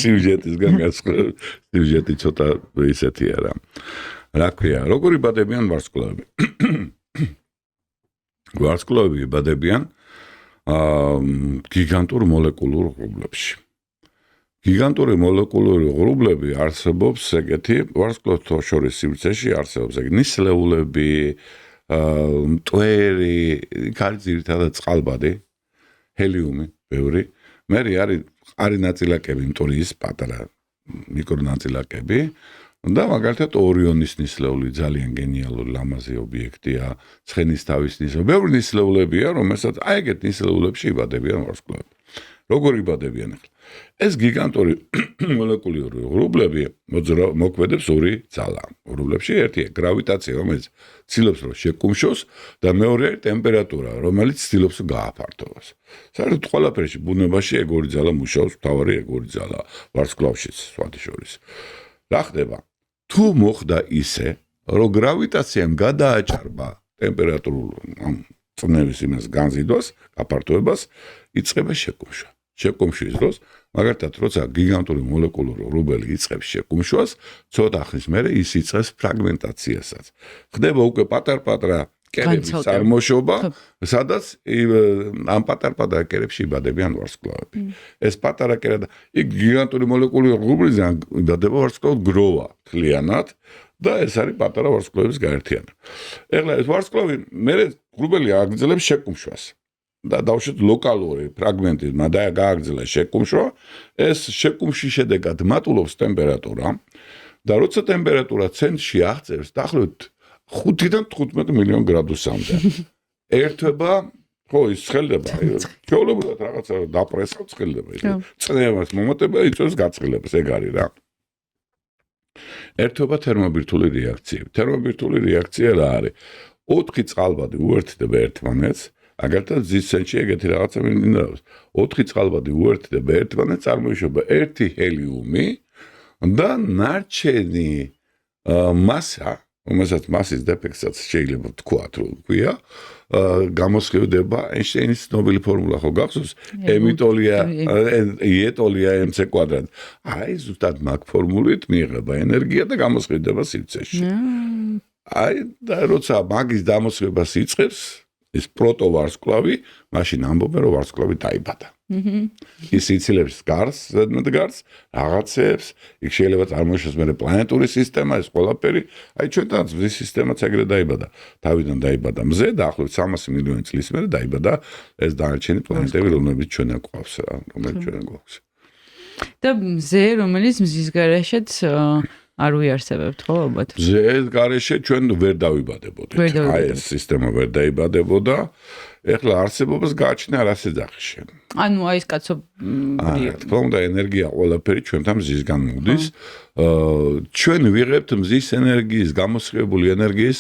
სიუჟეტისგან გასწრებით, სიუჟეტი ცოტა ისეთია რა. რა ქვია, როგორ იბადებიან ვარსკვლავები? ვარსკვლავები იბადებიან გიგანტურ მოლეკულურ ღრუბლებში. გიგანტური მოლეკულური ღრუბლები არსებობს ეგეთი ვარსკვლავთა შორის სივრცეში არსებობს ეგ ნისლეულები, მტვერი, იქ არის ძირითადად წყალბადი, ჰელიუმი, ბევრი. მე არის ნაწილაკები, მტვრის პატარა მიკრონაწილაკები და მაგალითად ორიონის ნისლეული ძალიან გენიალური ლამაზი ობიექტია, ცხენის თავის ნისლეული. ბევრი ნისლეულებია, რომელსაც აი ეგეთ ნისლეულებში იბადებიან ვარსკვლავები. როგორ იბადებიან ახლა? ეს გიგანტური მოლეკულური ღრუბლები მოქმედებს ორი ძალა. ღრუბლებში ერთია გრავიტაცია, რომელიც ცდილობს რომ შეკუმშოს და მეორე ტემპერატურა, რომელიც ცდილობს გააფართოვოს. საერთოდ ყველაფერში ბუნებაში ეგ ორი ძალა მუშაობს, მთავარი ეგ ორი ძალა ვარსკვლავშიც სხვათა შორის. რა ხდება? თუ მოხდა ისე, რომ გრავიტაციამ გადააჭარბა ტემპერატურულ წნევის იმას განზიდვას, გაფართოებას, იწყება შეკუმშვა. შეკუმშვის დროს, მაგალითად, როცა გიგანტური მოლეკულური ღრუბელი იწყებს შეკუმშვას, ცოტა ხნის მერე ის იწყებს ფრაგმენტაციასაც. ხდება უკვე პატარ-პატარა კერების წარმოშობა, სადაც ამ პატარ-პატარა კერებში იბადებიან ვარსკვლავები. ეს პატარა კერა და იქ გიგანტური მოლეკულური ღრუბლიდან იბადება ვარსკვლავი გროვა მთლიანად და ეს არის პატარა ვარსკვლავების გაერთიანება. ეხლა ეს ვარსკვლავი მერე ღრუბელი აგრძელებს შეკუმშვას. და დავუშვათ ლოკალური ფრაგმენტი და გააგრძელა შეკუმშვა, ეს შეკუმშვის შედეგად მატულობს ტემპერატურა და როცა ტემპერატურა ცენტრში აღწევს დაახლოებით 5-დან 15 მილიონ გრადუსამდე. ერთვება, ხო, ის ცხელდება, ჩვეულებრივად რაღაცა დაპრესავ ცხელდება, წნევას მომატება იწვევს გაცხელებას, ეგ არის რა. ერთვება თერმობირთული რეაქციები. თერმობირთული რეაქცია რა არის? 4 წყალბადი უერთდება ერთმანეთს აგერთა ზის ცენტრში ეგეთი რაღაცა მინდავს. 4 წყალბადი უერთდება ერთმანეთს, წარმოიშობა ერთი ჰელიუმი და ნარჩენი მასა, რომელსაც მასის დეფექტსაც შეიძლება ვთქვათ, რომ ქვია, გამოსხივდება ეინშტეინის ნობელი ფორმულა ხო გახსოვს? E=E mc². აი ზუსტად მაგ ფორმულით მიიღება ენერგია და გამოსხივდება სივრცეში. აი და როცა მაგის დამოსხივებას იწყებს ეს პროტოვარსკვლავი, მაშინ ამბობენ რომ ვარსკვლავი დაიბადა. ის იცილებს გარს, ზედმეტ გარს, რაღაცებს, იქ შეიძლება წარმოიშვას მერე პლანეტური სისტემა, ეს ყველაფერი, აი ჩვენთან მზის სისტემაც ეგრე დაიბადა. თავიდან დაიბადა მზე და ახლობით 300 მილიონი წლის მერე დაიბადა ეს დანარჩენი პლანეტები, რომლებიც ჩვენ გვყავს რა, რომელიც ჩვენ გვყავს. და მზე, რომელიც მზის გარეშეც არ უიარსებებთ, ხო, ალბათ? მზეს გარეშე ჩვენ ვერ დავიბადებოდით. აი ეს სისტემა ვერ დაიბადებოდა. ეხლა არსებობას გააჩნია რას ეძახში. ანუ აი ეს კაცობრიო. თქო უნდა ენერგია ყველაფერი ჩვენთან მზისგან მოდის. ჩვენ ვიღებთ მზის ენერგიის, გამოსხივებული ენერგიის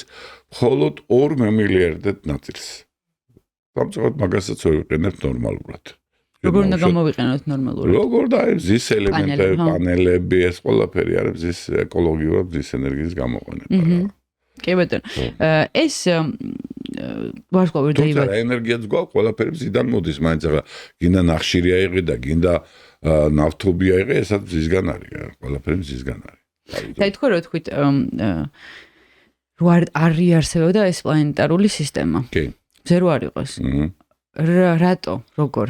მხოლოდ 2 მილიარდად ნაწილს. სამწუხაროდ მაგასაც ვერ ვიყენებთ ნორმალურად. როგორ უნდა გამოვიყენოთ ნორმალურად? როგორ და მზის ელემენტები, პანელები, ეს ყველაფერი არის მზის ეკოლოგიურად მზის ენერგიის გამოყენება. კი ბატონო. ეს ვარსკვლავი დაიბადა. თუმცა ენერგიაც გვაქვს, ყველაფერი მზიდან მოდის, მაინც ახლა გინდა ნახშირი აიღე და გინდა ნავთობი აიღე, ესაც მზისგან არის, ყველაფერი მზისგან არის. და ითქვა რომ თქვით რო არ იარსებოდა ეს პლანეტარული სისტემა. კი. მზე რო არ იყოს. რატო, როგორ?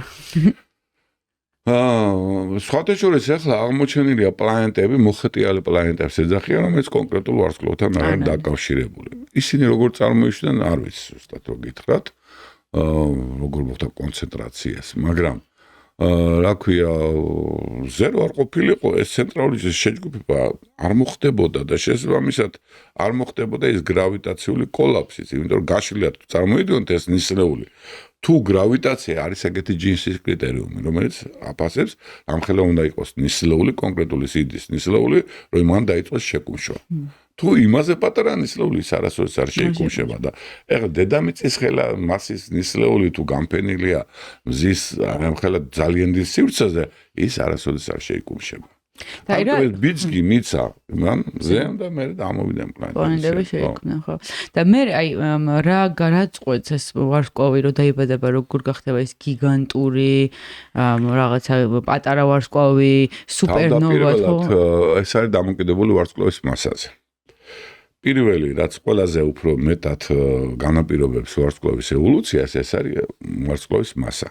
სხვათა შორის ახლა აღმოჩენილია პლანეტები, მოხეტიალე პლანეტებს ეძახიან, რომელიც კონკრეტულ ვარსკვლავთან არიან დაკავშირებული. ისინი როგორ წარმოიშვნენ, არ ვიცი ზუსტად რო გითხრათ, როგორ მოხდა კონცენტრაციას, მაგრამ რა ქვია, ზერო არ ყოფილიყო ეს ცენტრალური შეჯგუფება არ მოხდებოდა და შესაბამისად არ მოხდებოდა ეს გრავიტაციული კოლაფსიც, იმიტომ რომ გაშლილია თუ წარმოიდგინოთ ეს ნისლეული. თუ გრავიტაცია არის ეგეთი ჯინსის კრიტერიუმი, რომელიც აფასებს, ამხელა უნდა იყოს ნისლეული, კონკრეტული სიდის ნისლეული, რომ მან დაიწყოს შეკუმშვა. თუ იმაზე პატარა ნისლეული ის არასოდეს არ შეიკუმშება და ეხლა დედამიწის ხელა მასის ნისლეული თუ გამფენილია მზის ამხელა ძალიან დიდ სივრცეზე, ის არასოდეს არ შეიკუმშება. და ეს ბიძგი მიცა მან ზემ და მე დამოვიდა პლანეტები შეიქმნა, ხო. და მე აი რა გარაწყვეტს ეს ვარსკვლავი რომ დაიბადება, როგორ გახდება ეს გიგანტური რაღაცა პატარა ვარსკვლავი, სუპერნოვა, ხო? ეს არის დამოკიდებული ვარსკვლავის მასაზე. პირველი, რაც ყველაზე უფრო მეტად განაპირობებს ვარსკვლავის ევოლუციას, ეს არის ვარსკვლავის მასა.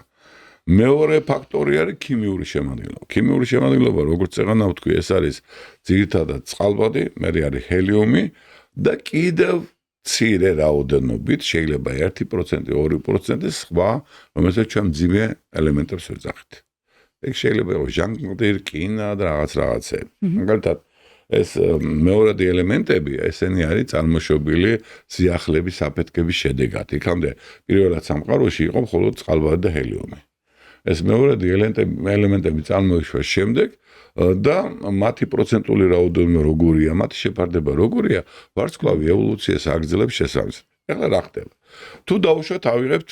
მეორე ფაქტორი არის ქიმიური შემადგენლობა. ქიმიური შემადგენლობა, როგორც წეღანა ვთქვი, ეს არის ძირითადად წყალბადი, მე არის ჰელიუმი და კიდევ მცირე რაოდენობით შეიძლება 1%, 2% სხვა, რომელსაც ჩვენ მძიმე ელემენტებს ვეძახით. ეგ შეიძლება იყოს ჟანგდი, რკინა და რაღაცეები. მაგალითად, ეს მეორადი ელემენტები, ესენი არის წარმოშობილი სიახლეების აფეთქების შედეგად. იქამდე პირველად სამყაროში იყო მხოლოდ წყალბადი და ჰელიუმი. ეს მეორადი ელემენტები წარმოიშვა შემდეგ და მათი პროცენტული რაოდენობა როგორია, მათი შეფარდება როგორია, ვარსკვლავი ევოლუციას აგრძელებს შესაბამისად. ეხლა რა ხდება? თუ დავუშვათ ავიღებთ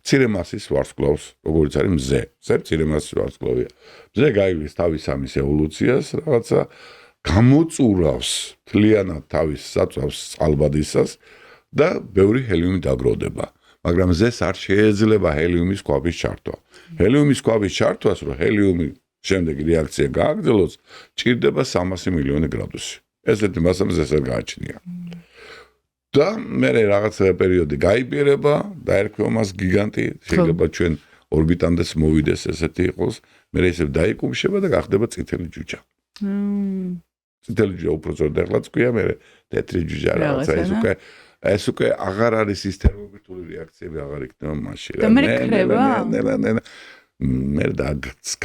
მცირე მასის ვარსკვლავს, როგორც არის მზე. მზე მცირე მასის ვარსკვლავია. მზე გაივლის თავის ამის ევოლუციას, რაღაცა გამოწურავს მთლიანად თავის საწვავს წყალბადისას და ბევრი ჰელიუმი დაგროვდება. მაგრამ მზეს არ შეიძლება ჰელიუმის ქვაბის ჩართვა. ჰელიუმის ქვაბის ჩართვას, რომ ჰელიუმი შემდეგი რეაქცია გააგრძელოს, ჭირდება 300 მილიონი გრადუსი. ესეთი მასა მზეს არ გააჩნია. და მე რაღაც პერიოდი გაიბირება, დაერქვა მას გიგანტი, შეიძლება ჩვენ ორბიტამდეც მოვიდეს ესეთი იყოს, მე ისევ დაიკუმშება და გახდება წითელი ჯუჯა. წითელი ჯუჯა უფრო ზორ დაღლაც ქვია, მე თეთრი ჯუჯა რაღაცა ეს უკვე აღარ არის ის თერმობირთული რეაქციები აღარ იქნება მასში. და მე ხრება? მე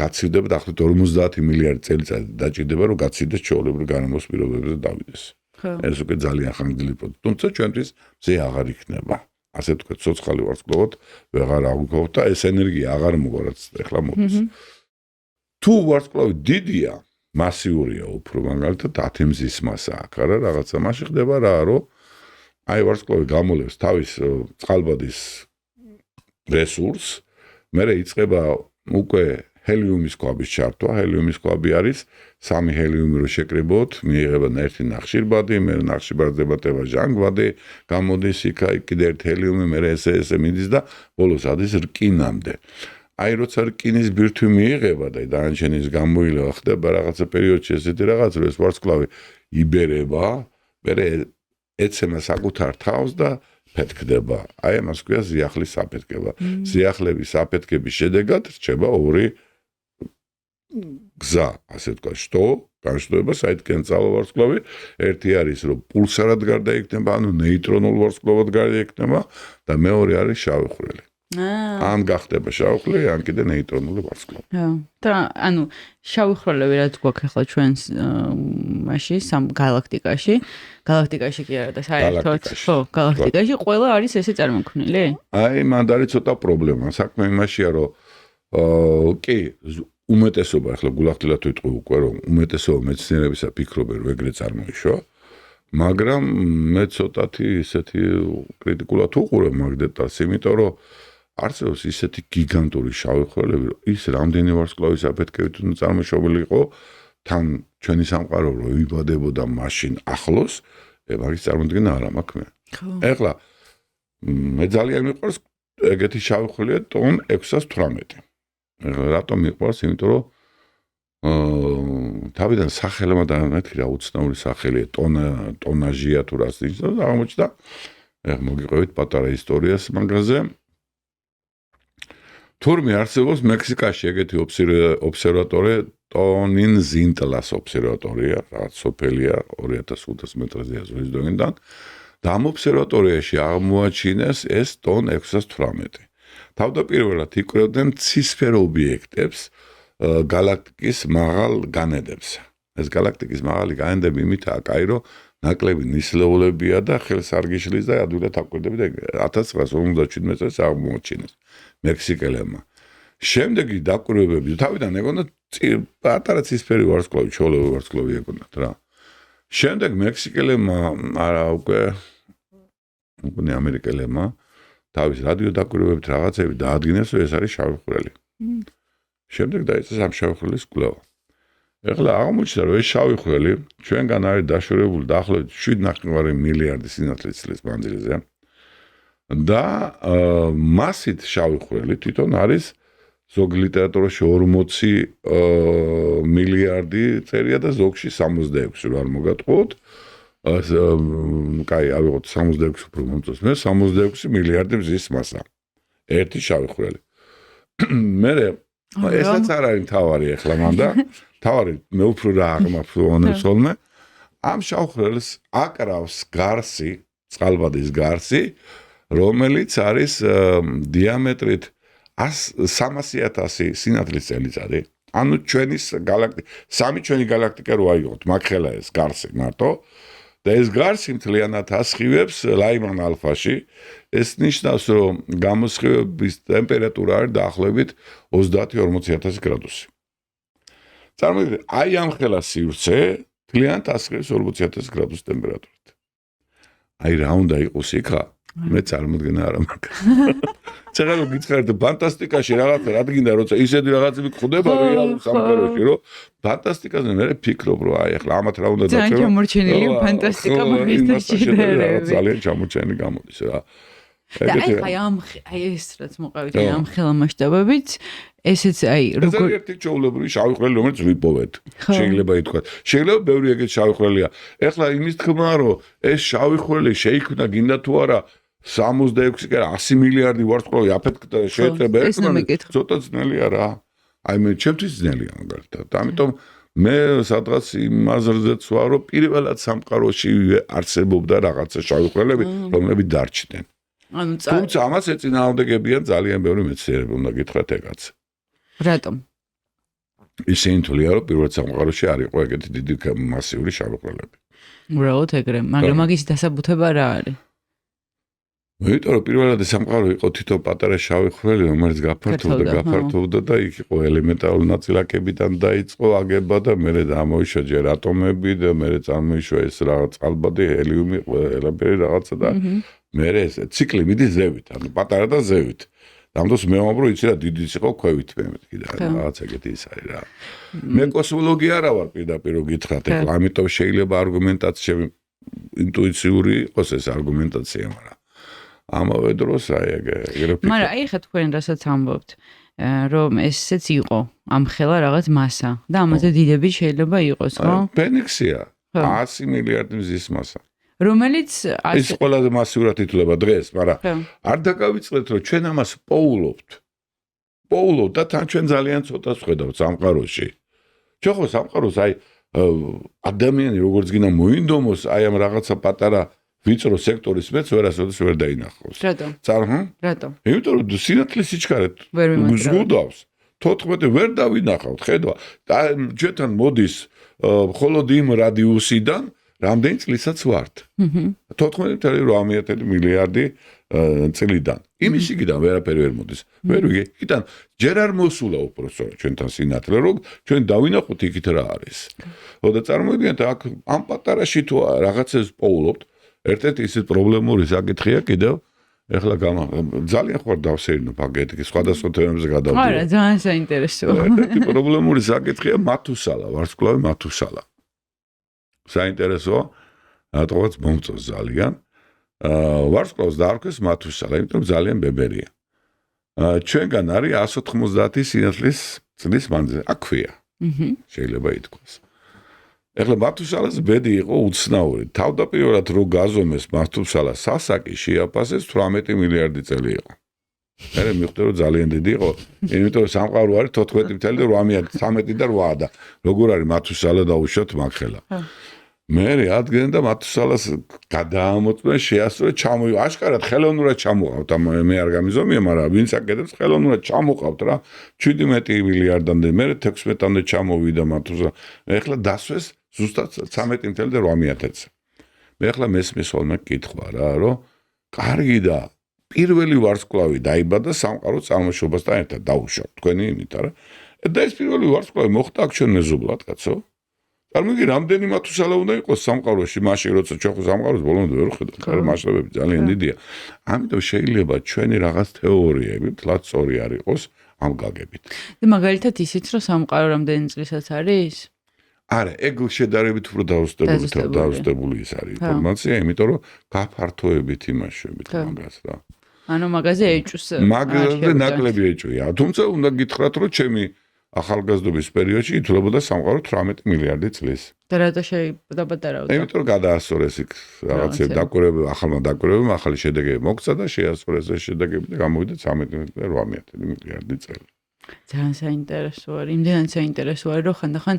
გაცივდება დაახლოებით 50 მილიარდი წელიწადი დაჭირდება რომ გაცივდეს ჩვეულებრივ გარემოს პირობებზე დავიდეს. ეს უკვე ძალიან ხანგრძლივი პროცესი. თუმცა ჩვენთვის ზე აღარ იქნება. ასე ვთქვათ, ცოცხალი ვარსკვლავად ვეღარ აღვიქვათ და ეს ენერგია აღარ მოგვარაც ეხლა მოდის. თუ ვარსკვლავი დიდია, მასიურია უფრო მაგალითად 10 მზის მასა აქვს, არა რაღაცა მასში ხდება რა, რომ აი ვარსკვლავი გამოლევს თავის წყალბადის რესურსს, მერე იწყება უკვე ჰელიუმის ქვაბის ჩართვა. ჰელიუმის ქვაბი არის 3 ჰელიუმი რო შეკრებოთ, მიიღება ერთი ნახშირბადი, მე ნახშირბადზე ბატება ჟანგბადი, გამოდის იქა კიდე ერთ ჰელიუმი, მე ესე მიდის და ბოლოს ადის რკინამდე. აი როცა რკინის ბირთვი მიიღება და დანარჩენის გამოილევა ხდება რაღაცა პერიოდში ესეთი რაღაც, რომ ეს ვარსკვლავი იბერება, მე ეცემა საკუთარ თავს და ფეთქდება. აი ამას ქვია ზიახლის საფეთქება. ზიახლების საფეთქების შედეგად რჩება ორი გზა, ასე ვთქვათ, განშტოება, საიდკენ წავა ვარსკვლავი. ერთი არის, რომ პულსარად გარდაიქმნება, ანუ ნეიტრონულ ვარსკვლავად გარდაიქმნება და მეორე არის შავი ხვრელი. ან გახდება შავი ხვრელი, ან კიდე ნეიტრონული ვარსკვლავი. და ანუ შავი ხვრელები რაც გვაქვს ახლა ჩვენს მაშინ სამ გალაქტიკაში. გალაქტიკაში კი არა და საერთოდ, ხო, გალაქტიკაში ყველა არის ესე წარმოქმნილი? აი, მანდ არის ცოტა პრობლემა. საქმე იმაშია, რომ კი, უმეტესობა ახლა გულახდილად ვიტყვი უკვე, რომ უმეტესობა მეცნიერებისა ფიქრობენ, რომ ეგრე წარმოიშვა, მაგრამ მე ცოტათი ისეთი კრიტიკულად უყურებ მაგ დეტალს, იმიტომ რომ არსებობს ისეთი გიგანტური შავი ხვრელები, რომ ის რამდენი ვარსკვლავის აფეთქებით უნდა წარმოშობილი იყო, თან ჩვენი სამყარო რო იბადებოდა მაშინ ახლოს, მაგის წარმოდგენა არ მაქვს მე. ეხლა მე ძალიან მიყვარს ეგეთი შავი ხვრელია ტონ 618. რატომ მიყვარს? იმიტომ რომ თავიდან სახელმა დამეთქი რა უცნაური სახელია, ტონაჟია თუ რას ნიშნავს, აღმოჩნდა. ეხლა მოგიყვებით პატარა ისტორიას მაგაზე. თურმე არსებობს მექსიკაში ეგეთი ობსერვატორია, ტონინ ზინტლას ობსერვატორია, რაღაც სოფელია 2500 მეტრზე ზღვის დონიდან. და ამ ობსერვატორიაში აღმოაჩინეს ეს ტონ 618. თავდაპირველად იკვლევდნენ ცისფერ ობიექტებს გალაქტიკის მაღალ განედებს. ეს გალაქტიკის მაღალი განედები იმითაა კაი, რომ ნაკლები ნისლეულებია და ხელს არ გიშლის და ადვილად აკვირდები და 1957 წელს აღმოაჩინეს მექსიკელებმა. შემდეგი დაკვირვებები თავიდან ეგონათ პატარა ცისფერი ვარსკვლავი, ჩოლოვი ვარსკვლავი ეგონათ რა. შემდეგ მექსიკელებმა უკვე ამერიკელებმა თავის რადიო დაკვირვებებით რაღაცები დაადგინეს, რომ ეს არის შავი ხვრელი. შემდეგ დაიწყეს ამ შავი ხვრელის კვლევა. ეხლა აღმოჩნდა, რომ ეს შავი ხვრელი ჩვენგან არის დაშორებული დაახლოებით 7.5 მილიარდი სინათლის წლის მანძილზე. და მასით შავი ხვრელი თვითონ არის ზოგი ლიტერატურაში 40 მილიარდი წერია და ზოგში 66 რო არ მოგატყუოთ. კაი, ავიღოთ 66 უფრო მომწონს მე 66 მილიარდი მზის მასა. ერთი შავი ხვრელი. მე ესაც არ არის თავარი ახლა მანდა თავარი მე უფრო რა აღმაფრთხილებს ხოლმე ამ შავხრელს აკრავს გარსი წყალბადის გარსი რომელიც არის დიამეტრით 300,000 სინათლის წელიწადი ანუ ჩვენი სამი ჩვენი galaktika რო აიღოთ მაგ ხელა ეს გარსი მარტო და ეს გარსი მთლიანად ასხივებს ლაიმან ალფაში ეს ნიშნავს რომ გამოსხივების ტემპერატურა არის დაახლოებით 30-40,000 გრადუსი წარმოიდგინეთ აი ამ ხელა სივრცე მთლიანად ასხივებს 40,000 გრადუს ტემპერატურით აი რა უნდა იყოს იქა მე წარმოდგენა არ მაქვს ცერა რომ გიცხარით ფანტასტიკაში რაღაცა რადგინდა როცა ისეთი რაღაცები ხდება რეალურ სამყაროში რომ ფანტასტიკაზე მე ფიქრობ რომ აი ახლა ამათ რა უნდა დაწერო ძალიან ჩამორჩენილი ფანტასტიკა მაგისტრის ჭიდერები ძალიან ჩამორჩენილი გამოდის რა და აი ეს რაც მოყავით ამ ხელა მასშტაბებით ესეც აი როგორ ერთი ჩაულებრივი შავი ხვრელი რომელიც ვიპოვეთ შეიძლება ითქვას შეიძლება ბევრი ეგეთ შავი ხვრელია ეხლა იმის თქმა რომ ეს შავი ხვრელი შეიქმნა გინდა თუ არა 66 კი 100 მილიარდი ვარსკვლავი აფეთქდა შეეწება ერთმანეთს ცოტა ძნელია რა აი მე ჩემთვის ძნელია მაგალითად ამიტომ მე სადღაც იმაზრზეც ვარ რომ პირველად სამყაროში არსებობდა რაღაცა შავი ხვრელები რომლებიც დარჩნენ თუმცა ამას ეწინააღმდეგებიან ძალიან ბევრი მეცნიერები უნდა გითხრათ ეგაც რატომ ისინი თვლიან რომ პირველად სამყაროში არ იყო ეგეთი დიდი მასიური შავი ხვრელები უბრალოდ ეგრე მაგრამ მაგის დასაბუთება რა არის იმიტომ რომ პირველად სამყარო იყო თითო პატარა შავი ხვრელი რომელიც გაფართოვდა და იქ იყო ელემენტარული ნაწილაკებიდან დაიწყო აგება და მერე ამოიშვა ჯერ ატომები და მერე წარმოიშვა ეს რაღაც წყალბადი ჰელიუმი ყველაფერი რაღაცა და მერე ეს ციკლი მიდის ზევით ანუ პატარა და ზევით ამიტომ მე ვამბობ იცი რა დიდიც იყო ქვევით მე კიდე რაღაც ეგეთი ის არის რა მე კოსმოლოგი არა ვარ პირდაპირ გითხრათ ეხლა ამიტომ შეიძლება არგუმენტაცია ინტუიციური იყოს ეს არგუმენტაცია მაგრამ ამავე დროს აი ეგრე მაგრამ აი ხა თქვენ რასაც ამბობთ რომ ესეც იყო ამ ხელა რაღაც მასა და ამაზე დიდები შეიძლება იყოს ხო ფენიქსია 100 მილიარდი მზის მასა რომელიც ის ყველაზე მასიურად ითვლება დღეს მაგრამ არ დაგავიწყდეთ რომ ჩვენ ამას პოულობთ და თან ჩვენ ძალიან ცოტას ვხედავთ სამყაროში ჩვენ ხო სამყაროს აი ადამიანი როგორც გინდა მოინდომოს აი ამ რაღაცა პატარა ვიწრო სექტორის მეც ვერასოდეს ვერ დაინახავს. რატომ? რატომ? იმიტომ რომ სინათლის სიჩქარე გზგუდავს. 14 ვერ დავინახავთ, ხედვა. და ჩვენთან მოდის მხოლოდ იმ რადიუსიდან რამდენი წლისაც ვართ. 14.8 მილიარდი წლიდან. იმის იქიდან ვერაფერი ვერ მოდის. ვერ ვიგე. იქიდან ჯერ არ მოსულა უბრალოდ ჩვენთან სინათლე, რომ ჩვენ დავინახოთ იქით რა არის. და წარმოიდგინეთ აქ ამ პატარაში თუ რაღაცას პოულობთ ერთ-ერთი ისეთ პრობლემური საკითხია კიდევ ეხლა ძალიან ხوار დავსეირნო პაკეტი სხვადასხვა თემებზე გადავდივარ. არა, ძალიან საინტერესოა. ერთ-ერთი პრობლემური საკითხია მათუსალა, ვარსკვლავი მათუსალა. საინტერესოა, რატომაც მომწონს ძალიან. ვარსკვლავს დაარქვეს მათუსალა, იმიტომ რომ ძალიან ბებერია. ჩვენგან არის 190 სინათლის წლის მანძილი. აქვეა. შეიძლება ითქვას. ეხლა მათუსალას ბედი იყო უცნაური. თავდაპირველად რო გაზომეს მათუსალას სასაკი შეაფასეს 18 მილიარდი წელი იყო. მე მივხვდი რომ ძალიან დიდი იყო, იმიტომ რომ სამყარო არის 14.8 13 და 8 და როგორ არის მათუსალა დაუშვათ მაგხელა. მე ადგენდა და მათუსალას გადაამოწმეს შეასწორე ჩამოიღო. აშკარად ხელოვნურად ჩამოყავთ, მე არ გამიზომია, მაგრამ ვინც აკეთებს ხელოვნურად ჩამოყავთ რა. 17 მილიარდამდე, მე 16-მდე ჩამოვიდა მათუსალა. ეხლა დასვეს ზუსტად 13.8. მე ახლა მესმის ხოლმე კითხვა რა, რომ კარგი და პირველი ვარსკვლავი დაიბადა სამყაროს წარმოშობასთან ერთად დაუშვათ თქვენი იმით არა. და ეს პირველი ვარსკვლავი მოხდა აქ ჩვენ მეზობლად, კაცო. წარმოიდგინე, რამდენი მათუსალა უნდა იყოს სამყაროში, მაშინ როცა ჩვენ სამყაროს ბოლომდე ვერ ხედავთ, მაგრამ მასშტაბები ძალიან დიდია. ამიტომ შეიძლება ჩვენი რაღაც თეორიები თლაც სწორი არ იყოს ამ გაგებით. და მაგალითად ისიც რომ სამყარო რამდენი წლისაც არის? არა, ეგ შედარებით უფრო დაუსტებული ის არის ინფორმაცია, იმიტომ რომ გაფართოებით იმაშებით მაგას რა. ანუ მაგაზე ეჭვს. მაგაზე ნაკლები ეჭვია. თუმცა უნდა გითხრათ, რომ ჩემი ახალგაზრდობის პერიოდში ითვლებოდა სამყარო 18 მილიარდი წლის. და რატო შეიდაბადარავდა? იმიტომ რომ გადაასწორეს იქ რაღაცები დაკვირვებები, ახალმა დაკვირვებებმა ახალი შედეგები მოგვცა და შეასწორეს ეს შედეგები და გამოვიდა 13.8 მილიარდი წელი. ძალიან საინტერესო არის. იმდენად საინტერესო არის, რომ ხანდახან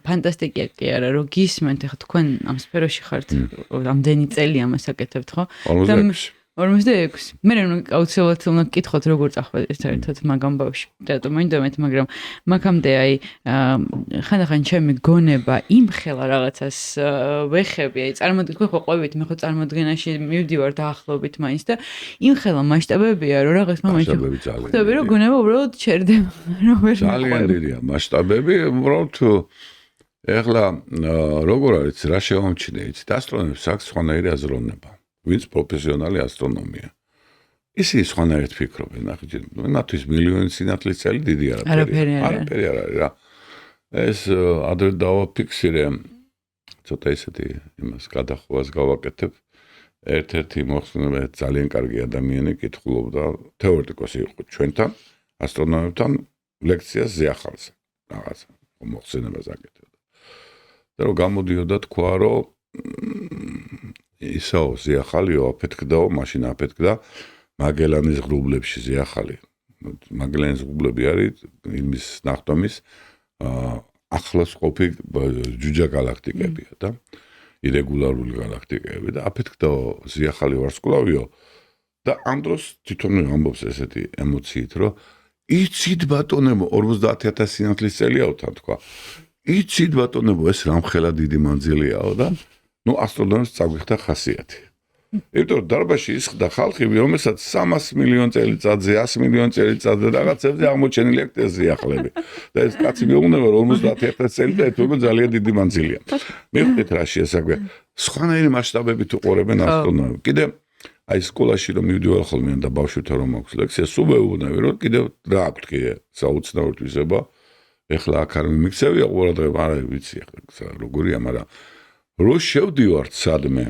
ფანტასტიკია კი არა, რომ გისმენთ, ახლა თქვენ ამ სფეროში ხართ, ამდენი წელი ამას აკეთებთ, ხო? 46. 46. მე აუცილებლად უნდა გკითხოთ, როგორ წახვედრით საერთოდ მაგ ამბავში. რატომ მინდომეთ, მაგრამ მაგამდე აი ხანდახან ჩემი გონება იმხელა რაღაცას ვეხები, აი წარმოიდგინეთ, ხო ყვებით, მე ხო წარმოდგენაში მივდივარ დაახლოებით მაინც და იმხელა მასშტაბებია, რომ რაღაც მომენტში ხვდები, რომ გონება უბრალოდ ჩერდება, რომ ვერ ძალიან დიდია მასშტაბები, უბრალოდ ეხლა როგორ არის რა შევამჩნია, იცით, ასტრონომებს აქვს სხვანაირი აზროვნება. ვინც პროფესიონალი ასტრონომია. ისინი სხვანაირად ფიქრობენ, ნახეთ, მათთვის მილიონი სინათლის წელი დიდი არაფერი არ არის რა. ეს ადრე დავაფიქსირე, ცოტა ისეთი იმას გადახვას გავაკეთებ. ერთ-ერთი მოხსნები ძალიან კარგი ადამიანი კითხულობდა, თეორეტიკოსი იყო ჩვენთან, ასტრონომებთან ლექციას ზეახალზე, რაღაცა მოხსენებას აკეთებდა. და რომ გამოდიოდა თქვა, რომ ისაო ზეახალიო აფეთქდაო, მაშინ აფეთქდა მაგელანის ღრუბლებში ზეახალი. მაგელანის ღრუბლები არის იმის ნახტომის ახლოს ყოფი ჯუჯა გალაქტიკებია და ირეგულარული გალაქტიკები და აფეთქდაო ზეახალი ვარსკვლავიო და ამ დროს თვითონ ამბობს ესეთი ემოციით, რომ იცით ბატონებო 50000 სინათლის წელიაო თან თქვა. იცით ბატონებო ეს რამხელა დიდი მანძილიაო და ნუ ასტრონომებს წაგვიხდა ხასიათი. იმიტომ რომ დარბაზში ისხდა ხალხი, რომელსაც 300 მილიონ წელიწადზე, 100 მილიონ წელიწადზე რაღაცებზე აღმოჩენილი აქვს ეს ზეახლები. და ეს კაცი მეუბნება რომ 50000 წელი და ეთქვა ძალიან დიდი მანძილია. მივხვდით რა შეასაგვე. სხვანაირი მასშტაბებით უყურებენ ასტრონომები. კიდე აი სკოლაში რომ მივდივარ ხოლმე და ბავშვებთან რომ მაქვს ლექცია, სულ მეუბნები რომ კიდე რა აქვს კიდე საუცნაური თვისება. ეხლა აქ არ მიმიქცევია ყურადღება, არა ვიცი ახლა როგორია, მაგრამ რო შევდივართ სადმე,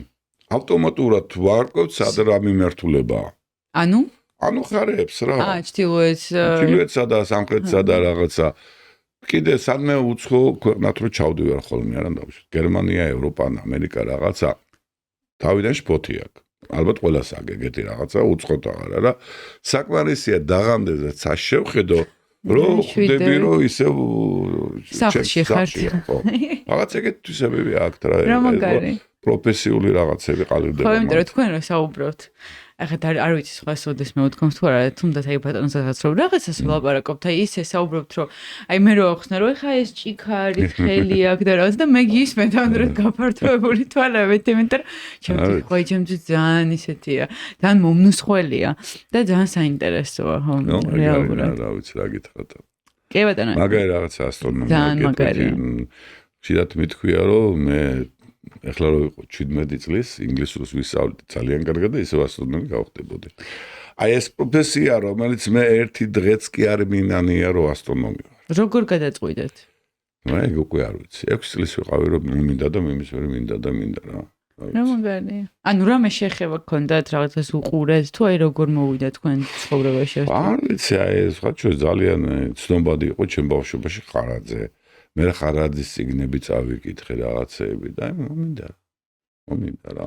ავტომატურად ვარკვევთ სად რა მიმართულებაა. ანუ ხარებს რა. ჩtildeetsა და სამხრეთსა და რაღაცა. კიდე სადმე უცხო ქვეყნად რო ჩავდივარ ხოლმე, არა დავუშვით. გერმანია, ევროპა, ამერიკა რაღაცა. თავიდან შფოთი აქვს. ალბათ ყველას აქვს ეგეთი რაღაცა უცხოთ აღარა რა. საკმარისია დაღამდეს და შევხედო რომ ხვდები რომ ისე სახლში ხარ. რაღაც ეგეთი თვისებები აქვს რა. პროფესიული რაღაცები ყალიბდება. ხო, იმიტომ რომ თქვენ რო საუბრობთ. ახლა არ ვიცი სხვა სოდეს მე ვთქვამს თუ არა, თუნდაც აი ბატონსაც რომ რაღაცას ვლაპარაკობთ, აი ისე საუბრობთ რომ აი მე რო ახსნა რომ ეხა ეს ჭიქა არის, ხელი აქვს და რაღაც და მე გისმენთ ამ დროს გაფართოებული თვალებით, იმიტომ რომ ჩემთვის ძალიან ისეთია, ძალიან მომნუსხველია და ძალიან საინტერესოა, ხო, რეალურად. რა ვიცი რა გითხრათ. კი ბატონო. მაგარი რაღაცა ასტრონომია კეთილი. შეიძლება მithქვია რომ მე ეხლა რო იყო 17 წლის ინგლისურს ვისწავლე ძალიან კარგად და ისევ ასტრონომი გავხდებოდი. აი ეს პროფესია რომელიც მე ერთი დღეც კი არ მინანია რომ ასტრონომი ვარ. როგორ გადაწყვიტეთ? მე უკვე არ ვიცი. 6 წლის ვიყავი რომ მინდა და მიმის ვერ მინდა რა. რა მაგარია. ანუ რამე შეხება გქონდათ რაღაცას უყურეთ თუ აი როგორ მოვიდა თქვენ ცხოვრებაში? არ ვიცი აი ეს ხაჩო ძალიან ცნობადი იყო ჩემ ბავშვობაში ხარაძე. მე ხარაძის სიგნები წავიკითხე რაღაცეები და მომინდა რა.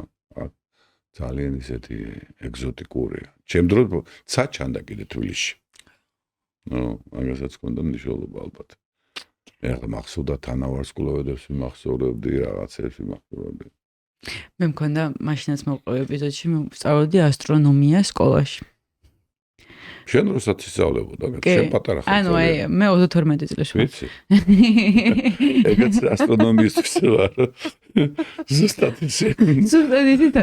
ძალიან ისეთი ეგზოტიკურია. ჩემ დროს ცაჩანდა კიდე თბილისში. ნუ მაგასაც კონდა მნიშვნელობა ალბათ. ეხლა მახსოვდა თანავარსკვლავედებს ვიმახსოვრებდი, რაღაცებს ვიმახსოვრებდი. მე მქონდა მაშინაც მოვყავი ეპიზოდში, მე ვსწავლობდი ასტრონომია სკოლაში. შენ როსაც ისწავლებოდა, შენ პატარა ხარ. ანუ აი მე 32 წელს ვარ. ვიცი. ეგეც ასტრონომისტი ვარ. ზუსტად ისე.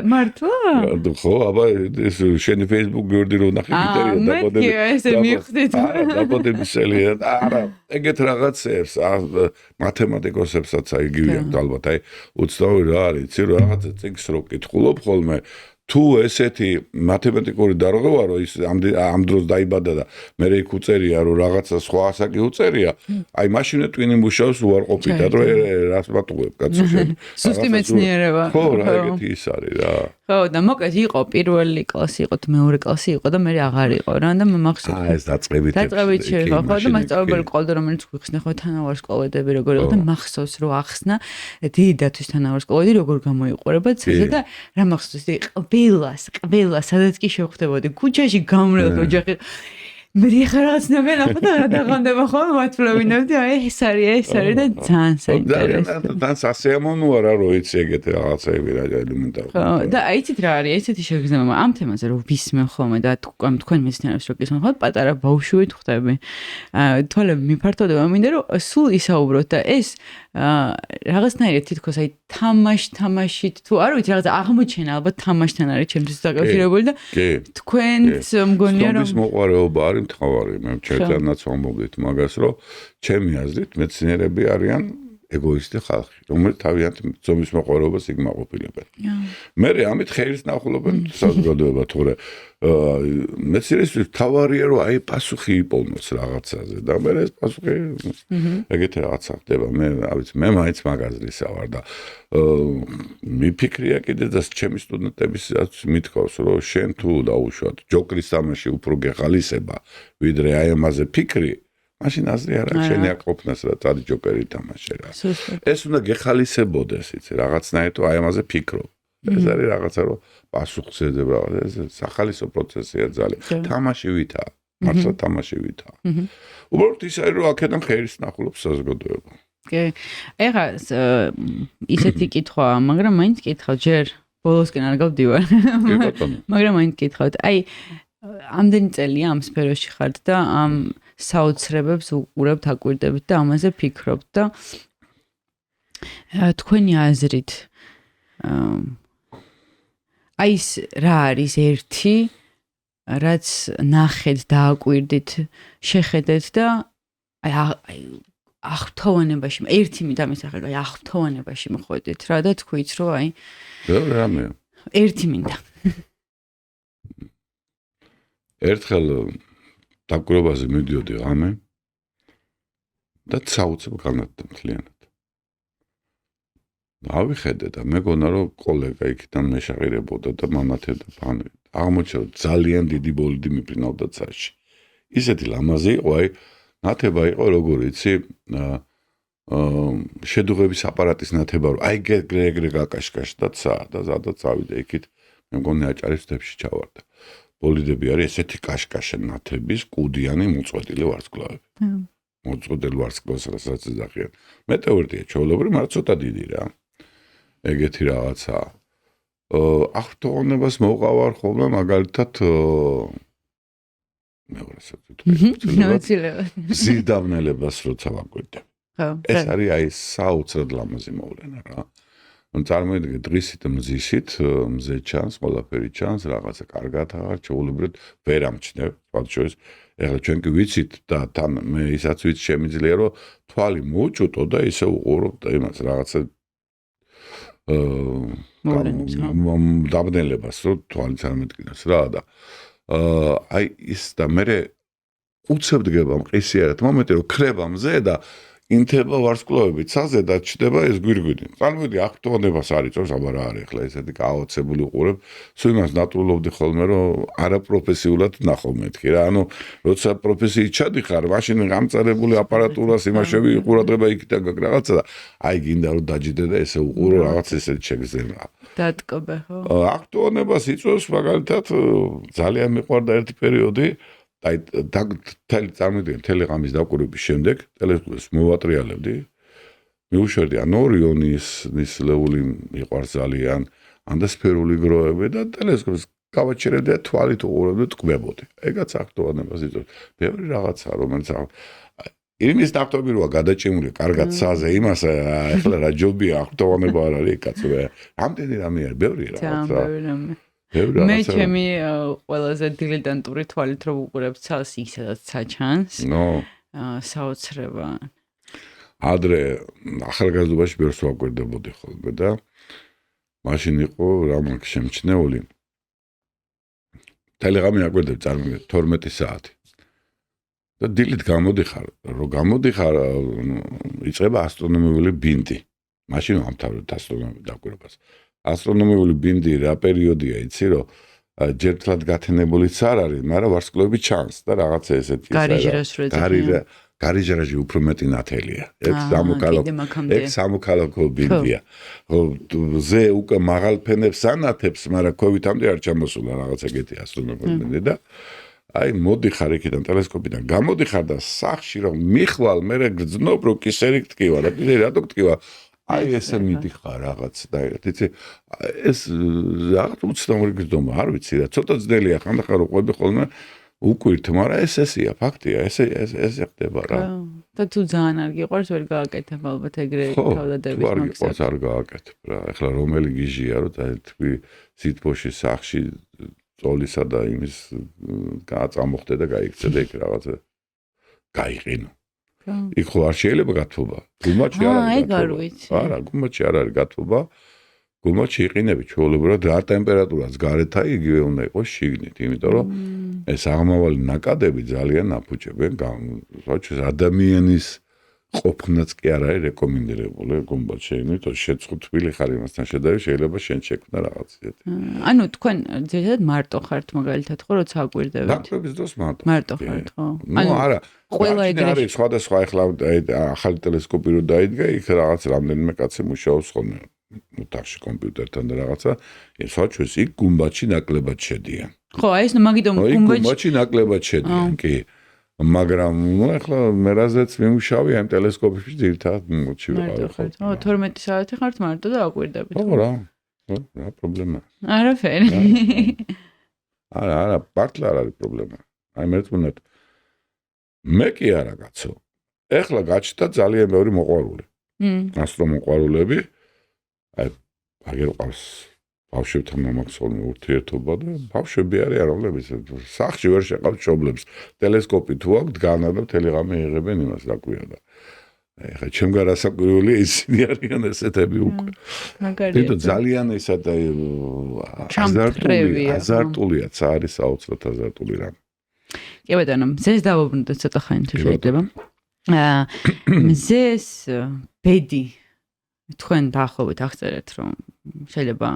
მართლა? ხო, აბა ეს შენი Facebook გვერდი რო ნახე ინტერვიუ დაბოდები. მე ესე მივხვდით. დაბოდები შეიძლება. არა, ეგეთ რაღაცებს მათემატიკოსებსაც აიგივი აქვს ალბათ. აი უცნაური რა არის, იცი რა რაღაცა წიგნს რო კითხულობ ხოლმე თუ ესეთი მათემატიკური დარღვევა რო ის ამ დროს დაიბადა და მე იქ უწერია რომ რაღაცა სხვა ასაკი უწერია, აი მაშინ ტვინი მუშაობს უარყოფითად რომ რას ვატყუებ კაცო შენ. სუსტი მეცნიერება. ხო, რა ეგეთი ის არის რა. ხო, და მოკლედ იყო პირველი კლასი იყო, მეორე კლასი იყო და მე აღარ იყო რა და მახსოვს. ეს დაწყებით შევა, ხო და მასწავლებელი ყოლდა რომელიც გვიხსნა ხო თანავარსკვლავედები როგორ იყო და მახსოვს რომ ახსნა დიდათვის თანავარსკვლავედი როგორ გამოიყურება ცეზე და რა მახსოვს ყველას სადაც კი შევხვდებოდი ქუჩაში გამრევლ ოჯახი მე ხა რაღაცნაირად ნახო და რა დაღანდება ხოლმე მათფლობინებდი აი ეს არის და ძალიან საინტერესო და სასიამოვნოა რა რო იცი ეგეთი რაღაცები რა ელემენტარული ხო და აი იცით რა არის ესეთი შეგრძნება ამ თემაზე რომ ვისმენ ხოლმე და თქვენ მეცნიერებს რო გისმენ ხოლმე პატარა ბავშვი ვიტყვდები თვალები მიფართოვდება მინდა რომ სულ ისაუბროთ და ეს რაღაცნაირად თითქოს აი თამაშით თუ არ ვიცი რაღაც აღმოჩენა ალბათ თამაშთან არის ჩემთვის დაკავშირებული და თქვენც მგონია რომ ის მოყარეობა არის მთავარი მე ჩემთანაც ვამბობდით მაგას რომ ჩემი აზრით მეცნიერები არიან ეგოისტი ხალხი რომელიც თავიანთ ზომის მოყარეობას იგმაყოფილებენ მე ამით ხეირს ნახულობენ საზოგადოება თორე მეცნიერების მთავარია რომ აი პასუხი იპოვნოს რაღაცაზე და მე ეს პასუხი ეგეთი რაღაცა ხდება მე რა ვიცი მე მაინც მაგაზრისა ვარ და მიფიქრია კიდე და ჩემი სტუდენტებისაც მithქავს რომ შენ თუ დაუშვათ ჯოკრის თამაში უფრო გეხალისება ვიდრე აი ამაზე ფიქრი მაშინ აზრი არ აქვს შენი აკოფნას რა წადი ჯოკერი თამაშე რა ეს უნდა გეხალისებოდეს იცი რაღაცნაირად აი ამაზე ფიქრობ ეს არის რაღაცა რომ პასუხს ეძებ რაღაც ეს სახალისო პროცესია ძალიან თამაში ვითა მართლა თამაში ვითა უბრალოდ ის არის რომ აქედან ხერის ნახულობს საზოგადოება კი ეხა ისეთი კითხვაა მაგრამ მაინც კითხავ ჯერ ბოლოსკენ არ გავდივარ მაგრამ მაინც კითხავთ აი ამდენი წელია ამ სფეროში ხართ და ამ საოცრებებს უყურებთ აკვირდებით და ამაზე ფიქრობთ და თქვენი აზრით აი ეს რა არის ერთი რაც ნახეთ და აკვირდით შეხედეთ და აი აღფრთოვანებაში ერთი მითამისახეთ აი აღფრთოვანებაში მოხვედით რა და თქვით რომ აი რამე ერთი მინდა ერთხელ დაკვირვაზე მიდიოდი ღამე და საოცრად განათდა მთლიანად ავიხედე და მეგონა რომ კოლეგა იქიდან მეშაყირებოდა და მანათებდა ფანი აღმოჩნდა ძალიან დიდი ბოლიდი მიფრინავდა წაში ისეთი ლამაზი იყო აი ნათება იყო როგორ იცი შედუღების აპარატის ნათება რომ აი ეგრე გაკაშკაშდა ცა და სადაც ავიდა იქით მე მგონი აჭარის თებში ჩავარდა ბოლიდები არის ესეთი კაშკაშა ნათების კუდიანი მოწყვეტილი ვარსკვლავები მოწყვეტილი ვარსკვლავს რასაც ეძახიან მეტეორიტია ჩვეულებრივი მაგრამ ცოტა დიდი რა ეგეთი რაღაცა აღფრთოვანებას მოვყავარ ხოლმე მაგალითად მეორესაც ვთქვი ზიდავნელებას როცა ვაკვირდები ეს არის აი საოცრად ლამაზი მოვლენა რა წარმოიდგინე დღისით მზისით მზე ჩანს ყველაფერი ჩანს რაღაცა კარგად აღარ ჩეულებრად ვერ ამჩნევ თვალშორის ეხლა ჩვენ კი ვიცით და თან მე ისაც ვიცი შემიძლია რომ თვალი მოუჭუტო და ისე უყურებ და იმას რაღაცა დაბნელებას რომ თვალი წარმეთქინოს რა და აი ის და მე უცებ დგება მყისიერად მომენტი რომ ქრება მზე და ინთება ვარსკვლავები ცაზე და ჩდება ეს გვირგვინი. წარმოიდგინე აღფრთოვანებას არ იწევს, აბა რა არის ახლა ესეთი გაოცებული უყურებ. სულ იმას ნატრულობდი ხოლმე რომ არაპროფესიულად ნახო მეთქი რა. ანუ როცა პროფესიით ჩადიხარ, მაშინ გამწარებული აპარატურას იმაშები ყურადღება იქიდან გაკ რაღაცა და აი გინდა რომ დაჯიდე და ესე უყურო რაღაც ესეთი შეგრძნება. დატკობე ხო? აღფრთოვანებას იწევს მაგალითად ძალიან მიყვარდა ერთი პერიოდი აი წარმოიდგინე თელეგრამის დაკვირვების შემდეგ ტელესკოპს მოვატრიალებდი მიუშვერდი ან ორიონის ნისლეული მიყვარს ძალიან ან და სფერული გროები და ტელესკოპს გავაჩერებდი და თვალით უყურებდი ტკბებოდი ეგაც აღფრთოვანებას იწევს ბევრი რაღაცა რომელიც იმის ნახტობი როა გადაჭიმული კარგად საზე იმას ახლა რა ჯობია აღფრთოვანება არ არის კაცო ამდენი რამე არის ბევრი რაღაცა მე ჩემი ყველაზე დილეტანტური თვალით რომ უყურებ ცალს ისედაც საჩანს საოცრება ადრე ახალგაზრდობაში ბევრს ვაკვირდებოდი ხოლმე და მაშინ იყო რა მაგ შემჩნეული ტელეგრამი აკვირდები წარმოგიდგენთ 12 საათი. და დილით გამოდიხარ, რომ გამოდიხარ იწყება ასტრონომიული ბინდი. მაშინ ამთავრებთ ასტრონომიულ დაკვირვებას. ასტრონომიული ბინდი რა პერიოდია, იცი რომ ჯერთხელ გათენებულიც არ არის, მაგრამ ვარსკვლავები ჩანს და რაღაცა ესეთი გარიჟრაჟი უფრო მეტი ნათელია. ეგ სამოქალაქო ბინდია. ზე უკვე მაღალ ფენებს ანათებს, მაგრამ ქვევითამდე არ ჩამოსულა რაღაცა ეგეთი ასტრონომიული ბინდი და აი მოდიხარ იქიდან ტელესკოპიდან გამოდიხარ და სახში რომ მიხვალ მე გძნობ რომ კისერი გტკივა და კიდე რატო გტკივა აი ესე მიდიხარ რაღაც და იცი ეს რაღაც უცნაური გძნობა არ ვიცი რა ცოტა ძნელია ხანდახან რომ ყვები ხოლმე უკვირთ მაგრამ ესეა ფაქტია ესე ხდება რა და თუ ძალიან არ გიყვარს ვერ გააკეთებ ალბათ ეგრე თავდადების მაქსიმუმს არ გააკეთებ რა ეხლა რომელი გიჟია რომ თქვი სიტბოში სახში წოლისა და იმის გაწამოხდე და გაიქცე და იქ რაღაცა გაიყინო. იქ ხო არ შეიძლება გათბობა. გუმბათში არ არის გათბობა. არა, გუმბათში არ არის გათბობა. გუმბათში იყინები ჩვეულებრივად რა ტემპერატურაც გარეთ აი იგივე უნდა იყოს შიგნით, იმიტომ რომ ეს აღმავალი ნაკადები ძალიან აფუჭებენ ადამიანის ყოფნაც კი არ არის რეკომენდირებული გუმბათში, იმიტომ შეწყვეტილი ხარ იმასთან შედარებით შეიძლება შენ შექმნა რაღაც ისეთი. ანუ თქვენ ძირითადად მარტო ხართ მაგალითად ხო როცა აკვირდებით? დაკვირვების დროს მარტო ხართ ხო? ანუ არა. ყველა ეგრე არის სხვადასხვა ახლა ახალი ტელესკოპი რო დაიდგა, იქ რაღაც რამდენიმე კაცი მუშაობს ხოლმე. ოთახში კომპიუტერთან და რაღაცა, საჩვენს იქ გუმბათში ნაკლებად შედიან. ხო, აი ეს მაგიტომ გუმბათში ნაკლებად შედიან, კი. მაგრამ ახლა მე რაზეც მიმუშავე ამ ტელესკოპებში ძირითადად მოჩი ვიყავი ხო 12 საათი ხართ მარტო და აკვირდებით ხო რა პრობლემა არაფერი არა პარტლა არ არის პრობლემა აი მე თუნდაც მე კი არა კაცო ეხლა გაჩნდა ძალიან ბევრი მოყვარული ასტრომოყვარულები აი აგერ ყავს ბავშვებთან მომაქვს ხოლმე ურთიერთობა და ბავშვები არიან რომლებიც სახში ვერ შეყავთ მშობლებს ტელესკოპი თუ აქვს დგანა და ტელეგრამი იღებენ იმას დაკვირა და ეხლა ჩემგან რასაკვირველია ისინი არიან ესეთები უკვე თვითონ ძალიან ესად აზარტულია არის საოცრად აზარტული რამ კი ბატონო მზეს დავუბრუნდეთ ცოტა ხანი თუ შეიძლება მზეს ბედი თქვენ დაახლოებით აღწერეთ რომ შეიძლება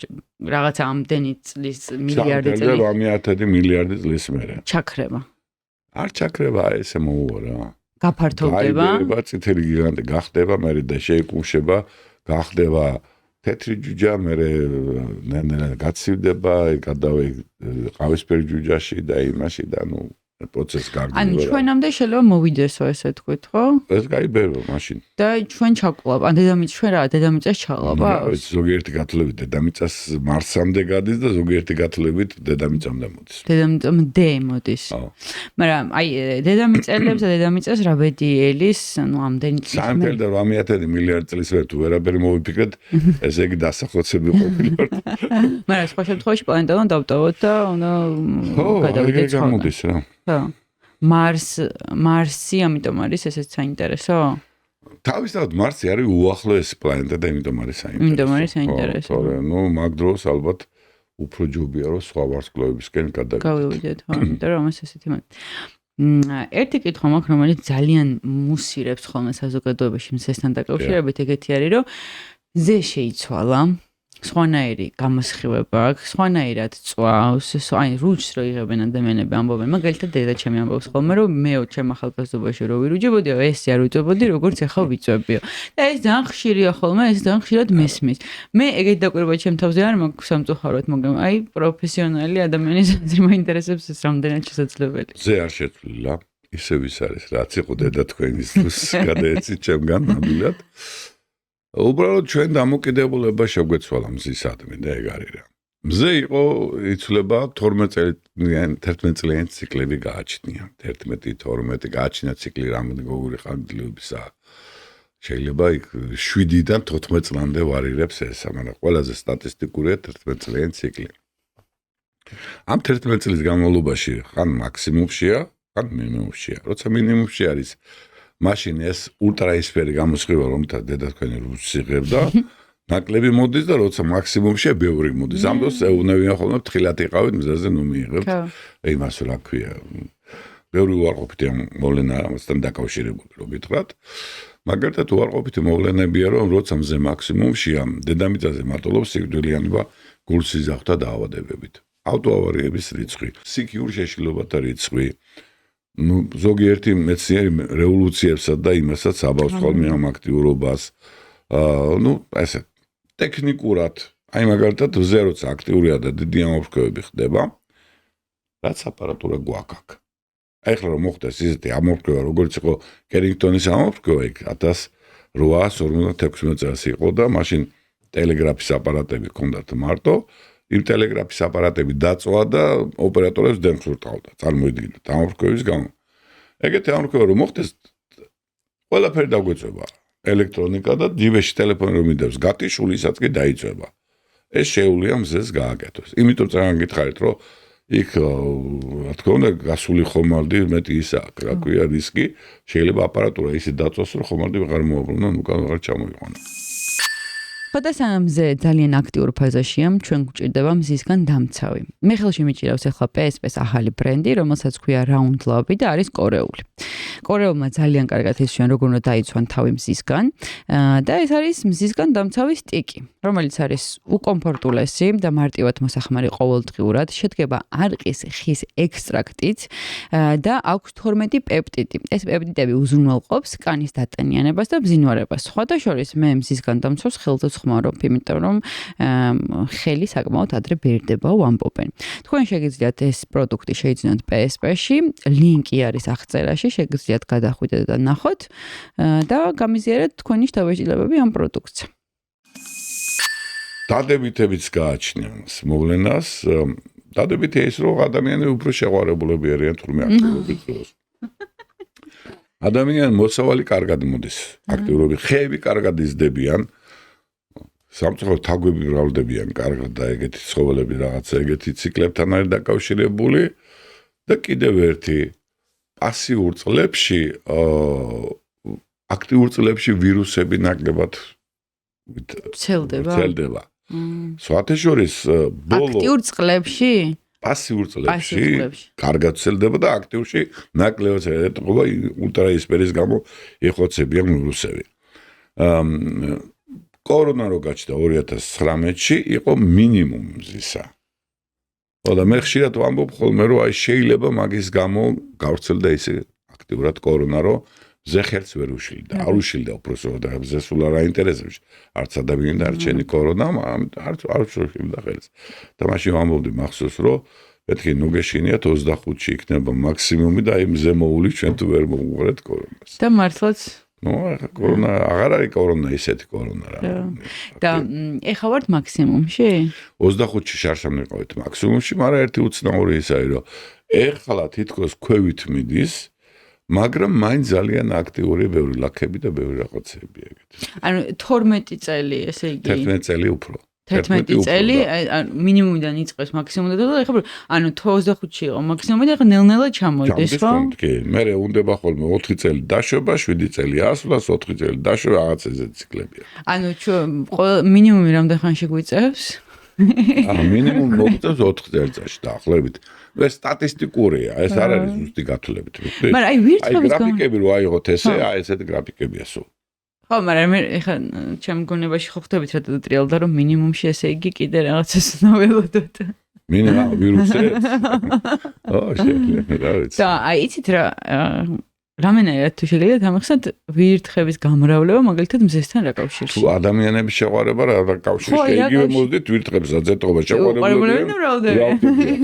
რაღაცა ამდენი წლის მილიარდი წელი 10 მილიარდი წლის მერე ჩაქრება არ ჩაქრება ესე მოუვა რა გაფართოვდება გაიგება წითელი გიგანტი გახდება მერე და შეიკუმშება გახდება თეთრი ჯუჯა მერე ნენელა გაცივდება გადავე ყავისფერი ჯუჯაში და იმაში და ნუ პროცესი კარგია. ანუ ჩვენამდე შეიძლება მოვიდესო ესე თქვით, ხო? ეს გაიბერო მაშინ. და ჩვენ ჩაკლავ, ან დედამიწა ჩვენ რა, დედამიწას ჩაყლავ? ზოგიერთი გათვლებით დედამიწას მარსამდე გადის და ზოგიერთი გათვლებით დედამიწამდე მოდის. დედამიწამდე მოდის. მაგრამ აი დედამიწელებს და დედამიწას რა ბედიელის, ანუ ამდენი წლის 3.8 მილიარდი წლის ვერ თუ ვერაფერი მოვიფიქრეთ, ესე იგი დასახოცები ყოფილიო. მაგრამ სხვა შემთხვევაში პლანეტა უნდა დავტოვოთ და უნდა გადავიდეთ გამოდის რა. მარსი ამიტომ არის ესეც საინტერესო? თავისთავად მარსი არის უახლოესი პლანეტა და იმიტომ არის საინტერესო. ნუ მაგ დროს ალბათ უფრო ჯობია რომ სხვა ვარსკვლავებისკენ გავივიდეთ, ხო, იმიტომ რომ ამას ესეთი ერთი კითხვა მაქვს, რომელიც ძალიან მუსირებს ხოლმე საზოგადოებაში მზესთან დაკავშირებით, ეგეთი არის, რომ ზე შეიცვალა სხვანაირი გამოსხივება აქვს, სხვანაირად წვავს, აი რუჩს რო იღებენ ადამიანები ამბობენ, მაგალითად დედა ჩემი ამბობს ხოლმე, რომ მეო ჩემ ახალგაზრდობაში რო ვირუჯებოდიო, ეს არ ვიწვებოდი, როგორც ახლა ვიწვებიო. და ეს ძალიან ხშირია ხოლმე, ეს ძალიან ხშირად მესმის. მე ეგეთ დაკვირვება ჩემ თავზე არ მაქვს სამწუხაროდ, მაგრამ აი პროფესიონალი ადამიანის აზრი მაინტერესებს ეს რამდენად შესაძლებელი. ზე არ შეცვლილა, ისე ვის არის, რაც იყო დედა თქვენის დროს გადაეცით ჩემგან ნამდვილად. უბრალოდ ჩვენ დამოკიდებულება შეგვეცვალა მზისადმი და ეგ არის რა. მზე იყო იცვლება 11 წლიანი ციკლები გააჩნია. 11-12 გააჩნია ციკლი რამოდი გოგური ხანგრძლივობისა. შეიძლება იქ 7-დან 14 წლამდე ვარირებს ეს, მაგრამ ყველაზე სტატისტიკურია 11 წლიანი ციკლი. ამ 11 წლის განმავლობაში ხან მაქსიმუმშია, ხან მინიმუმშია. როცა მინიმუმში არის მაშინ ეს ულტრაისფერი გამოსხივება რომ დედა თქვენი რუჩს იღებდა ნაკლები მოდის და როცა მაქსიმუმშია ბევრი მოდის. ამ დროს ეუნებიან ხოლმე ფრთხილად იყავით მზაზე ნუ მიიღებთ. იმას რა ქვია. ბევრი უარყოფითი მოვლენა ამასთან დაკავშირებული რო გითხრათ. მაგალითად უარყოფითი მოვლენებია რომ როცა მზე მაქსიმუმშია დედამიწაზე მარტოლობს სიკვდილიანობა გულსიზაღთა დაავადებებით. ავტოავარიების რიცხვი, სიქიურ შეშლილობათა რიცხვი. ნუ ზოგიერთი მეცნიერი რევოლუციებსა და იმასაც აბავს ხოლმე ამ აქტიურობას. ნუ ესე ტექნიკურად, აი მაგალითად მზე როცა აქტიურია და დიდი ამოფრქვევები ხდება, რაც აპარატურა გვაქვს აქ. ახლა რომ მოხდეს ისეთი ამოფრქვევა, როგორც იყო კერინგტონის ამოფრქვევა, 1856 წელს იყო და მაშინ ტელეგრაფის აპარატები ჰქონდათ მარტო, იმ ტელეგრაფის აპარატები დაწვა და ოპერატორებს დემხურტავდა. წარმოიდგინეთ ამოფრქვევის გამო. ეგეთი ამოფრქვევა რომ მოხდეს, ყველაფერი დაგვეწება. ელექტრონიკა და ჯიბეში ტელეფონი რომ მიდევს, გატიშულისაც კი დაიწება. ეს შეუძლია მზეს გააკეთოს. იმიტომ წაგან გითხარით, რომ იქ რა თქმა უნდა გასული ხომალდი მეტი ისა აქვს, რა ქვია რისკი, შეიძლება აპარატურა ისე დაწვას, რომ ხომალდი ვეღარ მოაბრუნონ, უკან ვეღარ ჩამოიყვანონ. ხოდასამ მზე ძალიან აქტიურ ფაზაშია, ჩვენ გვჭირდება მზისგან დამცავი. მე ხელში მიჭირავს ახლა PSP-ს ახალი ბრენდი, რომელსაც ქვია Round Love და არის კორეული. კორეულმა ძალიან კარგად ისვიან როგორ უნდა დაიცვან თავი მზისგან და ეს არის მზისგან დამცავი სტიკი, რომელიც არის უკომფორტულესი და მარტივად მოსახმარი ყოველდღიურად, შედგება არყის ხის ექსტრაქტით და აქვს 12 პეპტიდი. ეს პეპტიდები უზრუნველყოფს კანის დატანიანებას და ბზინვარებას. სხვადასხვა მე მზისგან დამცავს ხელზე ხმარობ, იმიტომ რომ ხელი საკმაოდ ადრე ბერდება ვამბობენ. თქვენ შეგიძლიათ ეს პროდუქტი შეიძინოთ PSP-ში, ლინკი არის აღწერაში, შეგიძლიათ გადახვიდეთ და ნახოთ და გამიზიარეთ თქვენი შთაბეჭდილებები ამ პროდუქტზე. დადებითებიც გააჩნიათ მოვლენას. დადებითია ის, რომ ადამიანები უფრო შეყვარებულები არიან თურმე აქტიურობის დროს. ადამიანები მოსავალი კარგად მოდის აქტიურობი, ხეები კარგად იზრდებიან. სამწუხაროდ თაგვები მრავლდებიან კარგად და ეგეთი ცხოველები რაღაცა ეგეთი ციკლებთან არის დაკავშირებული და კიდევ ერთი პასიურ წლებში აქტიურ წლებში ვირუსები ნაკლებად ვრცელდება. სხვათაშორის ბოლო აქტიურ წლებში პასიურ წლებში კარგად ვრცელდება და აქტიურში ნაკლებად ეტყობა ულტრაისფერის გამო ეხოცებიან ვირუსები. კორონა რო გაჩნდა 2019-ში იყო მინიმუმ მზისა. და მე ხშირად ვამბობ ხოლმე რომ აი შეიძლება მაგის გამო გავრცელდა ისე აქტიურად კორონა რომ მზე ხელს ვერ უშლიდა. არ უშლიდა უბრალოდ და მზე სულ არ აინტერესებს. არც ადამიანი და არც შენი კორონა არ უშლიდა ხელს. და მაშინ ვამბობდი მახსოვს რომ მეთქი ნუ გეშინიათ 25-ში იქნება მაქსიმუმი და აი მზე მოული ჩვენ თუ ვერ მოვუღრეთ კორონას. და მართლაც ნუ კორონა აღარ არის კორონა ისეთი კორონა რა. და ეხა ვართ მაქსიმუმში? 25-ში შარშან ვიყავით მაქსიმუმში, მაგრამ ერთი უცნაური ის არის რომ ეხლა თითქოს ქვევით მიდის, მაგრამ მაინც ძალიან აქტიური ბევრი ლაქები და ბევრი რაღაცები ეგეთი. ანუ 12 წელი, ესე იგი 11 წელი უფრო. 11 წელი მინიმუმიდან იწყებს მაქსიმუმად და ეხლა ანუ 25-ში იყო მაქსიმუმი და ეხლა ნელ-ნელა ჩამოიდეს ხო? კი, მე უნდება ხოლმე 4 წელი დაშვება, 7 წელი ასვლას, 4 წელი დაშვება, რაღაც ესეთი ციკლებია. ანუ მინიმუმი რამდენ ხანში გვიწევს? მინიმუმ მოგვიწევს 4 წელიწადში დაახლოებით. ეს სტატისტიკურია, ეს არ არის ზუსტი გათვლებით. მაგრამ აი ვირთხების გრაფიკები რო აიღოთ ესე, აი ესეთი გრაფიკებია სულ. ხო, მაგრამ მე ეხლა ჩემ გონებაში ხო ხვდებით რა დატრიალდა რომ მინიმუმში ესე იგი კიდე რაღაცას ნოველოდოთ. მინიმუმ ვირუსებს. შეიძლება რა ვიცი. და აი იცით რა რამენაირად თუ შეგიძლიათ ამახსნათ ვირთხების გამრავლება მაგალითად მზესთან რა კავშირში? თუ ადამიანების შეყვარება რა კავშირში იგივე მოძდით ვირთხებსაც ეთყობა შეყვარებულები.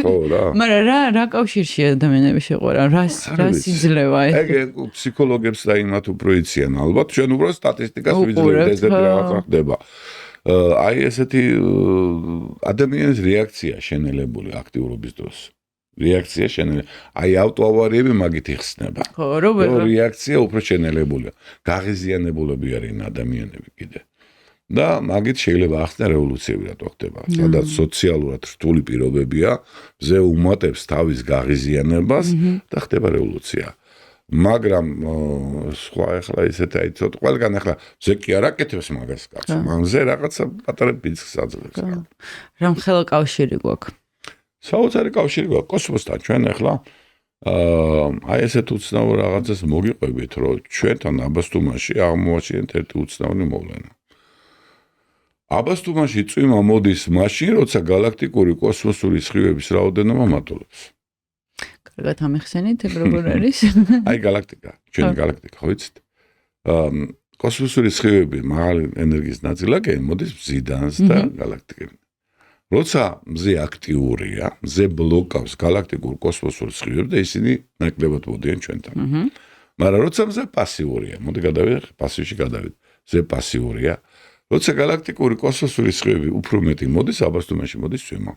ხო რა. მაგრამ რა კავშირშია ადამიანების შეყვარება? რას იძლევა ეს? ეგ ფსიქოლოგებს და იმათ უფრო იციან ალბათ. ჩვენ უბრალოდ სტატისტიკას ვიძლევთ ესეთი რაღაცა ხდება. აი ესეთი ადამიანის რეაქცია შენელებული აქტიურობის დროს. რეაქცია შენელებული. აი ავტოავარიები მაგით იხსნება. ხო, რომ რეაქცია უფრო შენელებულია. გაღიზიანებულები არიან ადამიანები კიდე. და მაგით შეიძლება ახსნა რევოლუციები რატო ხდება. სადაც სოციალურად რთული პირობებია, მზე უმატებს თავის გაღიზიანებას და ხდება რევოლუცია. მაგრამ სხვა ახლა ისეთი აი ცოტა ყველგან ახლა ზე კი არ აკეთებს მაგას კაცო მანზე რაღაცა პატარა ბიძგს აძლევს რამ ხელა კავშირი გვაქვს საოცარი კავშირი გვაქვს კოსმოსთან ჩვენ ახლა აი ესეთ უცნაურ რაღაცას მოგიყვებით რომ ჩვენთან აბასთუმანში აღმოაჩინეთ ერთი უცნაური მოვლენა აბასთუმანში წვიმა მოდის მაშინ როცა galaktikuri კოსმოსური სხივების რაოდენობა მატულობს კარგად ამიხსენით როგორ არის აი galaktika ჩვენი galaktika ხო იცით კოსმოსური სხივები მაღალი ენერგიის ნაწილაკები მოდის მზიდანს და galaktikები როცა მზე აქტიურია მზე ბლოკავს galaktikურ კოსმოსურ სხივებს და ისინი ნაკლებად მოდიან ჩვენთან მაგრამ როცა მზე პასიურია მოდი გადავიდეთ პასივში გადავიდეთ მზე პასიურია როცა galaktikuri კოსმოსური სხივები უფრო მეტი მოდის აბასთუმანში მოდის წვიმა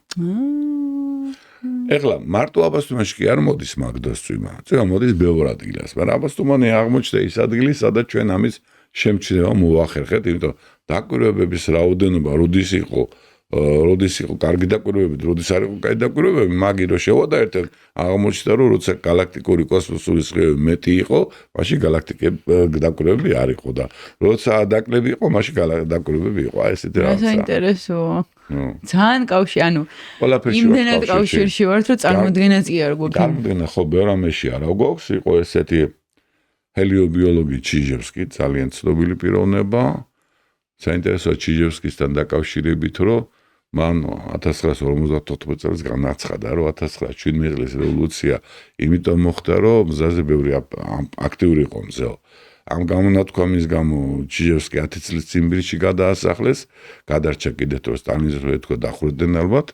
ეხლა მარტო აბასთუმანში კი არ მოდის მაგდას წვიმა მოდის ბევრ ადგილას მაგრამ აბასთუმანი აღმოჩნდა ის ადგილი სადაც ჩვენ ამის შემჩნევა მოახერხეთ იმიტომ დაკვირვებების რაოდენობა როდის იყო კარგი დაკვირვებები როდის არ იყო კარგი დაკვირვებები მაგი რო შევოდა ერთად აღმოჩნდა რომ როცა galaktikuri კოსმოსური სხივები მეტი იყო მაშინ galaktikები დაკვირვებები არ იყო და როცა დაკლები იყო მაშინ დაკვირვებები იყო აი ესეთი რაღაცა საინტერესოა ძალიან კავშირი ანუ იმდენად კავშირში ვართ რომ წარმოდგენაც კი არ გვაქვს წარმოდგენა ხო ბევრ ამაში არა გვაქვს იყო ესეთი ჰელიობიოლოგი ჩიჟევსკი ძალიან ცნობილი პიროვნება საინტერესოა ჩიჟევსკისთან დაკავშირებით რომ მან 1954 წელს განაცხადა რომ 1917 წლის რევოლუცია იმიტომ მოხდა რომ მზაზე ბევრი აქტიური იყო მზეო ამ გამონათქვამის გამო ჩიჟევსკი 10 წლის წინ ბირში გადაასახლეს გადარჩა კიდევ რომ სტალინის ეთქვა დახვრეტდნენ ალბათ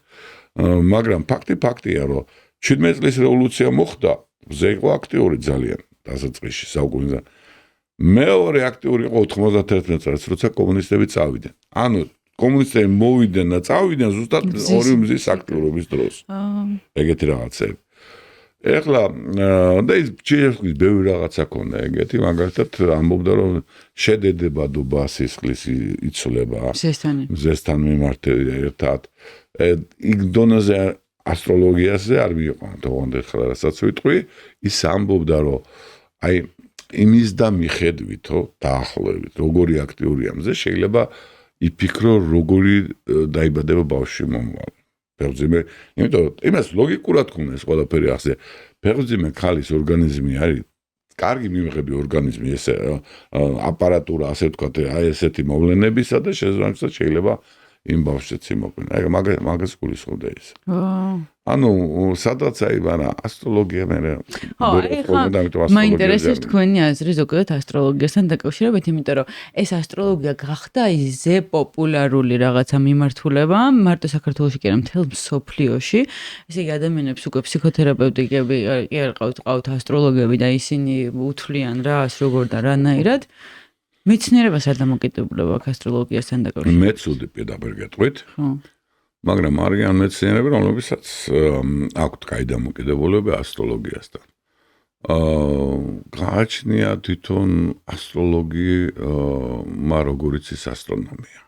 მაგრამ ფაქტია რომ 17 წლის რევოლუცია მოხდა მზე იყო აქტიური ძალიან დასაწყისში საუკუნეზე მეორე აქტიური იყო 91 წელს როცა კომუნისტები წავიდნენ ანუ კომუნისტები მოვიდნენ და წავიდნენ ზუსტად ორი მზის აქტიურობის დროს ეგეთი რაღაცები ეხლა და ის ჩიჟევსკის ბევრი რაღაცა ქონდა ეგეთი მაგალითად ამბობდა რომ შედედებადობა სისხლის იცვლება მზესთან მიმართ ერთად იქ დონეზე ასტროლოგიაზე არ მიიყვანა თქონდა ხლა რასაც ვიტყვი ის ამბობდა რომ აი იმის და მიხედვითო დაახლოებით როგორი აქტიურია მზე შეიძლება იფიქრო როგორი დაიბადება ბავშვი მომავალ ფერზიმე იმიტომ იმას ლოგიკურად ქონდეს ყველაფერი ახსე ფერზიმე ქალის ორგანიზმი არის კარგი მიმღები ორგანიზმი ესე აპარატურა ასე ვთქვათ აი ესეთი მოვლენებისა და შეიძლება იმ ბავშვს იმოყვინა აი მაგას გულისხმობდა ის ანუ სადაც აი მაგრამ ასტროლოგია მე მაინტერესებს თქვენი აზრი ზოგადად ასტროლოგიასთან დაკავშირებით იმიტომ რომ ეს ასტროლოგია გახდა ისე პოპულარული რაღაცა მიმართულება მარტო საქართველოში კი არა მთელ მსოფლიოში ესე იგი ადამიანებს უკვე ფსიქოთერაპევტიკები კი არ ყავთ ასტროლოგები და ისინი უთვლიან რას როგორ და რანაირად მეცნიერებას არ დამოკიდებულება აქვს ასტროლოგიასთან დაკავშირებით მე ცუდი პირდაპირ გეტყვით მაგრამ არიან მეცნიერები რომლებსაც აქვთ კაი დამოკიდებულება ასტროლოგიასთან გააჩნია თვითონ ასტროლოგი როგორიც ის ასტრონომია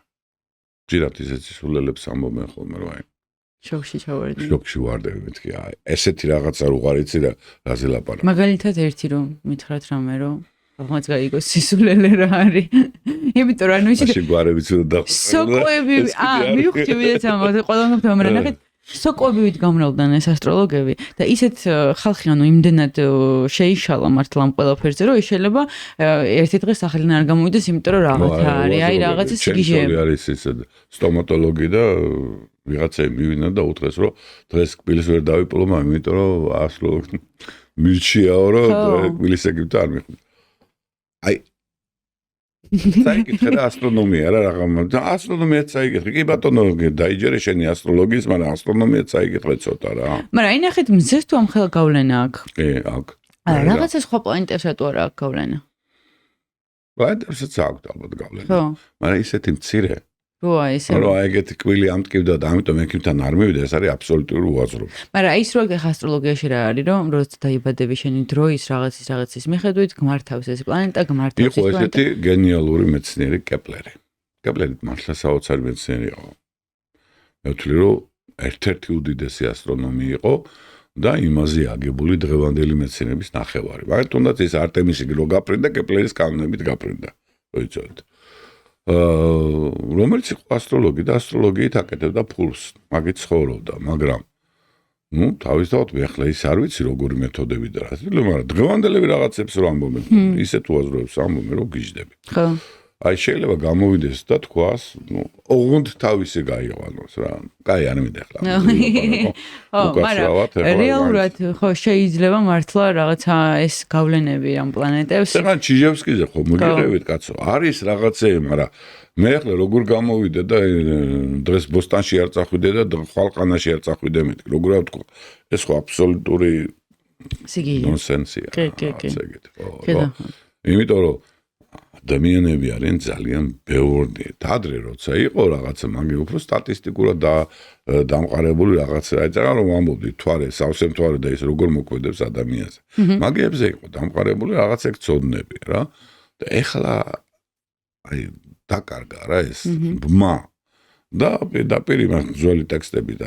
ჯერათ ისეთი სულელებს ამბობენ ხოლმე რომ აი შოკში ვარდები მეთქი აი ესეთი რაღაცა რო გარიცი და რაზე ლაპარაკობ მაგალითად ერთი რომ მითხრათ რამე რომ რაღაც გაიგოს სისულელე რა არის. იმიტომ რომ ანუ ისე გვარებიც და სოკოები მივხვდით ამაზე ყველანაირად მაგრამ ნახეთ სოკოებით გამრავლდნენ ეს ასტროლოგები და ისეთ ხალხი ანუ იმდენად შეიშალა მართლა ამ ყველაფერზე რომ შეიძლება ერთი დღეს სახელიდან არ გამოვიდეს იმიტომ რომ რაღაც არის აი რაღაცა სიგიჟეები არის ესე სტომატოლოგი და ვიღაცა მივინა და უთხრეს რომ დღეს კბილს ვერ დავიპლომა იმიტომ რომ ასტროლოგი მირჩიაო რომ კბილის ეგვიპტე არ მიხვდა აი საიკითხე და ასტრონომია რა რაღაცა ასტრონომია საიკითხე კი ბატონო დაიჯერე შენი ასტროლოგიის მაგრამ ასტრონომია საიკითხე ცოტა რა მაგრამ აი ნახეთ მზეს თუ ამ ხელა გავლენა აქვს კი აქვს რაღაცა სხვა პლანეტებსა თუ არა აქვს გავლენა პლანეტებსაც აქვს ალბათ გავლენა მაგრამ ისეთი მცირე როა ესე რა ეგეთი კვილი ამტკივდა და ამიტომ ექიმთან არ მივიდა ეს არის აბსოლუტური უაზრობა მაგრამ ის რო ეგ ასტროლოგიაში რა არის რომ როცა დაიბადები შენი დროის რაღაცის მიხედვით გმართავს ეს პლანეტა გმართავს ის პლანეტა იყო ესეთი გენიალური მეცნიერი კეპლერი მართლა საოცარი მეცნიერი იყო მე ვთვლი რომ ერთ-ერთი უდიდესი ასტრონომი იყო და იმაზე აგებული დღევანდელი მეცნიერების ნახევარი. მაგრამ თუნდაც ეს არტემისი რო გაფრინდა, კეპლერის კანონებით გაფრინდა. როიცოდეთ. რომელიც იყო ასტროლოგი და ასტროლოგიით აკეთებდა ფულს, მაგით ცხოვრობდა, მაგრამ თავისთავად მე ახლა ის არ ვიცი როგორი მეთოდები და რა. მაგრამ დღევანდელები რაღაცებს რო ამბობენ, ისეთ უაზროებს ამბობენ, რომ გიждები. ხო. აი შეიძლება გამოვიდეს და თქვას, ოღონდ თავისი გაიყვანოს რა. კაი, არ მინდა ახლა. ხო, მაგრამ რეალურად ხო შეიძლება მართლა რაღაცა ეს გავლენები ამ პლანეტებს. ეხლა ჩიჟევსკიზე ხო მოგიყევით კაცო. არის რაღაცეები, მაგრამ მე ახლა როგორ გამოვიდე და დღეს ბოსტანში არ წახვიდე და ხვალყანაში არ წახვიდე მეთქი. როგორ ვთქვა? ეს ხო აბსოლუტური ნონსენსია. კი. იმიტომ რომ ადამიანები არიან ძალიან ბევრი. ადრე როცა იყო რაღაცა, მაგე უფრო სტატისტიკურად დამყარებული რაღაცა. აი წაღა რომ ამბობდი, თვარე, სავსე მთვარე და ის როგორ მოქმედებს ადამიანზე. მაგეებზე იყო დამყარებული რაღაც ეგ ცოდნები რა. და ეხლა აი დაკარგა რა ეს ბმა. და პირდაპირ იმას ძველი ტექსტები და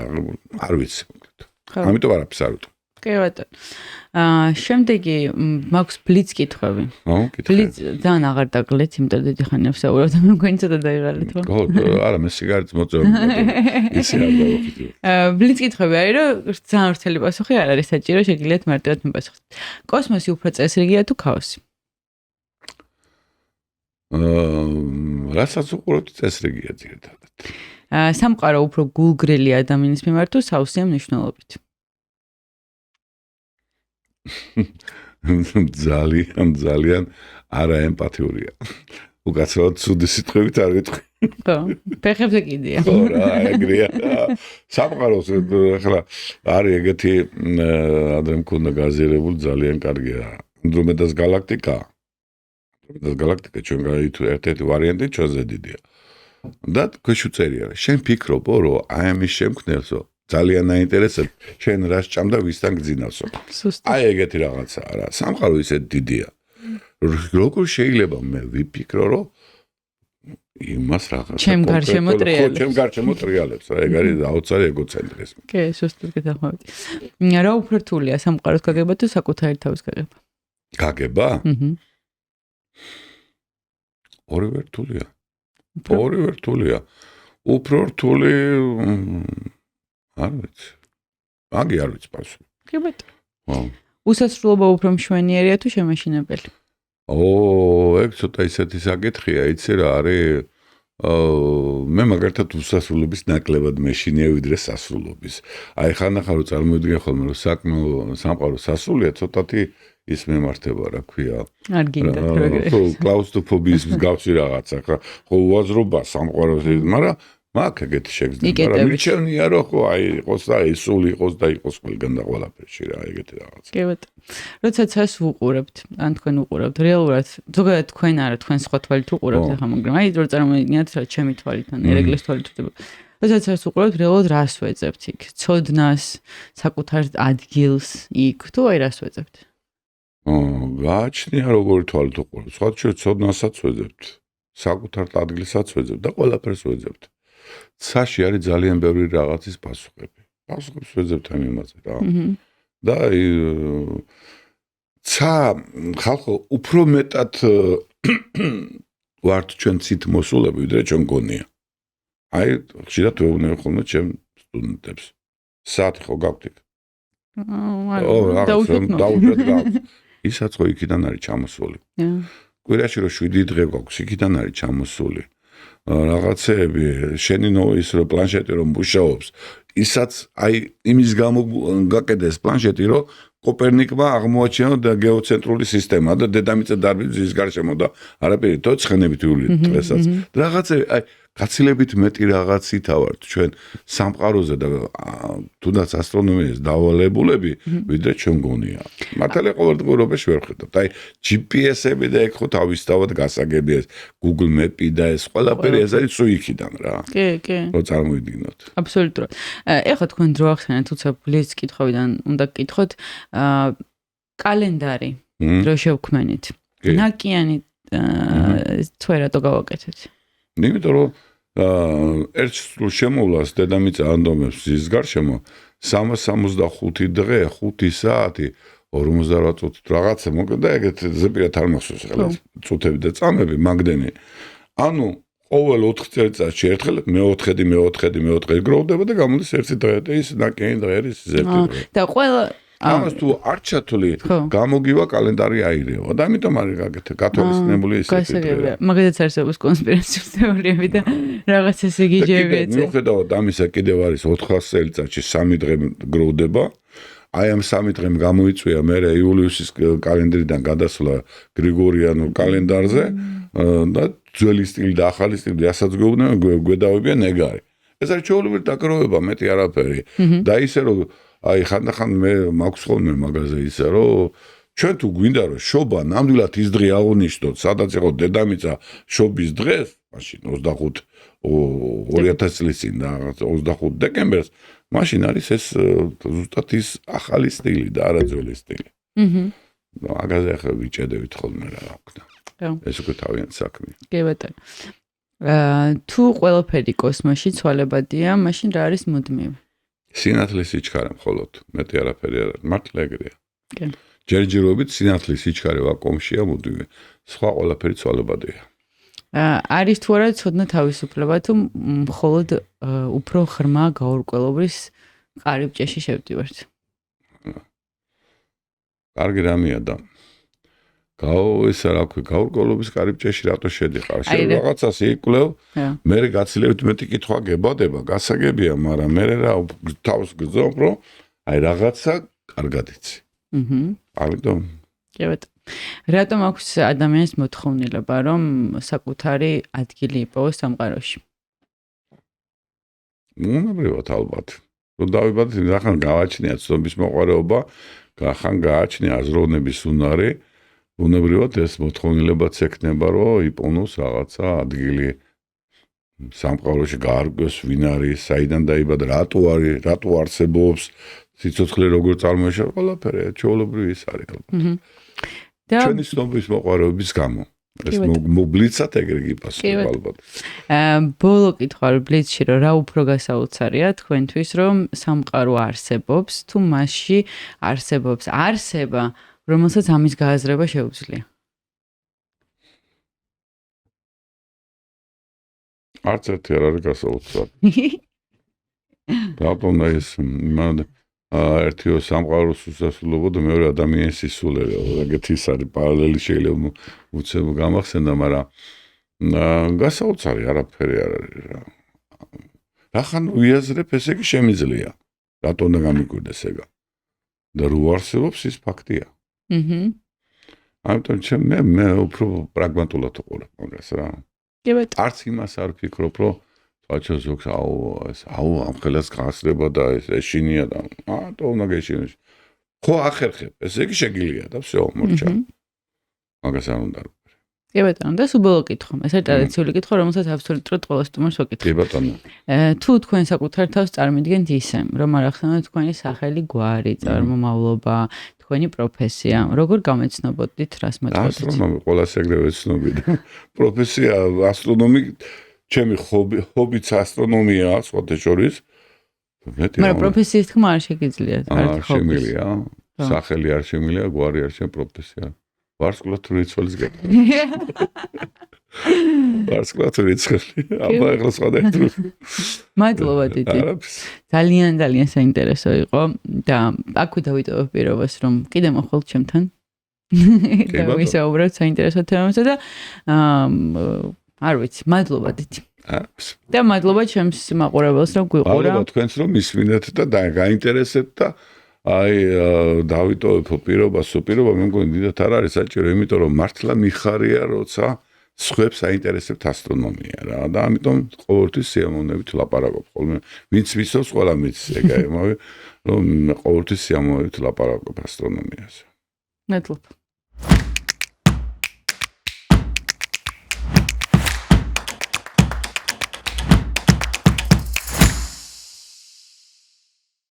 არ ვიცი konkret. ამიტომ არაფერს არ ვიტყვი. კი ბატონო. შემდეგი მაქვს ბლიც კითხვები. ბლიც ძალიან აღარ დაგლეთ, იმიტომ დიდი ხანია ვსაუბრობ და მე მგონი ცოტა დაიღალეთ, ხო? ხო, არა, მე სიგარეტს მოწევ. ისე არ დავუხდი. ბლიც კითხვები არის, რომ ძალიან ვრცელი პასუხი არ არის საჭირო, შეგიძლიათ მარტივად მიპასუხოთ. კოსმოსი უფრო წესრიგია თუ ქაოსი? რასაც უყურებთ წესრიგია ძირითადად. სამყარო უფრო გულგრილი ადამიანის მიმართ თუ საუსია მნიშვნელობით? ძალიან არაემპათიურია. უკაცრავად ცუდი სიტყვებით არ ვიტყვი. ხო, ფეხებზე კიდია. ხო რა, ეგრეა. სამყაროს ახლა არის ეგეთი ადრე მქონდა გაზიარებული ძალიან კარგია. ანდრომედას გალაქტიკა. ანდრომედას გალაქტიკა ჩვენ გაითვლით ერთ-ერთი ვარიანტი ჩვენზე დიდია. და ქვეშუწერია. შენ ფიქრობო, რომ აი ამის შემქმნელსო ძალიან აინტერესებს შენ რა სჭამდა ვისთან გძინავსო. აი ეგეთი რაღაცაა რა. სამყარო ისე დიდია. როგორ შეიძლება მე ვიფიქრო რომ იმას რაღაცა ჩემ გარშემო ტრიალებს რა. ეგ არის აუცილებელი ეგოცენტრიზმი. კი, სუსტად გეთახმებით. რა უფრო რთულია სამყაროს გაგება თუ საკუთარი თავის გაგება? გაგება? ორივე რთულია. ორივე რთულია. უფრო რთული არ ვიცი. აგი არ ვიცი პასუხი. კი ბატონო. უსასრულობა უფრო მშვენიერია თუ შემაშინებელი? ეგ ცოტა ისეთი საკითხია, იცი რა არის? მე მაგალითად უსასრულობის ნაკლებად მეშინია ვიდრე სასრულობის. აი ხანახან რო წარმოვიდგენ ხოლმე რომ სამყარო სასრულია, ცოტათი ის მემართება რა ქვია. არ გინდათ რა ეგრე. ხო, კლაუსტროფობიის მსგავსი რაღაცა. ხო, უაზრობა სამყაროს, მაგრამ მაგ ეგეთი შეგრძნება, მაგრამ მიჩვენია რომ ხო აი იყოს და ის სული იყოს და იყოს ყველგან და ყველაფერში რა ეგეთი რაღაც. კი ბატონო. როცა ცას უყურებთ, ან თქვენ უყურებთ, რეალურად ზოგადად თქვენ არა, თქვენ სხვა თვალით უყურებთ ახლა, მაგრამ აი რო წარმოვიდგინოთ რა ჩემი თვალით ან ერეგლის თვალით უწდება. როცა ცას უყურებთ, რეალურად რას ვეძებთ იქ? ცოდნას, საკუთარ ადგილს იქ თუ აი რას ვეძებთ? გააჩნია როგორი თვალით უყურებთ. სხვა ჩვენ ცოდნასაც ვეძებთ, საკუთარ ადგილსაც ვეძებთ და ყველაფერს ვეძებთ. ცაში არის ძალიან ბევრი რაღაცის პასუხები. პასუხებს ვეძებთ ამ იმაზე რა. და ცა ხალხო უფრო მეტად ვართ ჩვენ ცით მოსულები, ვიდრე ჩვენ გონია. აი ხშირად ვეუბნები ხოლმე ჩემ სტუდენტებს. საათი ხო გაქვთ იქ? დაუშვათ გაქვთ. ისაც ხო იქიდან არის ჩამოსული. კვირაში რომ 7 დღე გაქვს, იქიდან არის ჩამოსული. რაღაცეები შენი ის რომ პლანშეტი რომ მუშაობს ისაც აი იმის გამო გაკეთეს პლანშეტი რომ კოპერნიკმა აღმოაჩინა და გეოცენტრული სისტემა და დედამიწა დარბიზის გარშემო და არაფერი თოცხნებით იული დღესაც რაღაცეები აი გაცილებით მეტი რაღაცით ავართ ჩვენ სამყაროზე და თუნდაც ასტრონომიის დავალებულები ვიდრე ჩვენ გონია მართალია ყოველდღიურობაში ვერ ხედავთ აი GPS-ები და ეგ ხო თავისთავად გასაგებია ეს Google Map-ი და ეს ყველაფერი ეს არის სუიქიდან რა კი რო წარმოვიდგინოთ აბსოლუტურად ეხლა თქვენ დრო ახსენეთ თუცა ბლიც კითხვიდან უნდა გკითხოთ კალენდარი რო შევქმენით ნაკიანი თუ რატო გავაკეთეთ იმიტომ რომ ერთ შემოვლას დედამიწა ანდომებს ზის გარშემო 365 დღე, 5 საათი, 48 წუთი რაღაცა მოკდა ეგეთ ზეპირად არ მახსოვს ახლა წუთები და წამები მაგდენი. ანუ ყოველ 4 წელიწადში ერთხელ მე-4 გროვდება და გამოდის ერთი დღე და ის ნაკიანი დღე არის ერთი დღე. და ყველა ამას თუ არ ჩათვლი, გამოგივა კალენდარი აირევა და ამიტომ არის გათვალისწინებული ისეთი დღე. მაგალითად არსებობს კონსპირაციული თეორიები და რაღაც ესე გიჟები ეწე. მიუხედავად ამისა კიდევ არის 400 წელიწადში 3 დღე გროვდება. აი ამ 3 დღემ გამოიწვია მე იულიუსის კალენდრიდან გადასვლა გრიგორიანულ კალენდარზე და ძველი სტილი და ახალი სტილი რასაც გვედავებიან ეგარი. ეს არის ჩვეულებრივი დაგროვება, მეტი არაფერი. და ისე რომ აი ხანდახან მე მაქვს ხოლმე მაღაზია ისე რომ ჩვენ თუ გვინდა რომ შობა ნამდვილად ის დღე აღნიშნოთ, სადაც იყო დედამიწა შობის დღეს, მაშინ 2000 წლის წინ და 25 დეკემბერს მაშინ არის ეს ზუსტად ის ახალი სტილი და არა ძველი სტილი. მაღაზია ხა ვიჭედებით ხოლმე რა აქვს. ეს უკვე თავიანთი საქმეა. კი ბატონო. თუ ყველაფერი კოსმოსში ცვალებადია, მაშინ რა არის მუდმივი? სინათლის სიჩქარე მხოლოდ, მეტი არაფერი არ არის, მართლა ეგრეა. კი. ჯერჯერობით სინათლის სიჩქარე ვაკუუმშია მუდმივი. სხვა ყველაფერი ცვალებადია. არის თუ არა ცოდნა თავისუფლება თუ მხოლოდ უფრო ღრმა გაურკვევლობის კარიბჭეში შევდივართ? კარგი რამეა და ისა რა ქვია გაურკვევლობის კარიბჭეში რატო შედიხარ? შეიძლება რაღაცას იკვლევ, მე გაცილებით მეტი კითხვა გებადება, გასაგებია, მაგრამ მე რა თავს გძნობ, რომ აი რაღაცა კარგად იცი. ამიტომ კი ბატონო. რატომ აქვს ადამიანის მოთხოვნილება, რომ საკუთარი ადგილი იპოვოს სამყაროში? უნებრივად ალბათ. რომ დავიბადეთ, ახლა გავაჩნია ცნობის მოყვარეობა, ახლა გააჩნია აზროვნების უნარი, უნებრივად ეს მოთხოვნილებაც ექნება, რომ იპოვნოს რაღაცა ადგილი სამყაროში, გაარკვევს ვინ არის, საიდან დაიბადა, რატო არსებობს, სიცოცხლე როგორ წარმოიშვა, ყველაფერი ჩვეულებრივი ის არის ალბათ. ჩვენი ცნობის მოყვარეობის გამო. ეს მობლიცად ეგრე გიპასუხებ ალბათ. ბოლო კითხვა ბლიცში რომ რა უფრო გასაოცარია თქვენთვის რომ სამყარო არსებობს თუ მასში არსებობს არსება რომელსაც ამის გააზრება შეუძლია? არც ერთი არ არის გასაოცარი. რატომ ეს ერთიო სამყაროს უსასრულობა და მეორე ადამიანის სისულელე. ეგეთი ის არის პარალელი შეიძლება უცებ გამახსენდა, მაგრამ გასაოცარი არაფერი არ არის რა. რახან უიაზრებ, ესე იგი შემიძლია. რატომ უნდა გამიკვირდეს ეგა? და რო არსებობს ის ფაქტია. ამიტომ მე უფრო პრაგმატულად ვყურებ მაგას რა. კი ბატონო. არც იმას არ ვფიქრობ, რომ აჩო ზოგს ამ ხელას გასწრება და ეს ეშინია და მარტო უნდა გეშინოს. ხო ახერხებ, ესე იგი შეგილია და всё, მორჩა. მაგას არ უნდა. კი ბატონო, და სუბოლო კითხვა. ეს არის ტრადიციული კითხვა, რომელსაც აბსოლუტურად ყველა სტუმარს ვაკითხავ. კი ბატონო. თუ თქვენ საკუთარ თავს წარმოიდგენთ ისე, რომ არ ახსენოთ თქვენი სახელი, გვარი, წარმომავლობა, თქვენი პროფესია, როგორ გამეცნობოდით, რას მოწოდით? ასტრონომი ყველას ეგრევე ცნობი და პროფესია ასტრონომი ჩემი ჰობიც ასტრონომია, სხვათა შორის. მაგრამ პროფესიის თქმა არ შეგიძლიათ, არ შემიძლია. სახელი არ შემიძლია, გვარი არ შემიძლია, პროფესია. ვარსკვლავთ რიცხვლის გეტყვი. ვარსკვლავთ რიცხვი. აბა ახლა სხვადასხვა. მადლობა დიდი. ძალიან საინტერესო იყო და აქვე დავიტოვებ პირობას, რომ კიდე მოხვალ ჩემთან. და ვისაუბროთ საინტერესო თემებზე და არ ვიცი, მადლობა დიდი. და მადლობა ჩემს მაყურებელს რომ გვიყურა. მადლობა თქვენს რომ მისმინეთ და გაინტერესებთ და აი დავიტოვებ პირობას, მე მგონი დიდათ არ არის საჭირო, იმიტომ რომ მართლა მიხარია, როცა სხვებს აინტერესებთ ასტრონომია რა და ამიტომ ყოველთვის სიამოვნებით ლაპარაკობ ხოლმე. ვინც ვიცობს, ყველა მის ეგა, რომ ყოველთვის სიამოვნებით ლაპარაკობ ასტრონომიაზე. მადლობა.